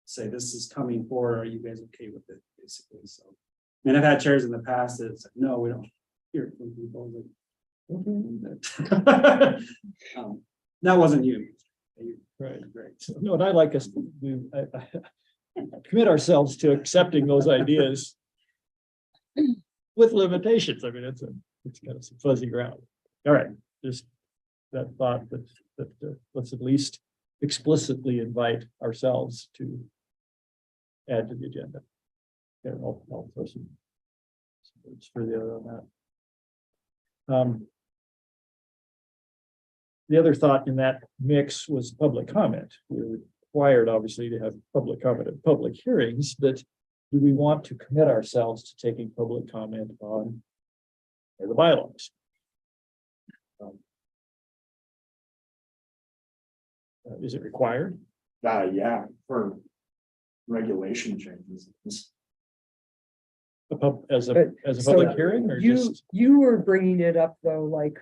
say this is coming forward. Are you guys okay with it? Basically, so. I mean, I've had chairs in the past that it's like, no, we don't hear it from people. Okay. That wasn't you. Right. So, no, and I like us to commit ourselves to accepting those ideas with limitations. I mean, it's kind of some fuzzy ground. All right, just that thought that let's at least explicitly invite ourselves to add to the agenda. Yeah, I'll throw some words for the other on that. The other thought in that mix was public comment. We're required, obviously, to have public comment at public hearings, but do we want to commit ourselves to taking public comment on the bylaws? Is it required? Yeah, for regulation changes. As a So public hearing or You, just? you were bringing it up though, like,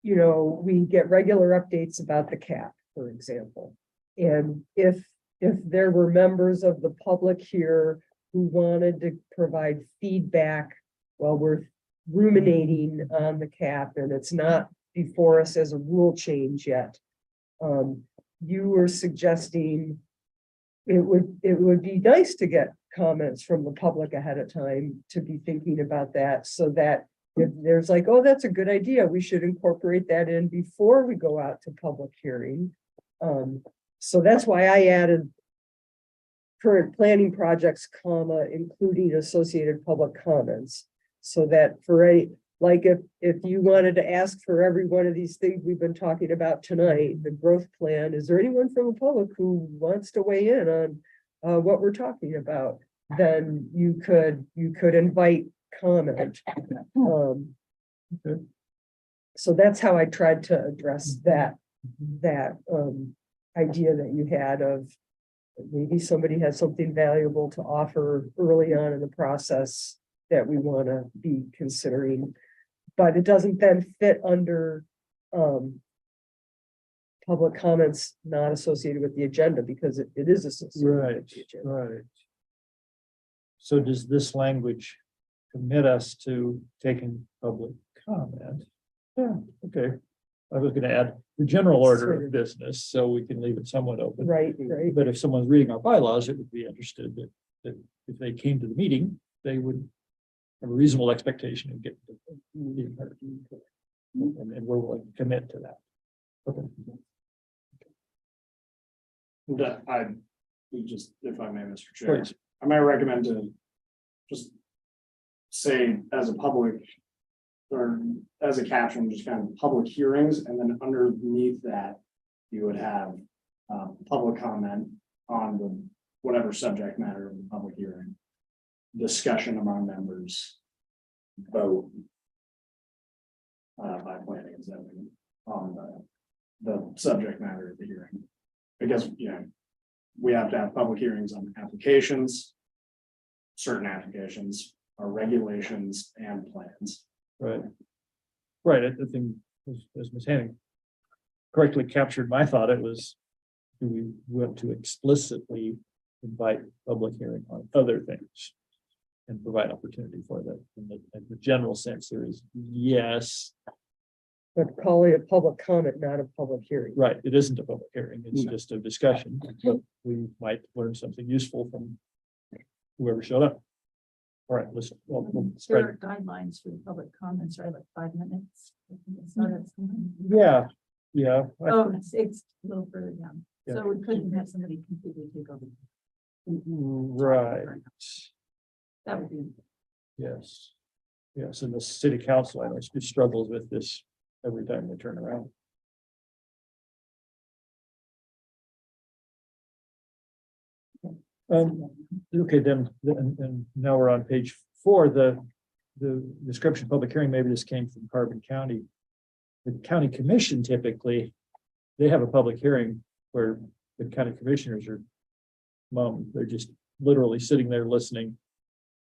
we get regular updates about the cap, for example. And if there were members of the public here who wanted to provide feedback while we're ruminating on the cap and it's not before us as a rule change yet. You were suggesting it would be nice to get comments from the public ahead of time to be thinking about that so that if there's like, oh, that's a good idea, we should incorporate that in before we go out to public hearing. So that's why I added current planning projects, including associated public comments. So that for if you wanted to ask for every one of these things we've been talking about tonight, the growth plan, is there anyone from the public who wants to weigh in on what we're talking about? Then you could invite comment. So that's how I tried to address that idea that you had of maybe somebody has something valuable to offer early on in the process that we want to be considering, but it doesn't then fit under public comments not associated with the agenda because it is associated with the agenda. Right. So does this language commit us to taking public comment? Yeah, okay. I was gonna add the general order of business, so we can leave it somewhat open. Right. But if someone's reading our bylaws, it would be understood that if they came to the meeting, they would have a reasonable expectation of getting being heard. And we're willing to commit to that. Okay. Just, if I may, Mr. Chair, Please. I might recommend to just say as a public or as a caption, just kind of public hearings, and then underneath that, you would have public comment on the whatever subject matter of the public hearing, discussion among members, vote by planning and zoning on the subject matter of the hearing. Because, we have to have public hearings on applications, certain applications, our regulations and plans. Right. Right, I think as Ms. Hanning correctly captured my thought, it was, do we want to explicitly invite public hearing on other things and provide opportunity for that? In the general sense, there is yes. But call it a public comment, not a public hearing. Right, it isn't a public hearing, it's No. just a discussion, but we might learn something useful from whoever showed up. All right, listen, we'll There spread. are guidelines for the public comments, right, like 5 minutes. It's not as- Yeah. Oh, it's a little further down, Yeah. so we couldn't have somebody completely take over. Right, That would be. yes. Yes, and the city council, I know, struggles with this every time they turn around. Okay, then, and now we're on page 4, the description of public hearing, maybe this came from Carbon County. The county commission typically, they have a public hearing where the county commissioners are, they're just literally sitting there listening.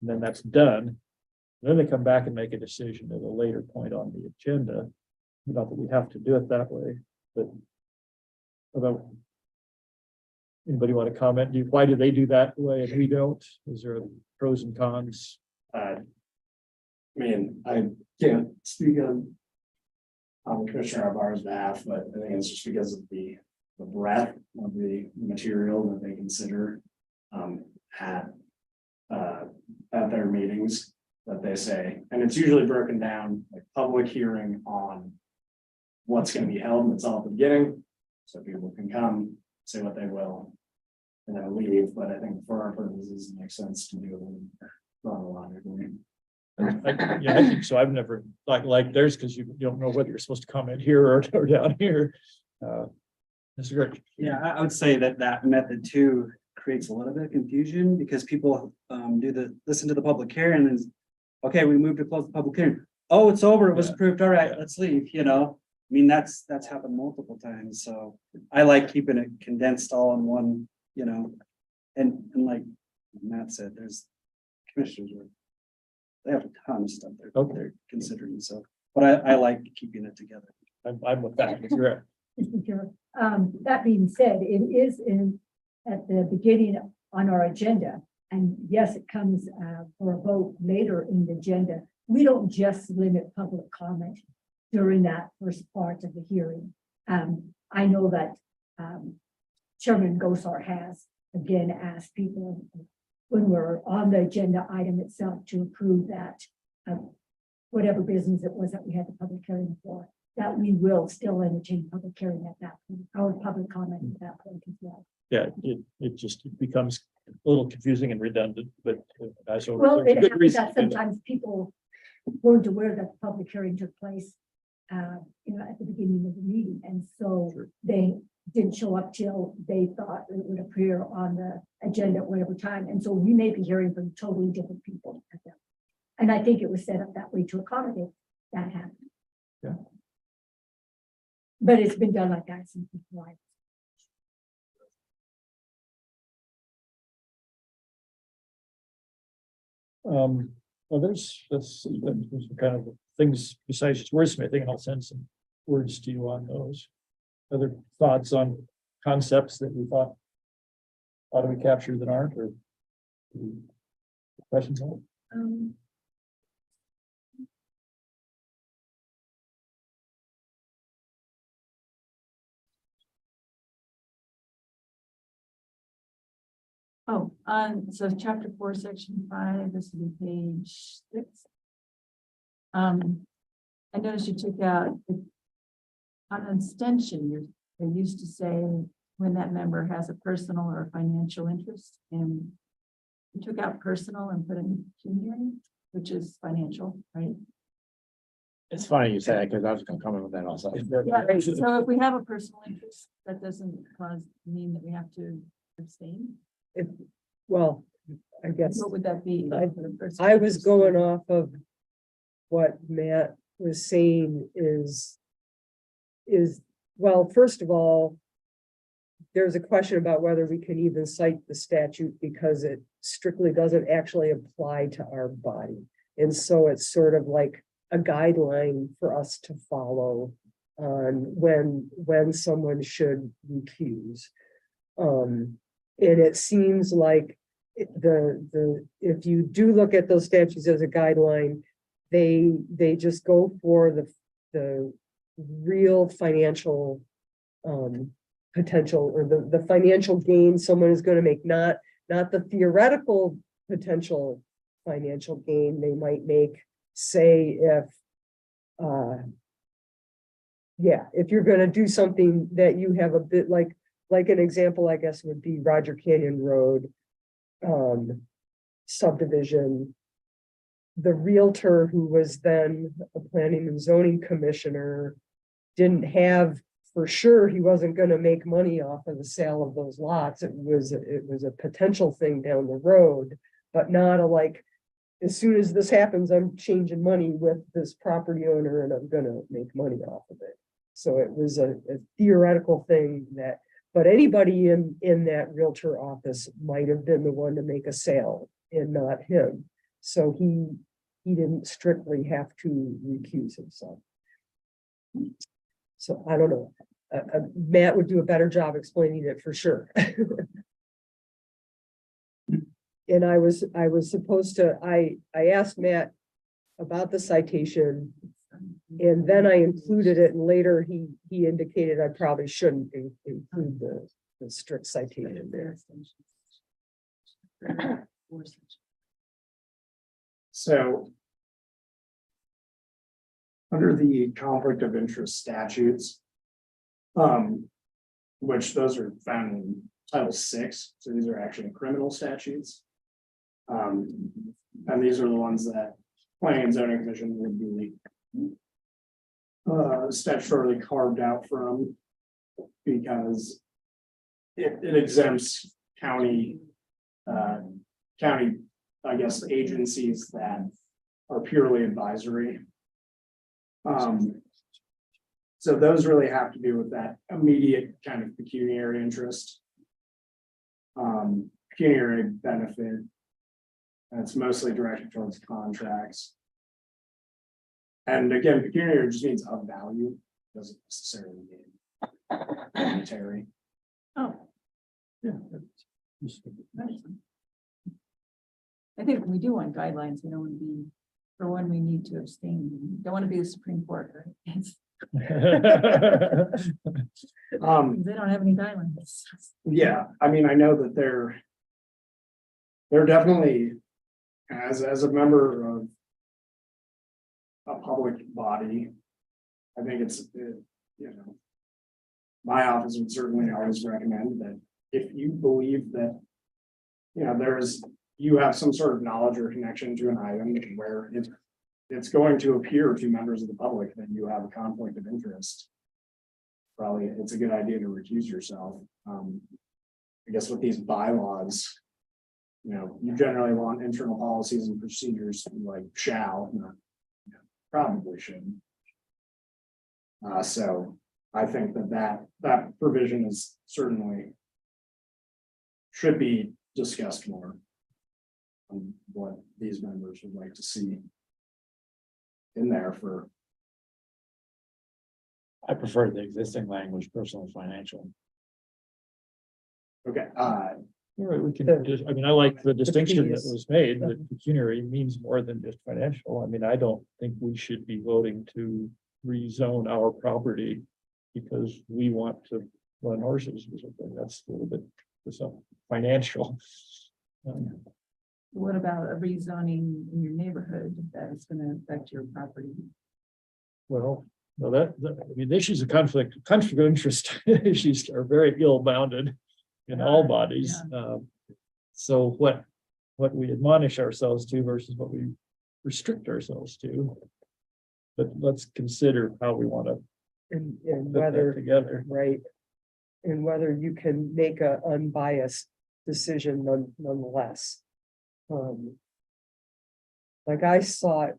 And then that's done. Then they come back and make a decision at a later point on the agenda. Not that we have to do it that way, but about. Anybody want to comment? Why do they do that way and we don't? Is there pros and cons? I mean, I can't speak on Commissioner Ibarra's behalf, but I think it's just because of the breadth of the material that they consider at their meetings that they say, and it's usually broken down like public hearing on what's going to be held, and it's all at the beginning, so people can come, say what they will, and then leave. But I think for our purposes, it makes sense to do it chronologically. Yeah, I think so. I've never like theirs because you don't know whether you're supposed to comment here or down here. Mr. Greg. Yeah, I would say that method too creates a little bit of confusion because people listen to the public hearing and okay, we moved to close the public hearing. Oh, it's over. It was approved. All right, let's leave, you know. I mean, that's happened multiple times. So I like keeping it condensed all in one, you know, and like Matt said, there's commissioners where they have a ton of stuff they're considering. So, but I like keeping it together. I'm with that. Mr. Greg. Mr. Chair, that being said, it is at the beginning on our agenda. And yes, it comes for a vote later in the agenda. We don't just limit public comment during that first part of the hearing. I know that Chairman Gosar has again asked people when we're on the agenda item itself to approve that whatever business it was that we had the public hearing for, that we will still entertain public hearing at that point, or public comment at that point as well. Yeah, it just becomes a little confusing and redundant, but as Well, there's a it good happens reason that to do that. sometimes people weren't aware that the public hearing took place, at the beginning of the meeting, and so Sure. they didn't show up till they thought it would appear on the agenda at whatever time, and so we may be hearing from totally different people at that. And I think it was set up that way to accommodate that happening. Yeah. But it's been done like that since before. Well, there's kind of things besides just wordsmithing, and I'll send some words to you on those. Other thoughts on concepts that we thought ought to be captured that aren't, or questions on it? So chapter 4, section 5, this will be page 6. I noticed you took out on abstention, they used to say when that member has a personal or a financial interest, and you took out personal and put in pecuniary, which is financial, right? It's funny you say that because I was gonna comment on that also. Yeah, right. So if we have a personal interest, that doesn't mean that we have to abstain. Well, I guess What would that be? I was going off of what Matt was saying is, well, first of all, there's a question about whether we can even cite the statute because it strictly doesn't actually apply to our body. And so it's sort of like a guideline for us to follow on when someone should recuse. And it seems like if you do look at those statutes as a guideline, they just go for the real financial potential, or the financial gain someone is going to make, not the theoretical potential financial gain they might make, say if you're going to do something that you have a bit like an example, I guess, would be Roger Canyon Road subdivision. The realtor who was then a planning and zoning commissioner didn't have for sure he wasn't gonna make money off of the sale of those lots. It was a potential thing down the road, but not a like, as soon as this happens, I'm changing money with this property owner and I'm gonna make money off of it. So it was a theoretical thing that, but anybody in that Realtor office might have been the one to make a sale and not him. So he didn't strictly have to recuse himself. So I don't know. Matt would do a better job explaining it for sure. And I was supposed to, I asked Matt about the citation. And then I included it, and later he indicated I probably shouldn't include the strict citation there. So. Under the conflict of interest statutes. Which those are found in Title VI, so these are actually criminal statutes. And these are the ones that Planning and Zoning Commission would be statutorily carved out from, because it exempts county, I guess, agencies that are purely advisory. So those really have to do with that immediate kind of pecuniary interest. Pecuniary benefit. And it's mostly directed towards contracts. And again, pecuniary just means of value, doesn't necessarily mean monetary. Oh, Yeah. I think we do want guidelines. We don't want to be, for when we need to abstain. We don't want to be the Supreme Court, right? They don't have any guidelines. Yeah, I mean, I know that they're definitely, as a member of a public body, I think my office would certainly always recommend that if you believe that, you have some sort of knowledge or connection to an item where it's going to appear to members of the public that you have a conflict of interest. Probably it's a good idea to recuse yourself. I guess with these bylaws, you generally want internal policies and procedures to be like shall, not probably shouldn't. So I think that provision is certainly should be discussed more on what these members would like to see in there for. I prefer the existing language, personal and financial. Okay, All right, we can just, I mean, I like the distinction that was made, that pecuniary means more than just financial. I mean, I don't think we should be voting to rezone our property because we want to run horses or something. That's a little bit financial. What about a rezoning in your neighborhood that is going to affect your property? Well, no, I mean, the issues of conflict of interest issues are very ill-bounded in all bodies. So what we admonish ourselves to versus what we restrict ourselves to. But let's consider how we want to And put whether, that together. right, and whether you can make an unbiased decision nonetheless. Like I sought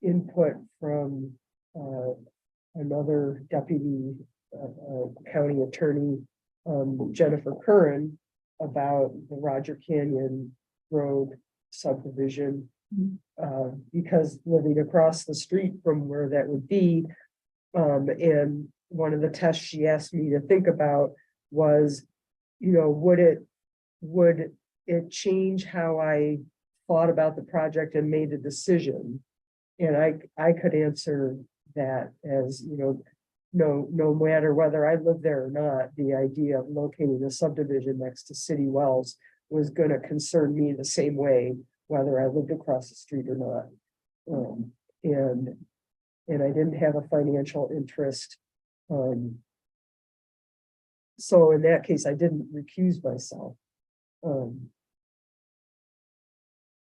input from another deputy county attorney, Jennifer Curran, about the Roger Canyon Road subdivision. Because living across the street from where that would be, and one of the tests she asked me to think about was, would it change how I thought about the project and made a decision? And I could answer that as, no matter whether I lived there or not, the idea of locating a subdivision next to city wells was going to concern me the same way, whether I lived across the street or not. And I didn't have a financial interest. So in that case, I didn't recuse myself. And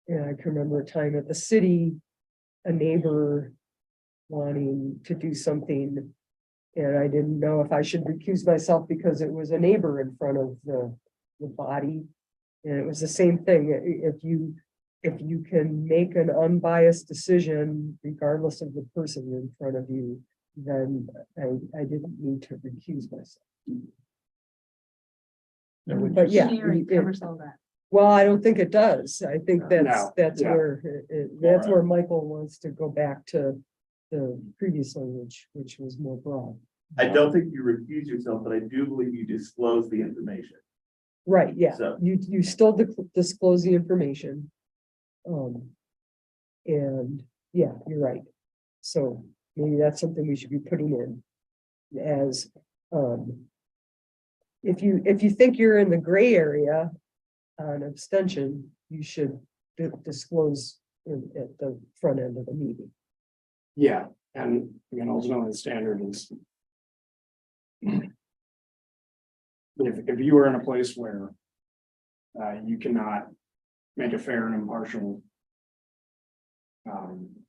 I can remember a time at the city, a neighbor wanting to do something And I didn't know if I should recuse myself because it was a neighbor in front of the body. And it was the same thing. If you can make an unbiased decision regardless of the person in front of you, then I didn't need to recuse myself. But yeah, Engineering covers all that. well, I don't think it does. I think No, that's yeah. where, that's where Michael wants to go back to the previous language, which was more broad. I don't think you recuse yourself, but I do believe you disclose the information. Right, yeah, So- you still disclose the information. And yeah, you're right. So maybe that's something we should be putting in as, if you think you're in the gray area on abstention, you should disclose at the front end of the meeting. Yeah, and again, ultimately the standard is. If you are in a place where. You cannot make a fair and impartial.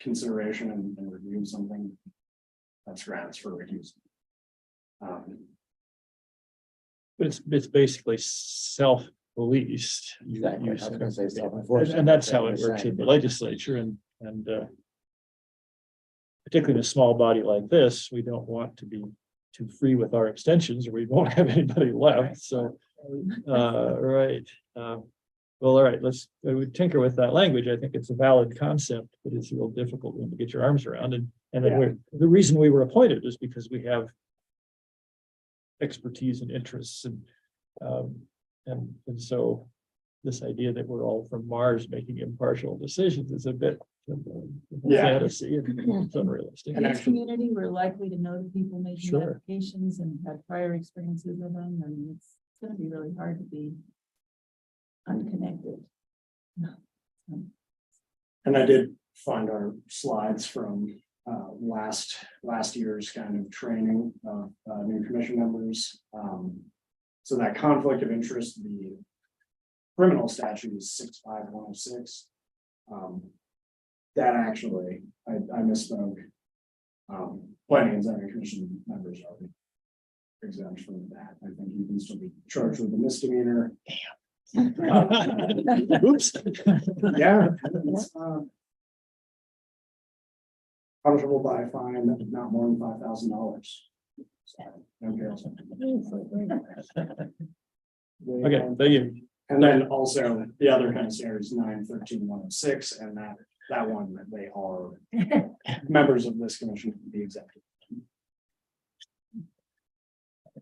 Consideration and review something. That's grounds for recusal. But it's basically self-policed. Exactly. I was gonna say And self-enforcement. and that's how it works in the legislature and particularly in a small body like this, we don't want to be too free with our extensions or we won't have anybody left. So, right. Well, all right, I would tinker with that language. I think it's a valid concept, but it's a real difficult one to get your arms around. And then the reason we were appointed is because we have expertise and interests and so this idea that we're all from Mars making impartial decisions is a bit fantasy and it's unrealistic. In this community, we're likely to know the people making Sure. applications and have prior experiences with them, and it's gonna be really hard to be unconnected. And I did find our slides from last year's kind of training of new commission members. So that conflict of interest, the criminal statute is 65106. That actually, I misspoke. Planning and zoning commission members are exempt from that. I think you can still be charged with a misdemeanor. Oops. Yeah. It's, punishable by a fine not more than $5,000. Okay, there you. And then also the other kind of standard is 913-106, and that one that they are members of this commission can be exempted.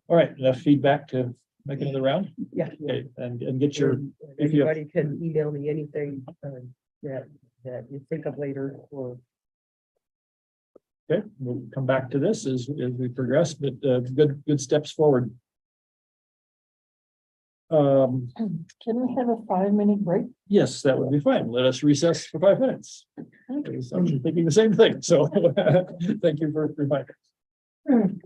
All right, enough feedback to make another round. Yeah. Okay, and get your, if you have- Anybody can email me anything that you think of later or. okay, we'll come back to this as we progress, but good steps forward. Can we have a 5-minute break? Yes, that would be fine. Let us recess for 5 minutes. I'm thinking the same thing, so thank you for reminding.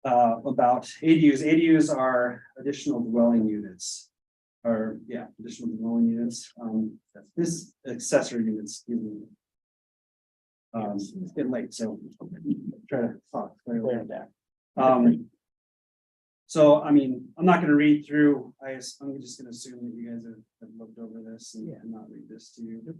about ADUs. ADUs are additional dwelling units. Or, yeah, additional dwelling units, this accessory units, excuse me. It's getting late, so try to talk clearly on that. So, I mean, I'm not gonna read through, I'm just gonna assume that you guys have looked over this and not read this to you.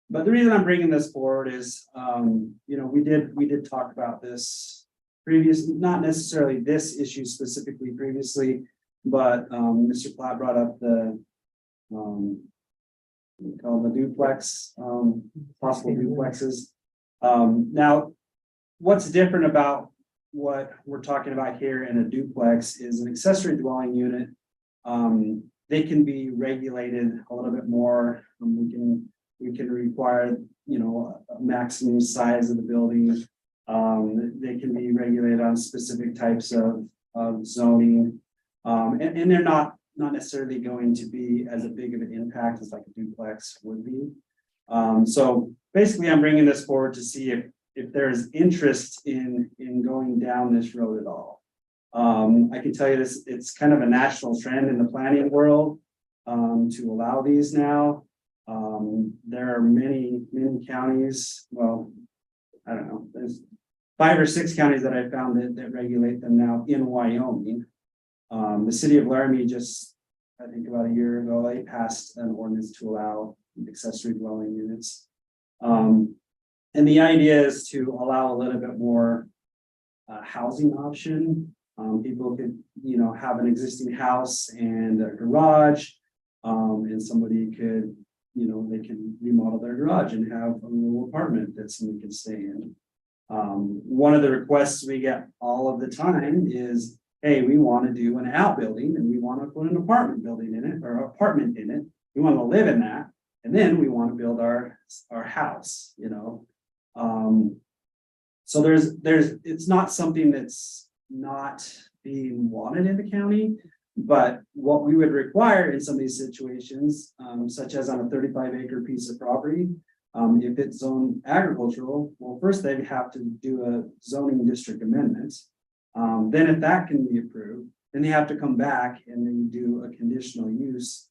But the reason I'm bringing this forward is, you know, we did talk about this previously, not necessarily this issue specifically previously, but, Mr. Platt brought up the, we call them the duplex, possible duplexes. Now, what's different about what we're talking about here in a duplex is an accessory dwelling unit. They can be regulated a little bit more. We can require, you know, a maximum size of the building. They can be regulated on specific types of zoning. And they're not necessarily going to be as a big of an impact as like a duplex would be. So basically I'm bringing this forward to see if there's interest in going down this road at all. I can tell you this, it's kind of a national trend in the planning world to allow these now. There are many counties, well, I don't know, there's 5 or 6 counties that I found that regulate them now in Wyoming. The city of Laramie just, I think about a year ago, they passed an ordinance to allow accessory dwelling units. And the idea is to allow a little bit more housing option. People could, you know, have an existing house and a garage, and somebody could, you know, they can remodel their garage and have a little apartment that somebody can stay in. One of the requests we get all of the time is, hey, we want to do an outbuilding and we want to put an apartment building in it or apartment in it. We want to live in that. And then we want to build our house, you know. So it's not something that's not being wanted in the county, but what we would require in some of these situations, such as on a 35-acre piece of property, if it's zoned agricultural, well, first they'd have to do a zoning district amendment. Then if that can be approved, then they have to come back and then do a conditional use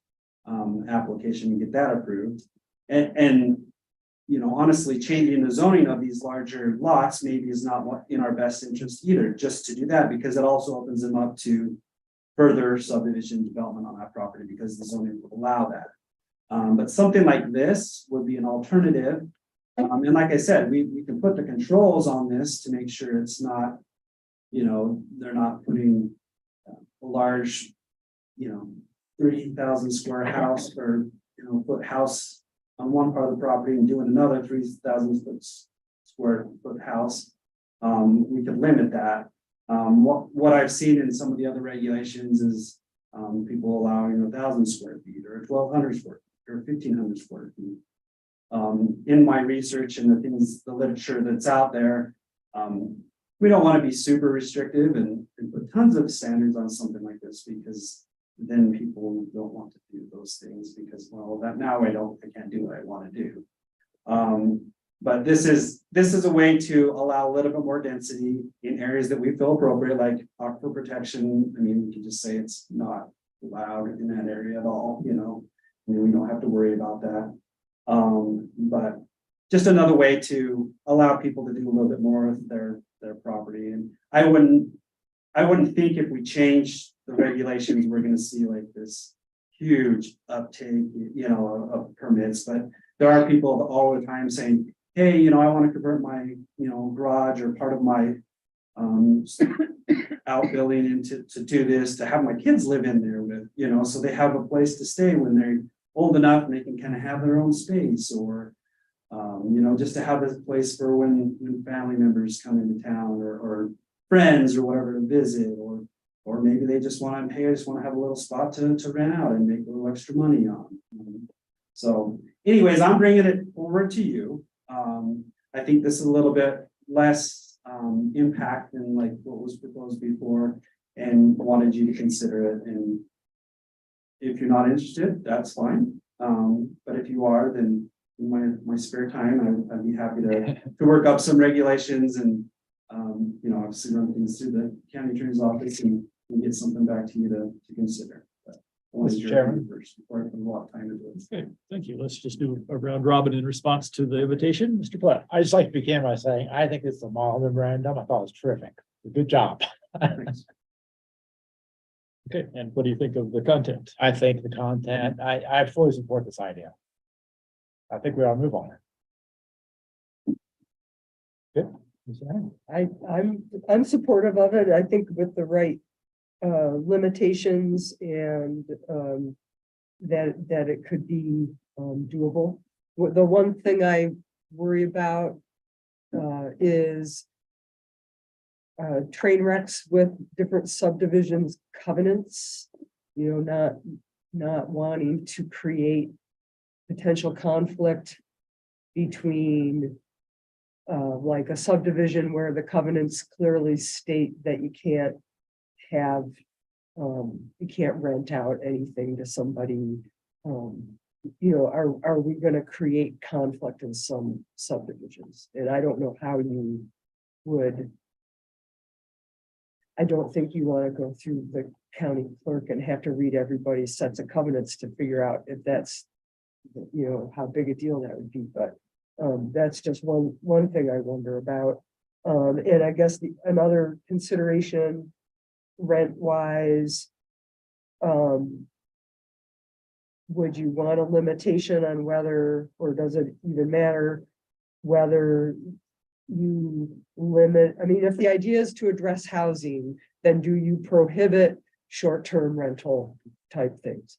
application and get that approved. And you know, honestly, changing the zoning of these larger lots maybe is not what in our best interest either, just to do that, because it also opens them up to further subdivision development on that property because the zoning will allow that. But something like this would be an alternative. And like I said, we can put the controls on this to make sure it's not, you know, they're not putting a large, you know, 30,000 square house or, you know, foot house on one part of the property and doing another 3,000 square foot house. We could limit that. What I've seen in some of the other regulations is people allowing 1,000 square feet or 1,200 square feet or 1,500 square feet. In my research and the literature that's out there, we don't want to be super restrictive and put tons of standards on something like this, because then people don't want to do those things because, well, that now I can't do what I want to do. But this is a way to allow a little bit more density in areas that we feel appropriate, like aquifer protection. I mean, we can just say it's not allowed in that area at all, you know, and we don't have to worry about that. But just another way to allow people to do a little bit more with their property. And I wouldn't think if we change the regulations, we're going to see like this huge uptake, you know, of permits. But there are people all the time saying, hey, you know, I want to convert my, you know, garage or part of my outbuilding into to do this, to have my kids live in there with, you know, so they have a place to stay when they're old enough and they can kind of have their own space, or you know, just to have this place for when family members come into town, or friends or whatever to visit, or maybe they just want to, hey, I just want to have a little spot to rent out and make a little extra money on. So anyways, I'm bringing it forward to you. I think this is a little bit less impact than like what was proposed before, and wanted you to consider it. And if you're not interested, that's fine. But if you are, then in my spare time, I'd be happy to work up some regulations and obviously run things through the county attorney's office and get something back to you to consider. But I wanted Mr. your Chairman. opinion first before I put a lot of time into it. Okay, thank you. Let's just do a round robin in response to the invitation. Mr. Platt. I just like to begin by saying, I think it's a model memorandum. I thought it was terrific. Good job. Thanks. Okay, and what do you think of the content? I think the content, I fully support this idea. I think we ought to move on it. I'm supportive of it. I think with the right limitations and that it could be doable. The one thing I worry about is train wrecks with different subdivisions covenants, not wanting to create potential conflict between like a subdivision where the covenants clearly state that you can't rent out anything to somebody. Are we going to create conflict in some subdivisions? And I don't know how you would. I don't think you want to go through the county clerk and have to read everybody's sets of covenants to figure out if that's, how big a deal that would be, but that's just one thing I wonder about. And I guess another consideration rent wise, would you want a limitation on whether, or does it even matter whether you limit, if the idea is to address housing, then do you prohibit short-term rental type things?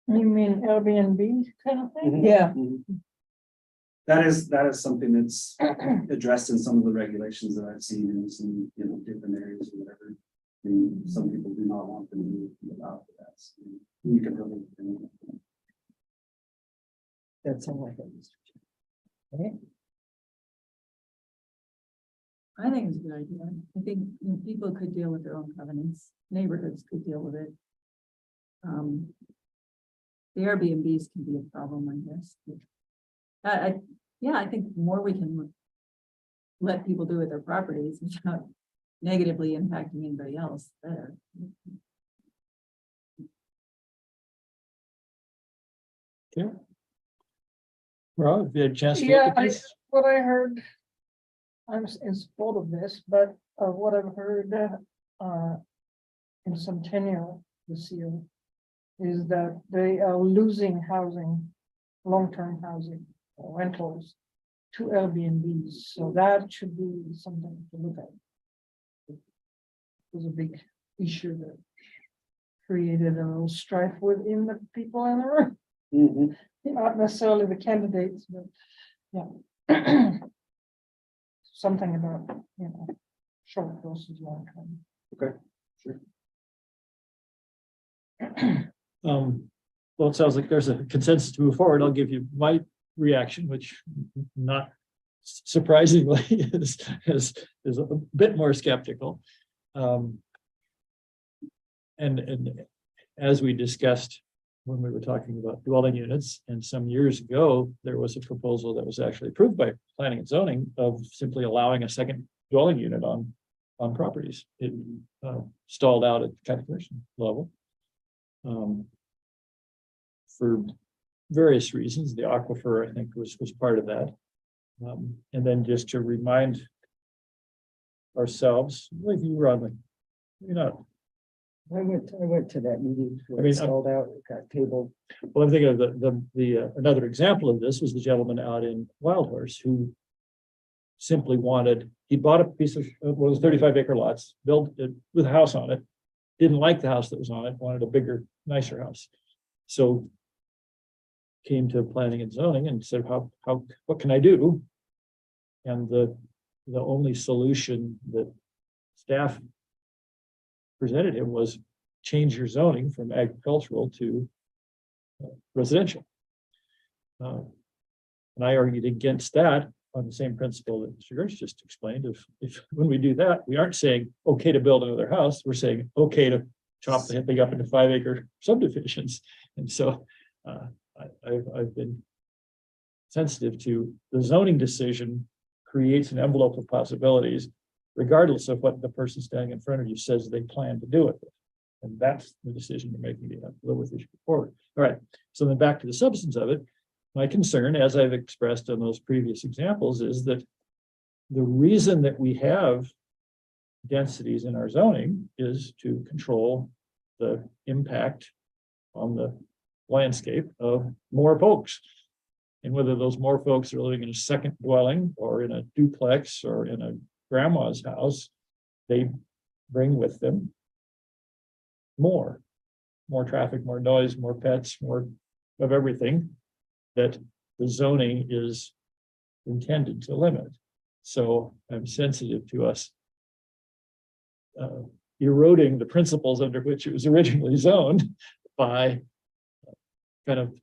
You mean Airbnb kind of thing? Yeah. That is something that's addressed in some of the regulations that I've seen in some, different areas or whatever. Some people do not want them to be allowed for that. So you can really. That's all I have. I think it's a good idea. I think people could deal with their own covenants, neighborhoods could deal with it. The Airbnbs can be a problem, I guess. I think the more we can let people do with their properties without negatively impacting anybody else, better. Well, if you had a chance to look Yeah, at this. what I heard, I'm in support of this, but what I've heard in some tenure this year is that they are losing housing, long-term housing, rentals to Airbnbs. So that should be something to look at. It was a big issue that created a little strife within the people in the room. Not necessarily the candidates, but yeah. Something about, short versus long term. Okay, sure. Well, it sounds like there's a consensus to move forward. I'll give you my reaction, which not surprisingly is a bit more skeptical. And as we discussed when we were talking about dwelling units, and some years ago, there was a proposal that was actually approved by planning and zoning of simply allowing a second dwelling unit on properties. It stalled out at the county commission level. For various reasons, the aquifer, I think, was part of that. And then just to remind ourselves, like you were on the, I went to that meeting. I mean, It stalled out, it got tabled. well, I'm thinking of the another example of this was the gentleman out in Wild Horse who simply he bought a piece of, what was 35-acre lots, built it with a house on it, didn't like the house that was on it, wanted a bigger, nicer house. So came to planning and zoning and said, what can I do? And the only solution that staff presented him was change your zoning from agricultural to residential. And I argued against that on the same principle that Mr. Gertz just explained. If when we do that, we aren't saying okay to build another house, we're saying okay to chop the thing up into 5-acre subdivisions. And so I've been sensitive to the zoning decision creates an envelope of possibilities. regardless of what the person standing in front of you says they plan to do it with. And that's the decision you're making, you have to live with as you go forward. All right, so then back to the substance of it. My concern, as I've expressed on those previous examples, is that the reason that we have densities in our zoning is to control the impact on the landscape of more folks. And whether those more folks are living in a second dwelling or in a duplex or in a grandma's house, they bring with them more traffic, more noise, more pets, more of everything that the zoning is intended to limit. So I'm sensitive to us eroding the principles under which it was originally zoned by kind of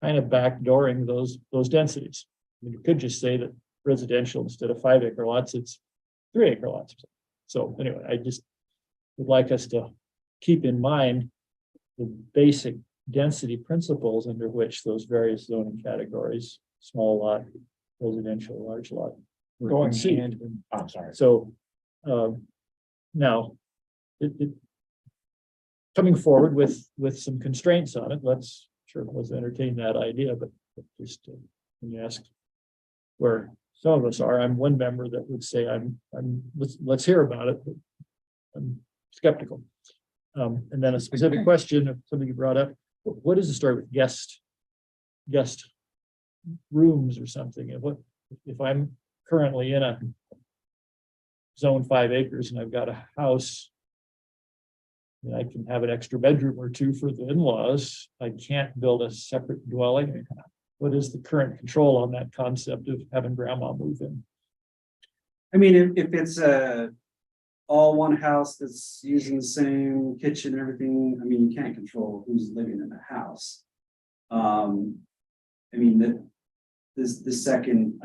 backdooring those densities. I mean, you could just say that residential, instead of 5 acre lots, it's 3 acre lots. So anyway, I just would like us to keep in mind the basic density principles under which those various zoning categories, small lot, residential, large lot, were Going conceived. hand in- I'm sorry. So now coming forward with some constraints on it, let's entertain that idea, but just when you ask where some of us are, I'm one member that would say let's hear about it. But I'm skeptical. And then a specific question of something you brought up, what is the story with guest rooms or something? And what if I'm currently in a zone 5 acres and I've got a house and I can have an extra bedroom or two for the in-laws, I can't build a separate dwelling. What is the current control on that concept of having grandma move in? I mean, if it's all one house that's using the same kitchen and everything, I mean, you can't control who's living in the house. I mean, it's the second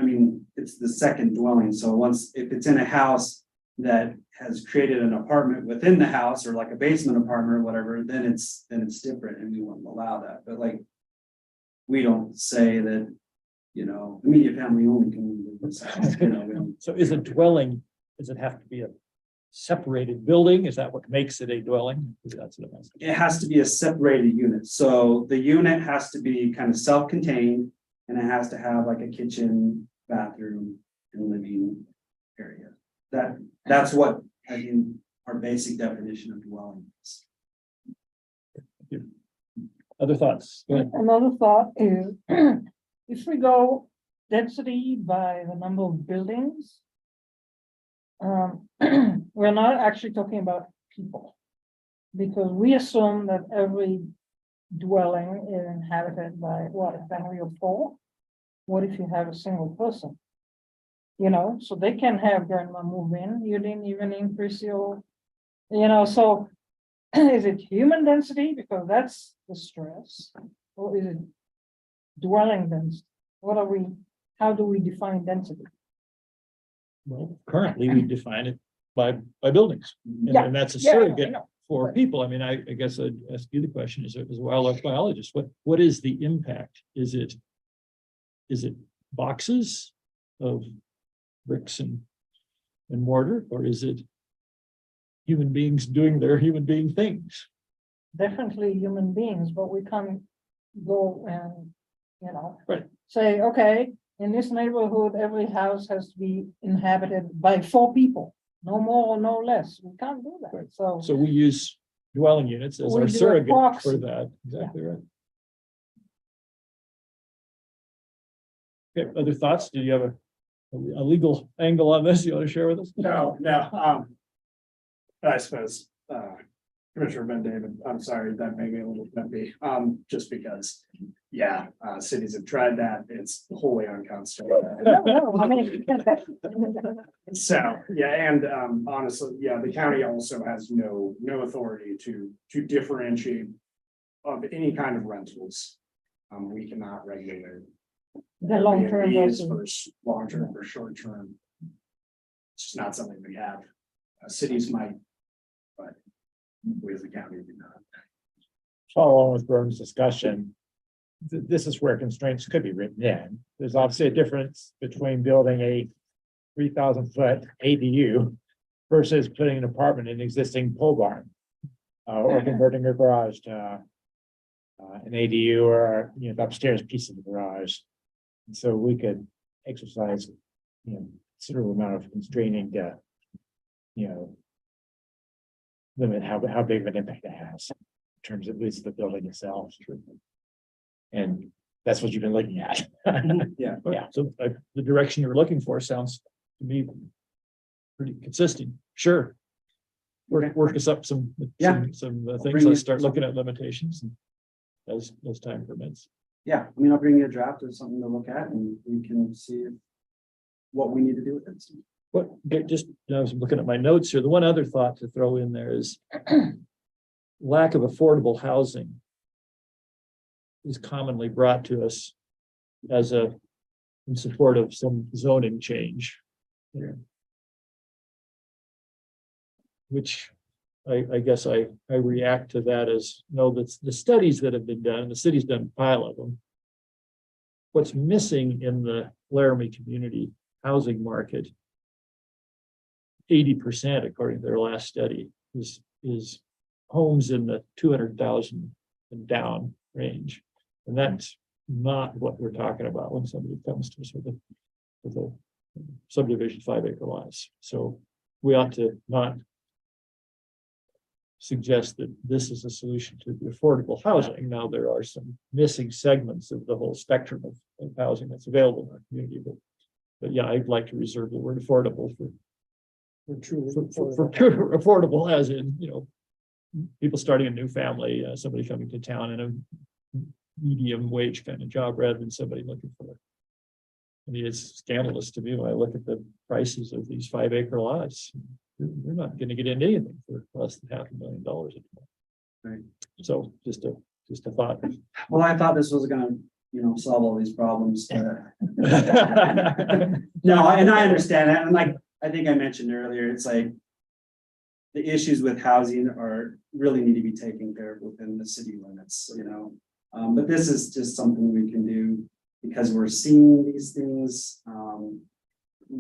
dwelling, so if it's in a house that has created an apartment within the house, or like a basement apartment or whatever, then it's different and we wouldn't allow that, but like, we don't say that, immediate family only can live in this house, we don't. So is a dwelling, does it have to be a separated building? Is that what makes it a dwelling? That's what I'm asking. It has to be a separated unit, so the unit has to be kind of self-contained, and it has to have like a kitchen, bathroom, and living area. That's what, I mean, our basic definition of dwelling is. Other thoughts? Go ahead. Another thought is, if we go density by the number of buildings, we're not actually talking about people. Because we assume that every dwelling is inhabited by a family of 4? What if you have a single person? So they can have grandma move in, you didn't even increase your, so is it human density? Because that's the stress, or is it dwelling density? How do we define density? Well, currently we define it by buildings. Yeah, And that's a yeah, I surrogate know. for people. I mean, I guess I'd ask you the question, as a wildlife biologist, what is the impact? Is it boxes of bricks and mortar, or is it human beings doing their human being things? Definitely human beings, but we can't go and, Right. say, okay, in this neighborhood, every house has to be inhabited by 4 people, no more or no less. We can't do that. Right. So So we use dwelling units as We our do a surrogate proxy. for that. Exactly right. Okay, other thoughts? Do you have a legal angle on this you want to share with us? No, I suppose, Commissioner Ben David, I'm sorry, that made me a little nippy, just because, cities have tried that, it's wholly unconstitutional. no, I mean, So, and honestly, the county also has no authority to differentiate of any kind of rentals. We cannot regulate the long-term Airbnbs versus. for long-term or short-term. It's just not something we have. Cities might, but we as a county do not. Follow on with Vern's discussion. This is where constraints could be written in. There's obviously a difference between building a 3,000-foot ADU versus putting an apartment in an existing pole barn. Or converting a garage to an ADU or, you know, the upstairs piece of the garage. And so we could exercise, you know, considerable amount of constraining to, you know, limit how big of an impact it has in terms of at least the building itself. And that's what you've been looking at. Yeah. Yeah. So the direction you're looking for sounds to me pretty consistent. Sure. Work us up some Yeah. some bring things. you Let's start some- looking at limitations and as time permits. Yeah, I mean, I'll bring you a draft of something to look at and we can see what we need to do with it. What, just, I was looking at my notes here. The one other thought to throw in there is lack of affordable housing is commonly brought to us as in support of some zoning change. Here. Which I guess I react to that as, no, that's the studies that have been done, the city's done a pile of them. What's missing in the Laramie community housing market, 80%, according to their last study, is homes in the 200,000 and down range. And that's not what we're talking about when somebody comes to us with a subdivision 5-acre lots. So we ought to not suggest that this is a solution to the affordable housing. Now, there are some missing segments of the whole spectrum of housing that's available in our community, but yeah, I'd like to reserve the word affordable for true affordable, as in, you know, people starting a new family, somebody coming to town in a medium wage kind of job rather than somebody looking for it. I mean, it's scandalous to me when I look at the prices of these 5-acre lots. We're not going to get into anything for less than $500,000. Right. So just a thought. Well, I thought this was gonna, solve all these problems. No, and I understand that. And like, I think I mentioned earlier, it's like the issues with housing really need to be taken care of within the city limits, but this is just something we can do because we're seeing these things.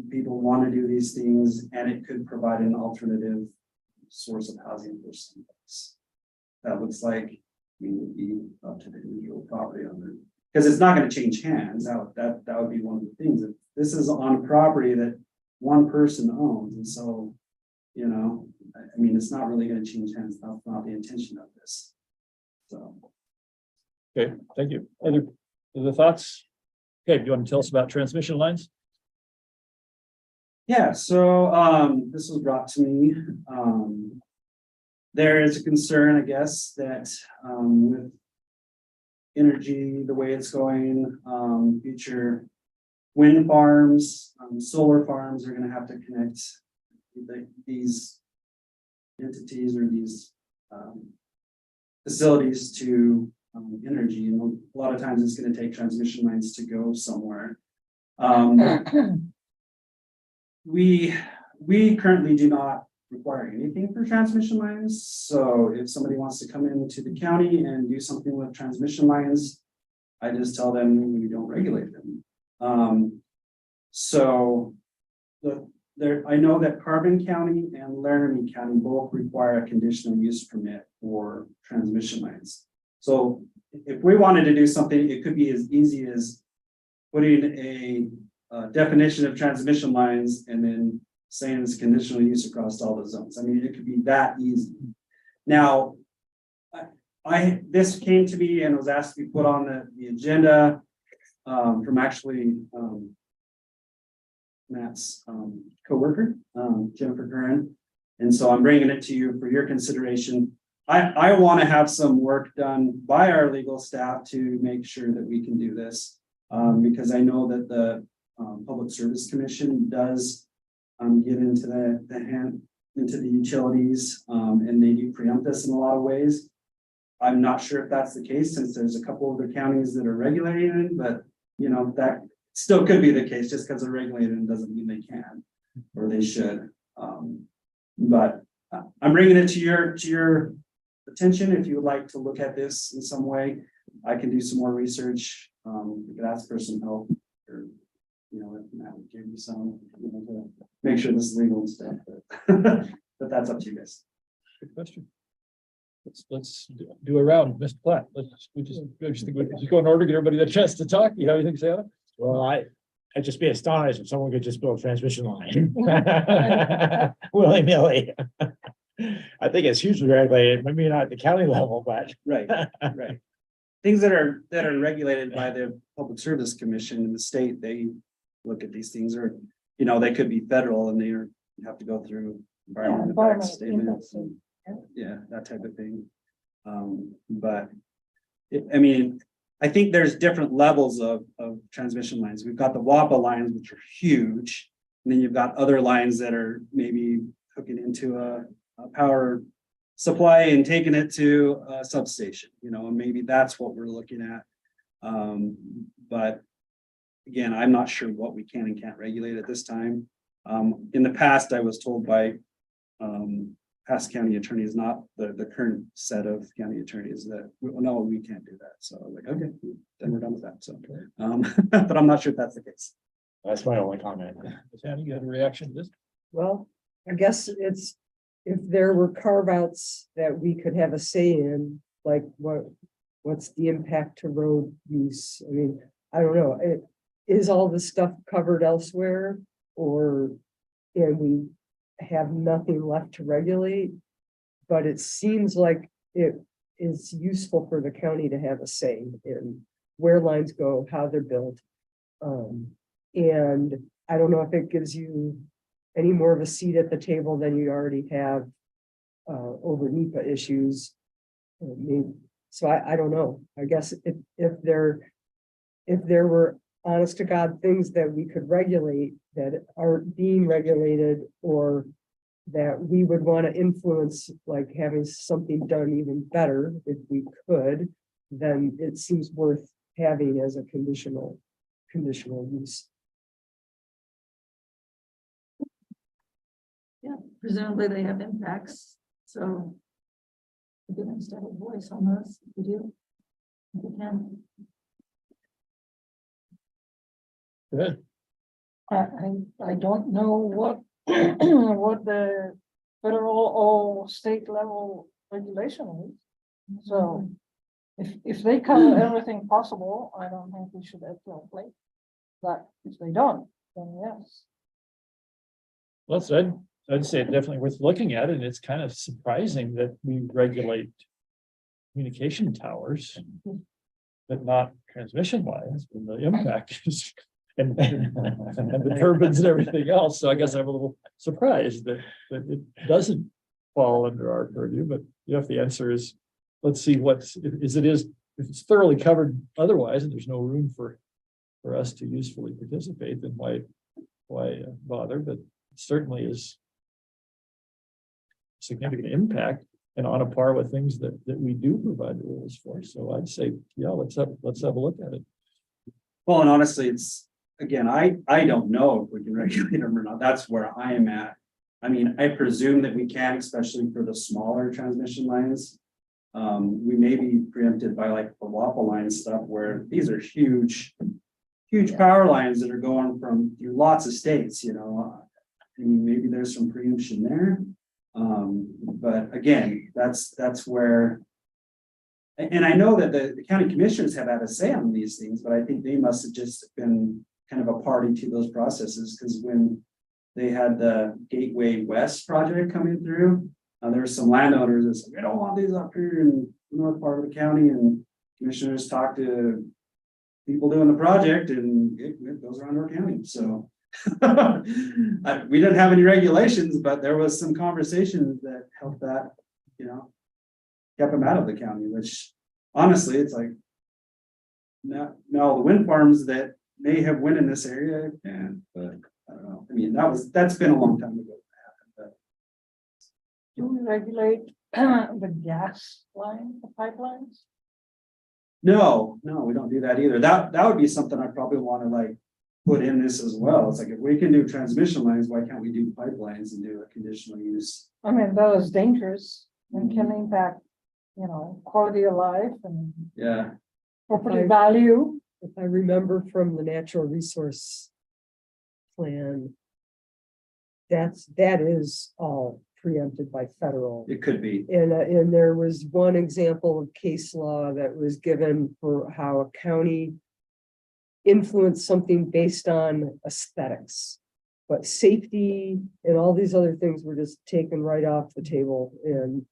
People want to do these things, and it could provide an alternative source of housing for some folks. That looks like we would be up to the individual property owner, because it's not going to change hands. That would be one of the things. If this is on property that one person owns, and so I mean, it's not really going to change hands. That's not the intention of this. So, Okay, thank you. Other thoughts? Okay, do you want to tell us about transmission lines? yeah, so this was brought to me. There is a concern, I guess, that with energy, the way it's going, future wind farms, solar farms are going to have to connect these entities or these facilities to energy. And a lot of times it's going to take transmission lines to go somewhere. We currently do not require anything for transmission lines. So if somebody wants to come into the county and do something with transmission lines, I just tell them we don't regulate them. I know that Carbon County and Laramie County both require a conditional use permit for transmission lines. So if we wanted to do something, it could be as easy as putting a definition of transmission lines and then saying it's conditional use across all the zones. I mean, it could be that easy. Now, this came to me and was asked to be put on the agenda from actually Matt's co-worker, Jennifer Curran. And so I'm bringing it to you for your consideration. I want to have some work done by our legal staff to make sure that we can do this because I know that the Public Service Commission does get into into the utilities and they do preempt us in a lot of ways. I'm not sure if that's the case since there's a couple of the counties that are regulating it, but that still could be the case. Just because they're regulated doesn't mean they can or they should. But I'm bringing it to your attention. If you would like to look at this in some way, I can do some more research. You could ask for some help or you know, if Matt would give you some, you know, to make sure this is legal and stuff, but, but that's up to you guys. Good question. Let's do a round, Mr. Platt. We just think we just go in order, get everybody the chance to talk. You have anything to say on it? Well, I'd just be astonished if someone could just build a transmission line. Willy-nilly. I think it's hugely regulated, maybe not at the county level, but. Right, right. Things that are regulated by the Public Service Commission in the state, they look at these things, or, you know, they could be federal and they have to go through environmental impact statements and, yeah, that type of thing. But I mean, I think there's different levels of transmission lines. We've got the WAPA lines, which are huge, and then you've got other lines that are maybe hooking into a power supply and taking it to a substation, you know, and maybe that's what we're looking at. But again, I'm not sure what we can and can't regulate at this time. In the past, I was told by past county attorneys, not the current set of county attorneys, that no, we can't do that. So I was like, okay, then we're done with that. So, but I'm not sure if that's the case. That's my only comment. Sandy, you had a reaction to this? Well, I guess it's, if there were carve outs that we could have a say in, like what's the impact to road use? I mean, I don't know. Is all this stuff covered elsewhere, or and we have nothing left to regulate? But it seems like it is useful for the county to have a say in where lines go, how they're built. And I don't know if it gives you any more of a seat at the table than you already have over NEPA issues. So I don't know. I guess if there were honest to God things that we could regulate that aren't being regulated, or that we would want to influence, like having something done even better if we could, then it seems worth having as a conditional use. Yeah, presumably they have impacts, so. It'd be nice to have a voice on those, if we do. If we can. Good. I don't know what, what the federal or state level regulation is. So if they cover everything possible, I don't think we should have to play. But if they don't, then yes. Well, I'd say it's definitely worth looking at, and it's kind of surprising that we regulate communication towers, but not transmission lines, when the impact is and the turbines and everything else. So I guess I'm a little surprised that it doesn't fall under our purview, but if the answer is, let's see if it's thoroughly covered otherwise, and there's no room for us to usefully participate, then why bother? But it certainly is significant impact and on a par with things that we do provide the rules for. So I'd say, yeah, let's have a look at it. Well, and honestly, it's, again, I don't know if we can regulate them or not. That's where I am at. I mean, I presume that we can, especially for the smaller transmission lines. We may be preempted by like the WAPA line stuff, where these are huge power lines that are going through lots of states, you know. I mean, maybe there's some preemption there. But again, that's where, and I know that the county commissioners have had a say on these things, but I think they must have just been kind of a party to those processes, because when they had the Gateway West project coming through, there were some landowners that said, we don't want these up here in the north part of the county, and commissioners talked to people doing the project, and it goes around our county. So we didn't have any regulations, but there was some conversations that helped that, you know, kept them out of the county, which honestly, it's like now the wind farms that may have went in this area, and but I don't know. I mean, that's been a long time ago. But Do we regulate the gas line, the pipelines? no, we don't do that either. That would be something I probably want to like put in this as well. It's like, if we can do transmission lines, why can't we do pipelines and do a conditional use? I mean, that is dangerous and can impact, you know, quality of life and Yeah, property value. If I remember from the natural resource plan. That is all preempted by federal. It could be. And there was one example of case law that was given for how a county influenced something based on aesthetics. But safety and all these other things were just taken right off the table and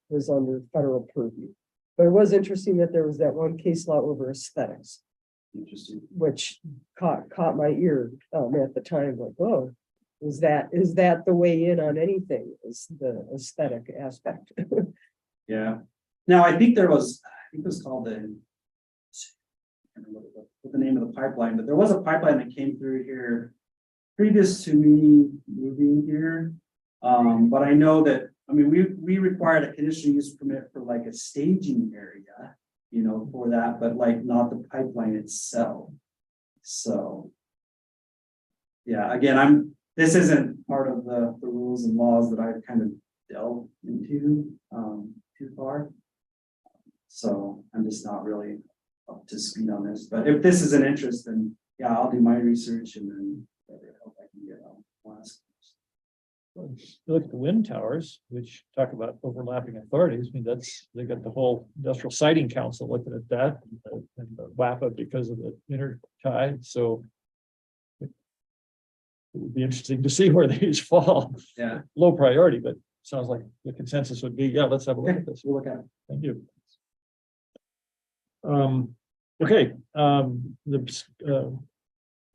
was under federal purview. But it was interesting that there was that one case law over aesthetics, Interesting. which caught my ear at the time, like, oh, is that the way in on anything, is the aesthetic aspect? Yeah. Now, I think it was called the, I can't remember what the name of the pipeline, but there was a pipeline that came through here previous to me moving here. But I know that, I mean, we required a conditional use permit for like a staging area, you know, for that, but like not the pipeline itself. So. Yeah, again, this isn't part of the rules and laws that I've kind of delved into, too far. So I'm just not really up to speed on this, but if this is an interest, then yeah, I'll do my research and then whatever help I can get, I'll ask. You look at the wind towers, which talk about overlapping authorities. I mean, they got the whole industrial siting council looking at that and the WAPA because of the intertide. So it would be interesting to see where these fall. Yeah, Low priority, but sounds like the consensus would be, yeah, let's have a look at this. we'll look at it. Thank you. Okay,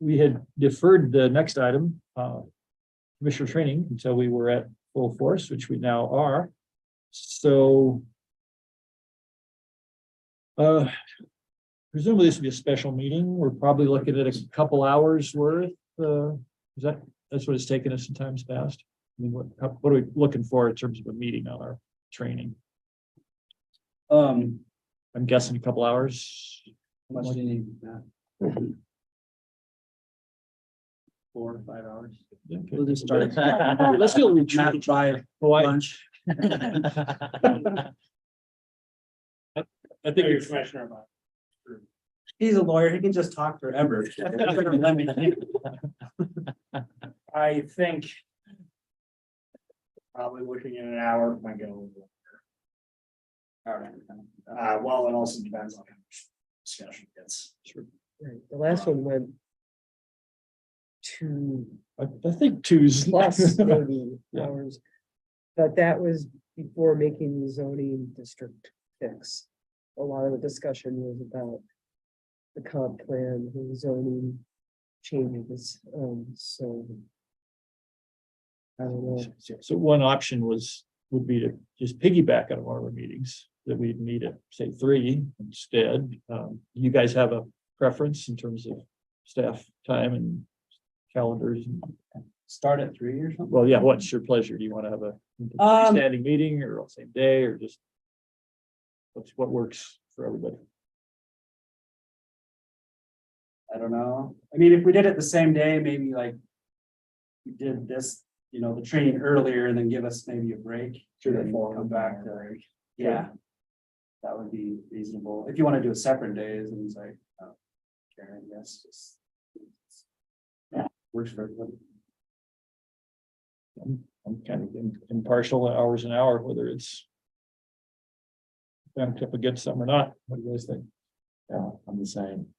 we had deferred the next item, commissioner training, until we were at full force, which we now are. So presumably this will be a special meeting. We're probably looking at a couple hours worth. That's what it's taken us in times past? I mean, what are we looking for in terms of a meeting on our training? I'm guessing a couple hours. How much do you need, Matt? 4 to 5 hours. Okay. We'll just start. Let's do a Matt, retreat. try Hawaii. lunch. I think it's Commissioner about. He's a lawyer, he can just talk forever. I think. Probably looking at an hour might go. Well, it also depends on how much discussion gets. Right, the last one went 2 I think two's plus maybe Yeah. hours. But that was before making the zoning district fix. A lot of the discussion was about the comp plan, the zoning changes, so. I don't know. So one option would be to just piggyback on one of our meetings that we'd meet at, say, 3 instead. You guys have a preference in terms of staff time and calendars? Start at 3 or something? Well, yeah, what's your pleasure? Do you want to have a standing meeting or on the same day or just what works for everybody? I don't know. I mean, if we did it the same day, maybe like we did this, you know, the training earlier and then give us maybe a break. Sure, and then fall come back to, yeah. That would be reasonable. If you want to do a separate days and it's like, Karen, yes, just. Yeah, works for everybody. I'm kind of impartial, hours an hour, whether it's backed up against something or not. What do you guys think? Yeah, I'm the same.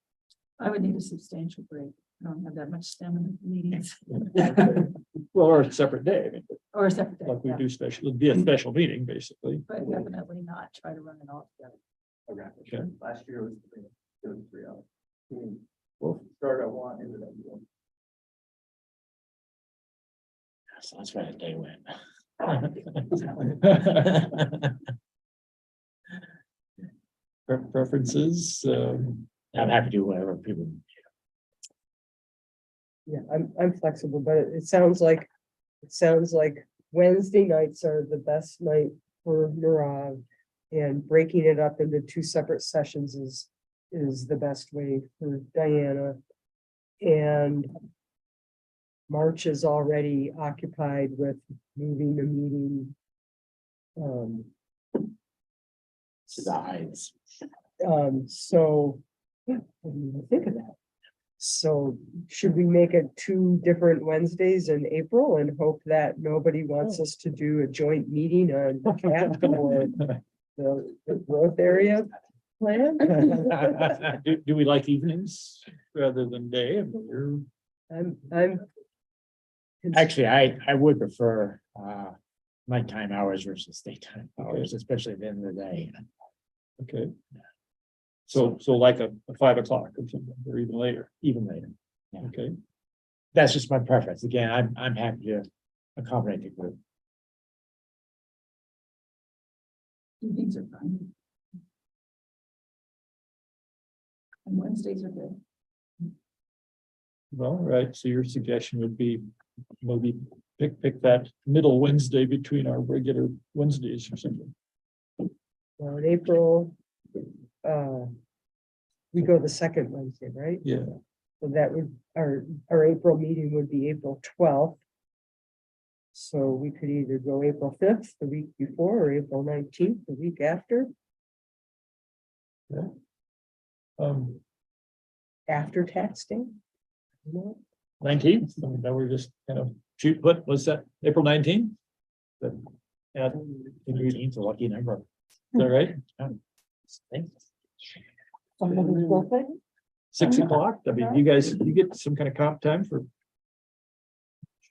I would need a substantial break. I don't have that much stamina for meetings Well, or a separate day, I mean, or a separate day. like we Yeah. do special, it'd be a special meeting, basically. But definitely not try to run it all together. Okay. Last year was 3 hours. Well, Start at 1, ended at 1. So that's where the day went. Preferences, I'm happy to do whatever people. Yeah, I'm flexible, but it sounds like Wednesday nights are the best night for Narav. And breaking it up into 2 separate sessions is the best way for Diana. And March is already occupied with moving the meeting. To the heights. So, yeah, I didn't even think of that. So should we make it 2 different Wednesdays in April and hope that nobody wants us to do a joint meeting on CAP or the growth area plan? Do we like evenings rather than day? I mean, I'm. Actually, I would prefer nighttime hours versus daytime hours, especially at the end of the day. Okay. So like a 5 o'clock or something, or even later. Even later. Okay, That's just my preference. Again, I'm happy to accommodate the group. Evenings are fine. And Wednesdays are good. well, right, so your suggestion would be maybe pick that middle Wednesday between our regular Wednesdays or something. Well, in April, we go the second Wednesday, right? Yeah, So that would, our April meeting would be April 12th. So we could either go April 5th, the week before, or April 19th, the week after, after tax day. No? 19th, I mean, that we're just kind of shoot, what was that, April 19th? That, yeah, is 18's a lucky number. that right? Somebody's birthday? 6 o'clock, I mean, you get some kind of comp time for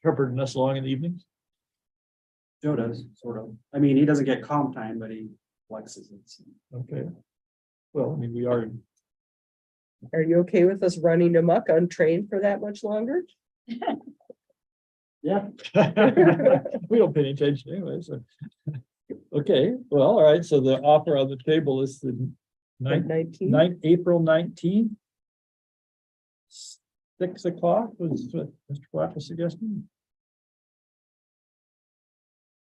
shepherding us along in the evenings? Joe does, sort of. I mean, he doesn't get comp time, but he flexes it. So. Okay. Well, I mean, we are, Are you okay with us running amok untrained for that much longer? Yeah. we don't pay any attention anyway, so. Okay, well, all right, so the offer on the table is the 19th? April 19th. 6 o'clock was what Mr. Black was suggesting.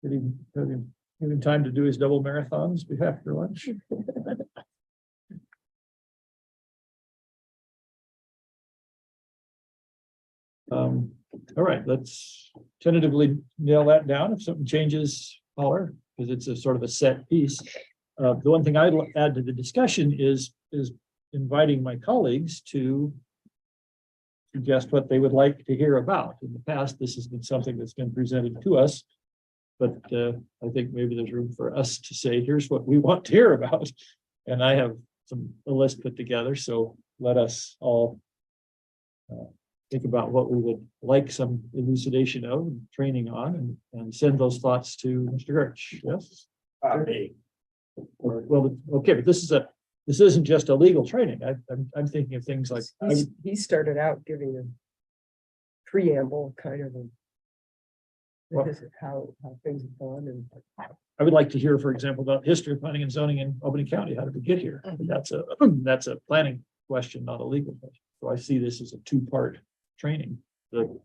Give him time to do his double marathons after lunch. All right, let's tentatively nail that down. If something changes, holler, because it's a sort of a set piece. The one thing I'd add to the discussion is inviting my colleagues to suggest what they would like to hear about. In the past, this has been something that's been presented to us. But I think maybe there's room for us to say, here's what we want to hear about. And I have a list put together, so let us all think about what we would like some elucidation of and training on and send those thoughts to Mr. Gertz. Yes? Well, okay, but this isn't just a legal training. I'm thinking of things like, He started out giving a preamble kind of a. Well- This is how things have gone and. I would like to hear, for example, about history of planning and zoning in Albany County. How did we get here? That's a planning question, not a legal question. So I see this as a 2-part training, the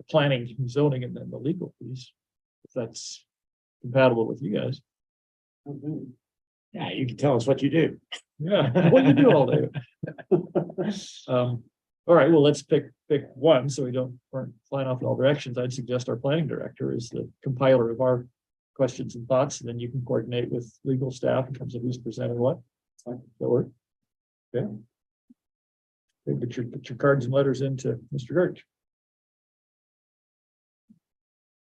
planning, zoning, and then the legal piece. If that's compatible with you guys. Yeah, you can tell us what you do. Yeah, what do you do all day? All right, well, let's pick one so we don't flying off in all directions. I'd suggest our planning director is the compiler of our questions and thoughts, and then you can coordinate with legal staff in terms of who's presenting what. Does that work? Okay. Okay, put your cards and letters into Mr. Gertz.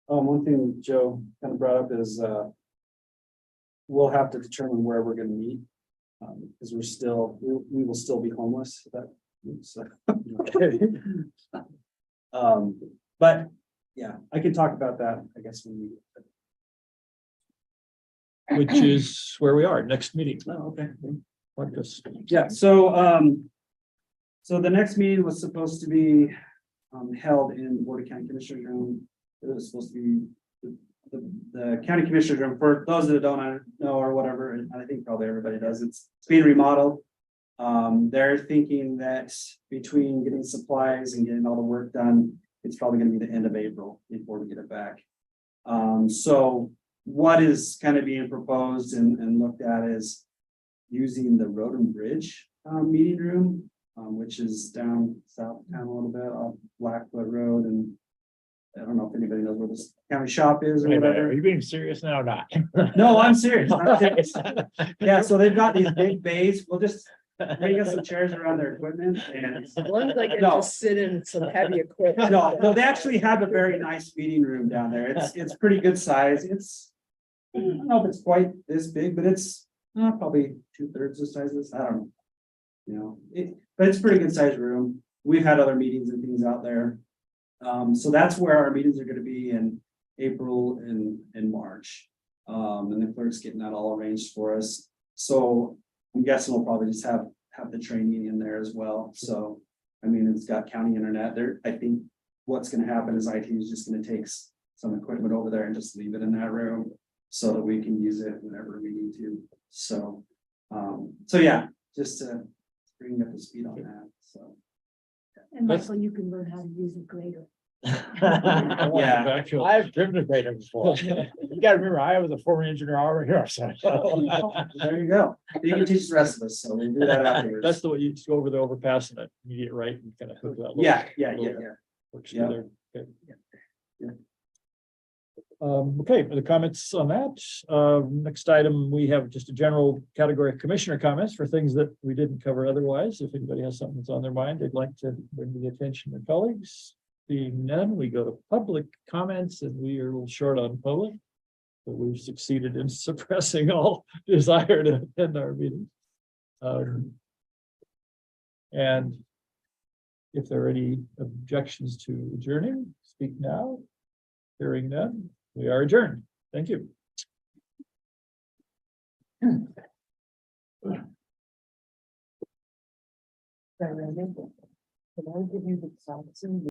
One thing Joe kind of brought up is we'll have to determine where we're going to meet because we will still be homeless. But yeah, I can talk about that, I guess, when we. Which is where we are, next meeting. Oh, okay. Like us. Yeah, so the next meeting was supposed to be held in Board of County Commissioners room. It was supposed to be the county commissioners room. For those that don't know or whatever, and I think probably everybody does, it's being remodeled. They're thinking that between getting supplies and getting all the work done, it's probably going to be the end of April before we get it back. So what is kind of being proposed and looked at is using the Road and Bridge meeting room, which is down south of town a little bit off Blackfoot Road. And I don't know if anybody knows where this county shop is or Wait a minute, whatever. are you being serious now or not? No, I'm serious. I'm serious. Yeah, so they've got these big bays. We'll just We got some chairs around their equipment and. As long as I can No. just sit in some heavy equipment. No, they actually have a very nice meeting room down there. It's pretty good size. I don't know if it's quite this big, but it's probably 2/3 the size of this. I don't know. You know, but it's a pretty good sized room. We've had other meetings and things out there. So that's where our meetings are gonna be in April and March. And the clerk's getting that all arranged for us. So I'm guessing we'll probably just have the training in there as well. So, I mean, it's got county internet there. I think what's gonna happen is IT is just gonna take some equipment over there and just leave it in that room so that we can use it whenever we need to. So, so yeah, just to bring you up to speed on that, so. And Michael, you can learn how to use a grader. Yeah. I've driven a grader before. You gotta remember, I was a former engineer over here, so. There you go. You can teach the rest of us, so we'll do that afterwards. That's the way you just go over the overpass and that immediate right and kind of hook that. little- Yeah. Works Yeah. together. Okay. Yeah. Okay, the comments on that. Next item, we have just a general category of commissioner comments for things that we didn't cover otherwise. If anybody has something that's on their mind, they'd like to bring to the attention of colleagues. Being none, we go to public comments and we are a little short on public. But we've succeeded in suppressing all desire to attend our meeting. And if there are any objections to adjourning, speak now. Hearing none, we are adjourned. Thank you. Can I give you the